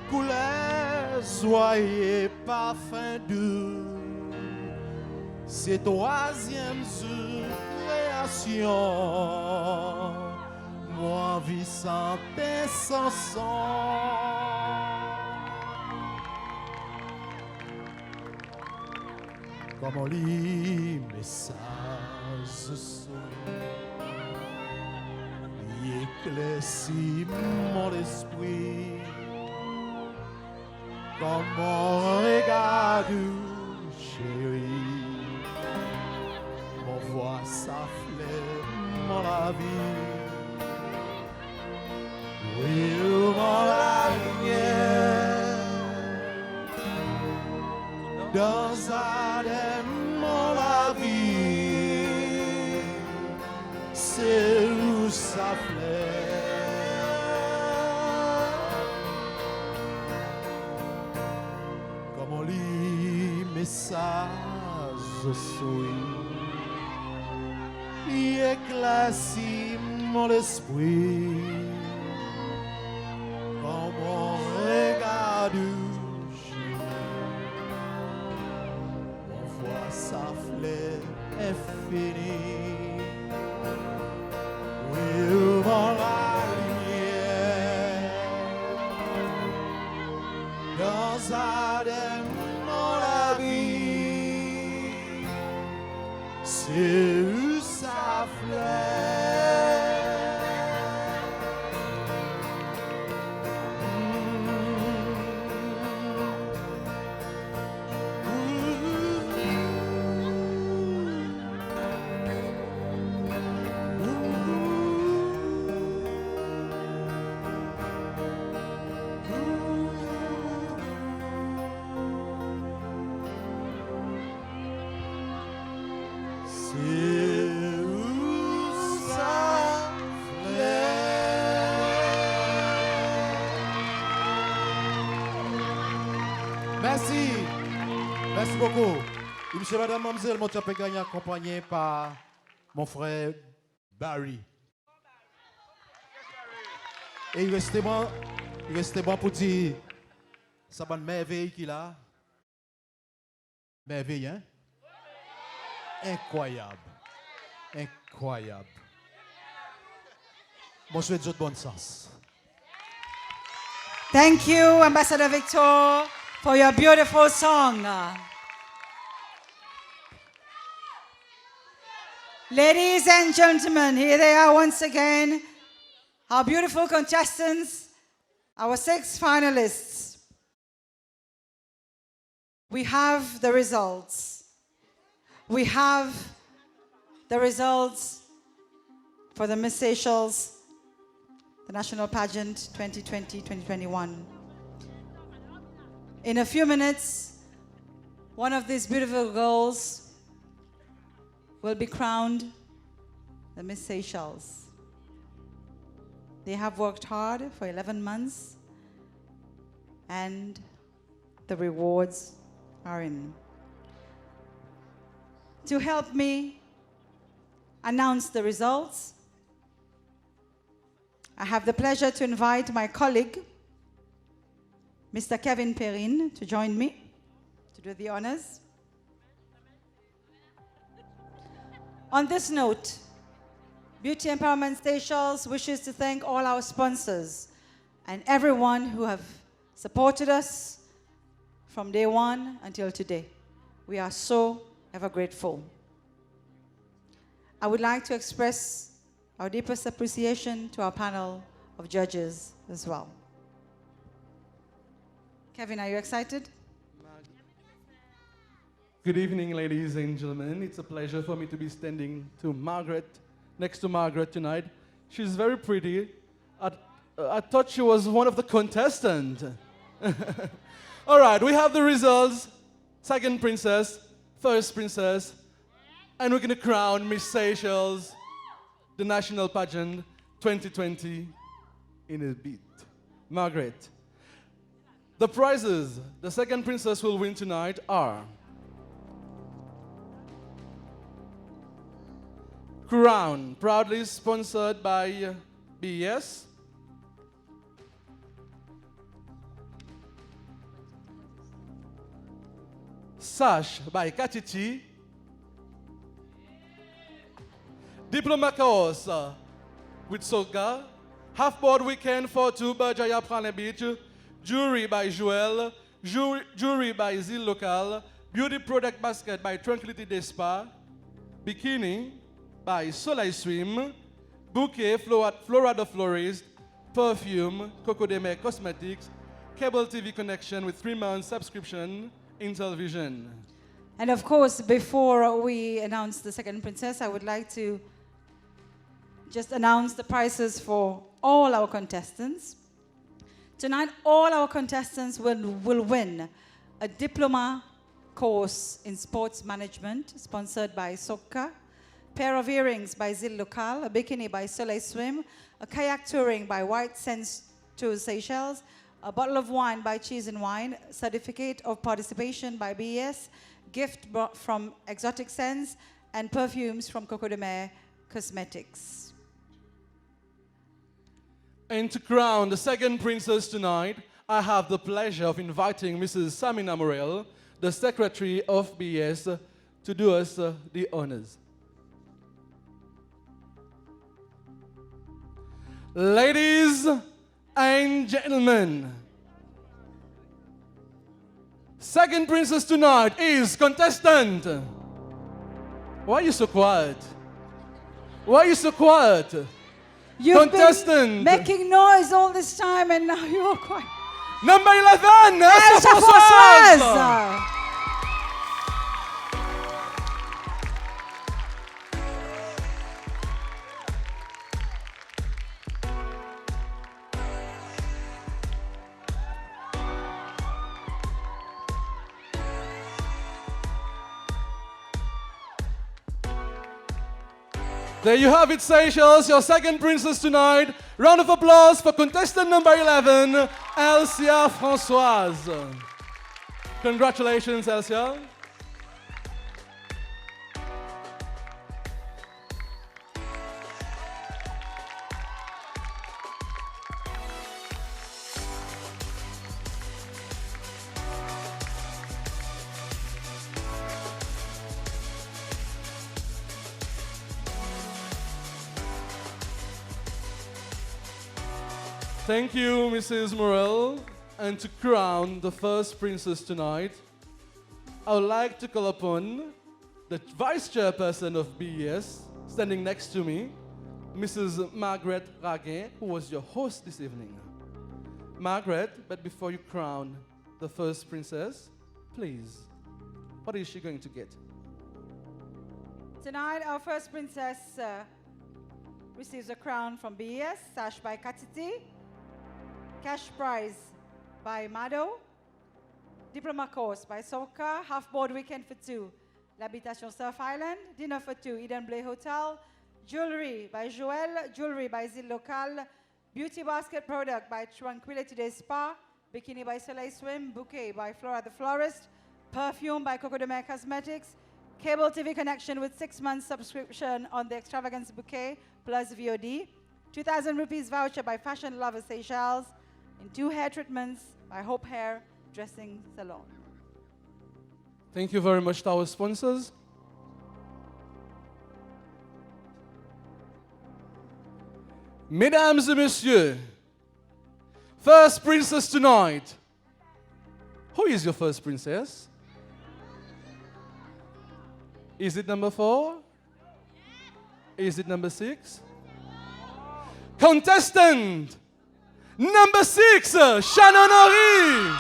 couleurs, joyeux, parfum doux. C'est troisième jour création, moi vie santé sans son. Comme on lit message il éclaircit mon esprit. Comme mon regard chéri, mon voix s'afflait, mon la vie. Oui, mon la lumière, dans un mon la vie, c'est où ça flait. Comme on lit message souris, il éclaircit mon esprit. Comme mon regard s'afflait et fini. Oui, ouvre la lumière, dans un dans la vie, c'est où ça Merci. Merci beaucoup. Monsieur, madame, mademoiselle, mon chapé gagné accompagné par mon frère Barry. Et il restait bon pour dire, ça bonne merveille qu'il a. Merveille, hein? Incroyable. Incroyable. Moi, je souhaite de bon sens. Thank you, Ambassador Victor, for your beautiful song. Ladies and gentlemen, here they are once again, our beautiful contestants, our 6 finalists. We have the results. We have the results for the Miss Seychelles, the National Pageant 2020-2021. In a few minutes, one of these beautiful girls will be crowned the Miss Seychelles. They have worked hard for 11 months and the rewards are in. To help me announce the results, I have the pleasure to invite my colleague, Mr. Kevin Perrin, to join me to do the honors. On this note, Beauty Empowerment Seychelles wishes to thank all our sponsors and everyone who have supported us from day one until today. We are so ever grateful. I would like to express our deepest appreciation to our panel of judges as well. Kevin, are you excited? Good evening, ladies and gentlemen. It's a pleasure for me to be standing next to Margaret tonight. She's very pretty. I thought she was one of the contestants. All right, we have the results. Second princess, first princess, and we're going to crown Miss Seychelles, the National Pageant 2020 in a bit. Margaret. The prizes the second princess will win tonight are crown, proudly sponsored by BES. Sash by Katichi. Diploma course with Soka. Half-board weekend for 2 by Jaya Prana Beach. Jewelry by Joël. Jewelry by Zil Local. Beauty product basket by Tranquility Day Spa. Bikini by Soleil Swim. Bouquet, Flora the Florist. Perfume, Coco de Mer Cosmetics. Cable TV connection with 3-month subscription in television. And of course, before we announce the second princess, I would like to just announce the prizes for all our contestants. Tonight, all our contestants will win a diploma course in sports management sponsored by Sokka, pair of earrings by Zil Local, a bikini by Soleil Swim, a kayak touring by White Sands Tours Seychelles, a bottle of wine by Cheese and Wine, certificate of participation by BES, gift brought from Exotic Scents, and perfumes from Coco de Mer Cosmetics. And to crown the second princess tonight, I have the pleasure of inviting Mrs. Samina Morel, the secretary of BES, to do us the honors. Ladies and gentlemen, second princess tonight is contestant. Why are you so quiet? Why are you so quiet? You've contestant been making noise all this time and now you're quiet. Number 11, Elsa Françoise. There you have it, Seychelles, your second princess tonight. Round of applause for contestant number 11, Elsa Françoise. Congratulations, Elsa. Thank you, Mrs. Morel. And to crown the first princess tonight, I would like to call upon the vice chairperson of BES, standing next to me, Mrs. Margaret Raguin, who was your host this evening. Margaret, but before you crown the first princess, please, what is she going to get? Tonight, our first princess receives a crown from BES, sash by Katiti, cash prize by Mado, diploma course by Soka, half-board weekend for two, L'Habitation Surf Island, dinner for two, Eden Blay Hotel, jewelry by Joël, jewelry by Zil Local, beauty basket product by Tranquility Day Spa, bikini by Soleil Swim, bouquet by Flora the Florist, perfume by Coco de Mer Cosmetics, cable TV connection with 6 months subscription on the Extravagance Bouquet plus VOD, 2,000 rupees voucher by Fashion Lover Seychelles, and 2 hair treatments by Hope Hair Dressing Salon. Thank you very much to our sponsors. Mesdames et messieurs, first princess tonight. Who is your first princess? Is it number 4? Is it number 6? Contestant number 6, Shannon Henry.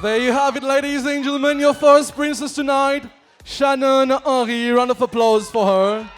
There you have it, ladies and gentlemen, your first princess tonight, Shannon Henry. Round of applause for her.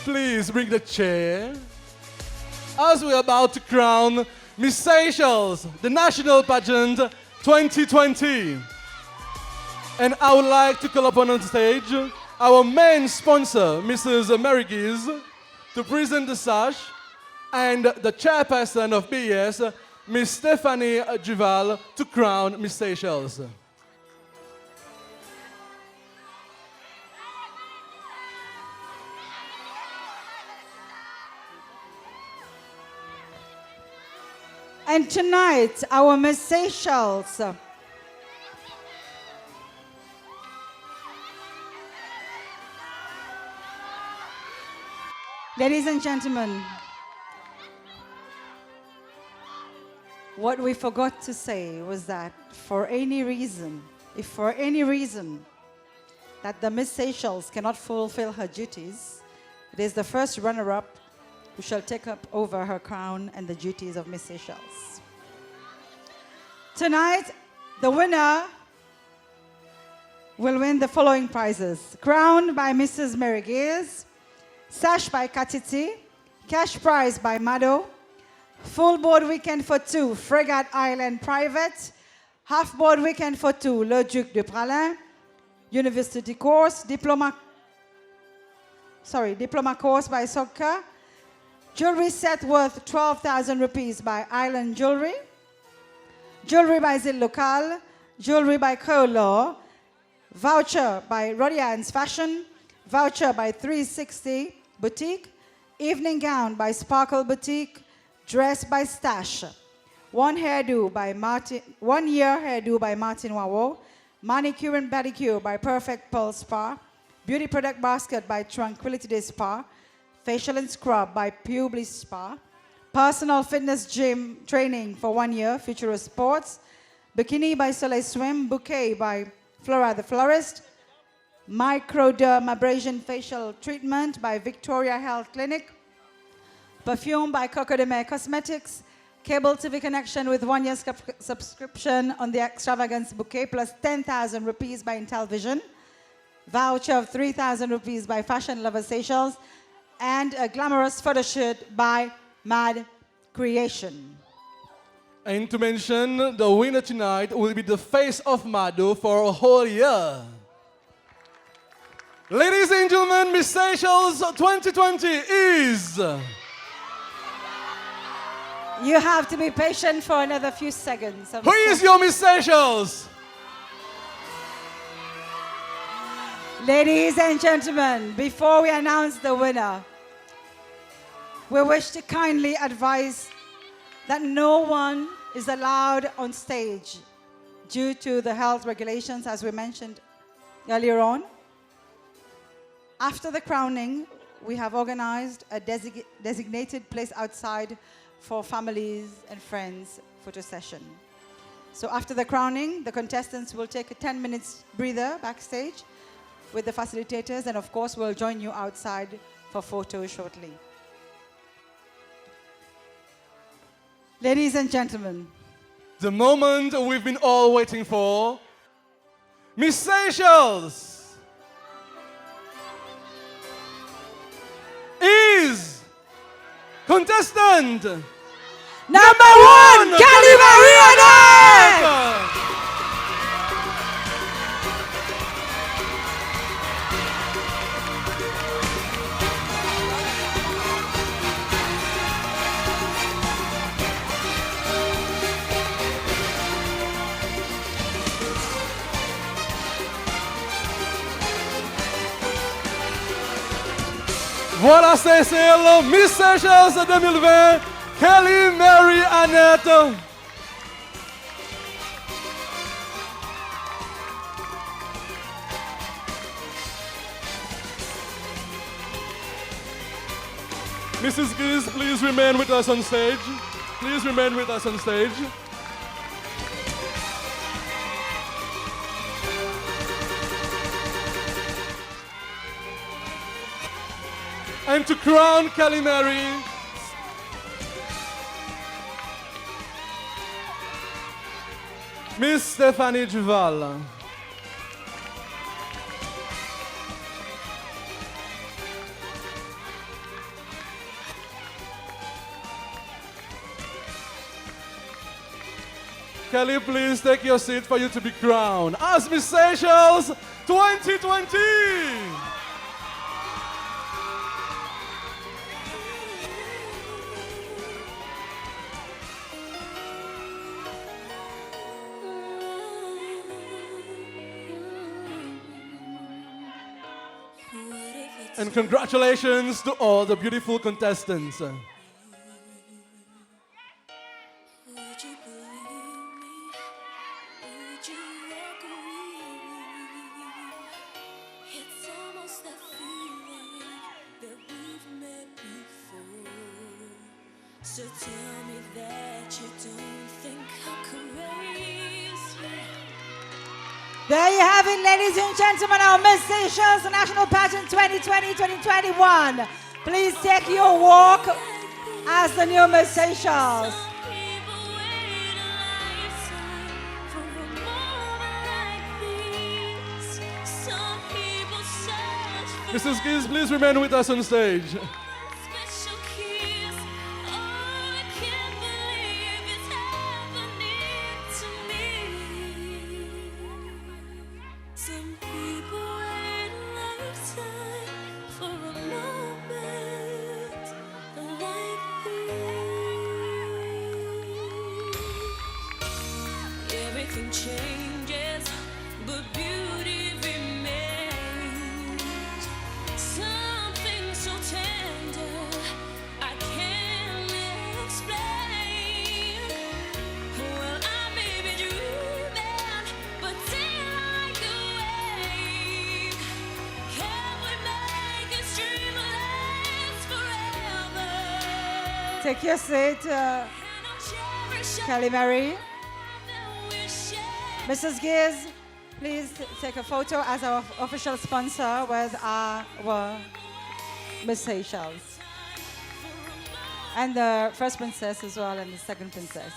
Please bring the chair. As we're about to crown Miss Seychelles, the National Pageant 2020. And I would like to call upon on stage our main sponsor, Mrs. Mary Giz, to present the sash, and the chairperson of BES, Miss Stephanie Duval, to crown Miss Seychelles. And tonight, our Miss Seychelles. Ladies and gentlemen, what we forgot to say was that for any reason, if for any reason that the Miss Seychelles cannot fulfill her duties, it is the first runner-up who shall take up over her crown and the duties of Miss Seychelles. Tonight, the winner will win the following prizes. Crown by Mrs. Mary Giz, sash by Katiti, cash prize by Mado, full board weekend for two, Frégate Island Private, half board weekend for two, Le Duc de Pralin, university course, diploma course by Sokka, jewelry set worth 12,000 rupees by Island Jewelry, jewelry by Zil Local, jewelry by Colo, voucher by Rodian's Fashion, voucher by 360 Boutique, evening gown by Sparkle Boutique, dress by Stash, 1 year hairdo by Martin Wawo, manicure and pedicure by Perfect Pearl Spa, beauty product basket by Tranquility Day Spa, facial and scrub by Publi Spa, personal fitness gym training for 1 year, Futura Sports, bikini by Soleil Swim, bouquet by Flora the Florist, microdermabrasion facial treatment by Victoria Health Clinic, perfume by Coco de Mer Cosmetics, Cable TV connection with 1 year subscription on the extravagance bouquet plus 10,000 rupees by Intelvision. Voucher of 3,000 rupees by Fashion Lover Seychelles. And a glamorous photo shoot by Mad Creation. And to mention, the winner tonight will be the face of Mado for a whole year. Ladies and gentlemen, Miss Seychelles 2020 is... You have to be patient for another few seconds. Who is your Miss Seychelles? Ladies and gentlemen, before we announce the winner, we wish to kindly advise that no one is allowed on stage due to the health regulations, as we mentioned earlier on. After the crowning, we have organized a designated place outside for families and friends photo session. So after the crowning, the contestants will take a 10 minutes breather backstage with the facilitators, and of course we'll join you outside for photos shortly. Ladies and gentlemen, the moment we've been all waiting for, Miss Seychelles is contestant number 1, Kelly Mariana! Voilà, c'est elle, Miss Seychelles 2020, Kelly Mary Annette. Mrs. Giz, please remain with us on stage. Please remain with us on stage. And to crown Kelly Mary, Miss Stephanie Duval. Kelly, please take your seat for you to be crowned as Miss Seychelles 2020. And congratulations to all the beautiful contestants. So tell me that you don't think I'm crazy. There you have it, ladies and gentlemen, our Miss Seychelles National Pageant 2020-2021. Please take your walk as the new Miss Seychelles. Mrs. Giz, please remain with us on stage. Some people wait a lifetime for a moment like this. Everything changes, but beauty remains. Something so tender I can't explain. Well, I may be dreaming, but daylight Take your seat, Kelly Mary. Mrs. Giz, please take a photo as our official sponsor with our Miss Seychelles. And the first princess as well, and the second princess.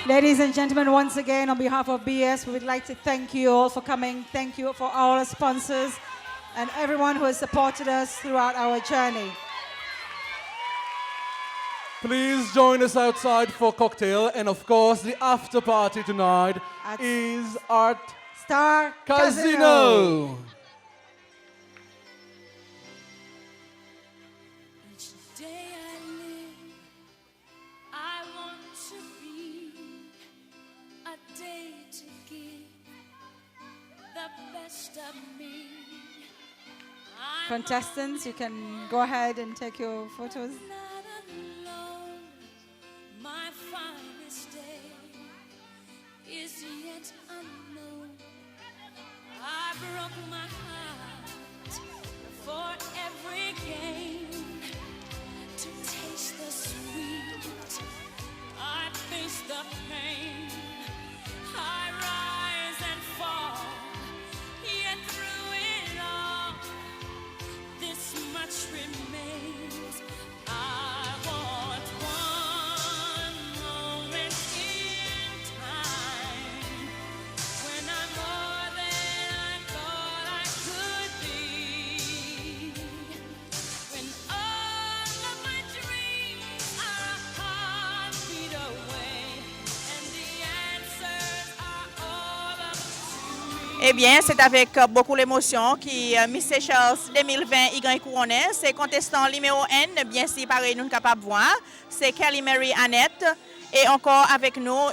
Ladies and gentlemen, once again, on behalf of BS, we would like to thank you all for coming. Thank you for all our sponsors and everyone who has supported us throughout our journey. Please join us outside for cocktail. And of course, the after party tonight is at Star Casino. Contestants, you can go ahead and take your photos. My finest day is yet unknown. I broke my heart for every gain to taste the sweet. I face the pain. I rise and fall. Yet through it all, this much remains. I want one moment in time when I'm more than I thought I could be. When all of my dreams are a heartbeat away and the answers are all up to me. Eh bien, c'est avec beaucoup d'émotion que Miss Seychelles 2020 y gagne couronné. C'est contestant numéro N, bien si pareil nous sommes capables de voir. C'est Kelly Mary Annette. Et encore avec nous,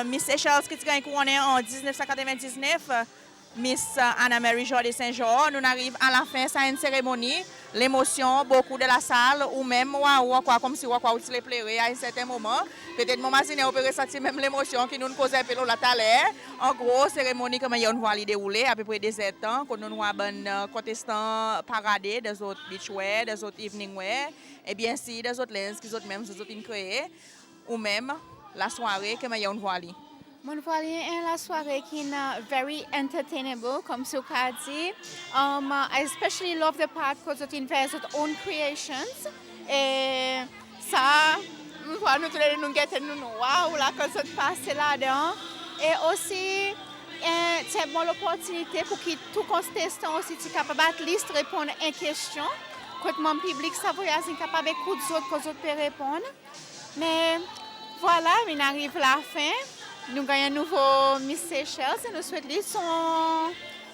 Miss Seychelles qui gagne couronné en 1999. Miss Anna Mary Jordan Saint-Jean. Nous arrivons à la fin, ça une cérémonie. L'émotion, beaucoup de la salle, ou même, comme si ou se les plairait à un certain moment. Peut-être mon machine on peut ressentir même l'émotion qui nous causait un peu la talère. En gros, cérémonie comme on voit les dérouler à peu près des 7 ans, quand nous voit bon contestants paradés des autres beachwear, des autres evening wear, et bien si des autres lenses qui autres même des autres créés, ou même la soirée comme on voit les. Mon voilier est la soirée qui est very entertainable, comme ce qu'a dit. I especially love the part because it involves its own creations. Et ça, nous wow, là, quand ça passe là-dedans. Et aussi, c'est bon l'opportunité pour que tout contestant aussi soit capable at least répondre à une question. Quand mon public savoyard est capable d'écouter d'autres que d'autres peuvent répondre. Mais voilà, on arrive à la fin. Nous gagnons un nouveau Miss Seychelles et nous souhaitons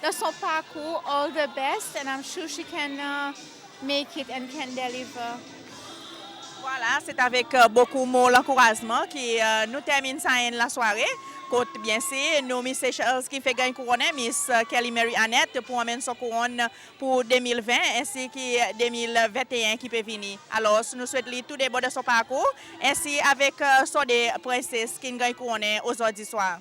dans son parcours all the best and I'm sure she can make it and can deliver. Voilà, c'est avec beaucoup de mots d'encouragement que nous terminons ça la soirée. Côte bien sûr, nous Miss Seychelles qui fait gagner couronne, Miss Kelly Mary Annette pour amener son couronne pour 2020 ainsi que 2021 qui peut venir. Alors, nous souhaitons tout des beaux de son parcours ainsi avec son des princesses qui gagnent couronne aujourd'hui soir.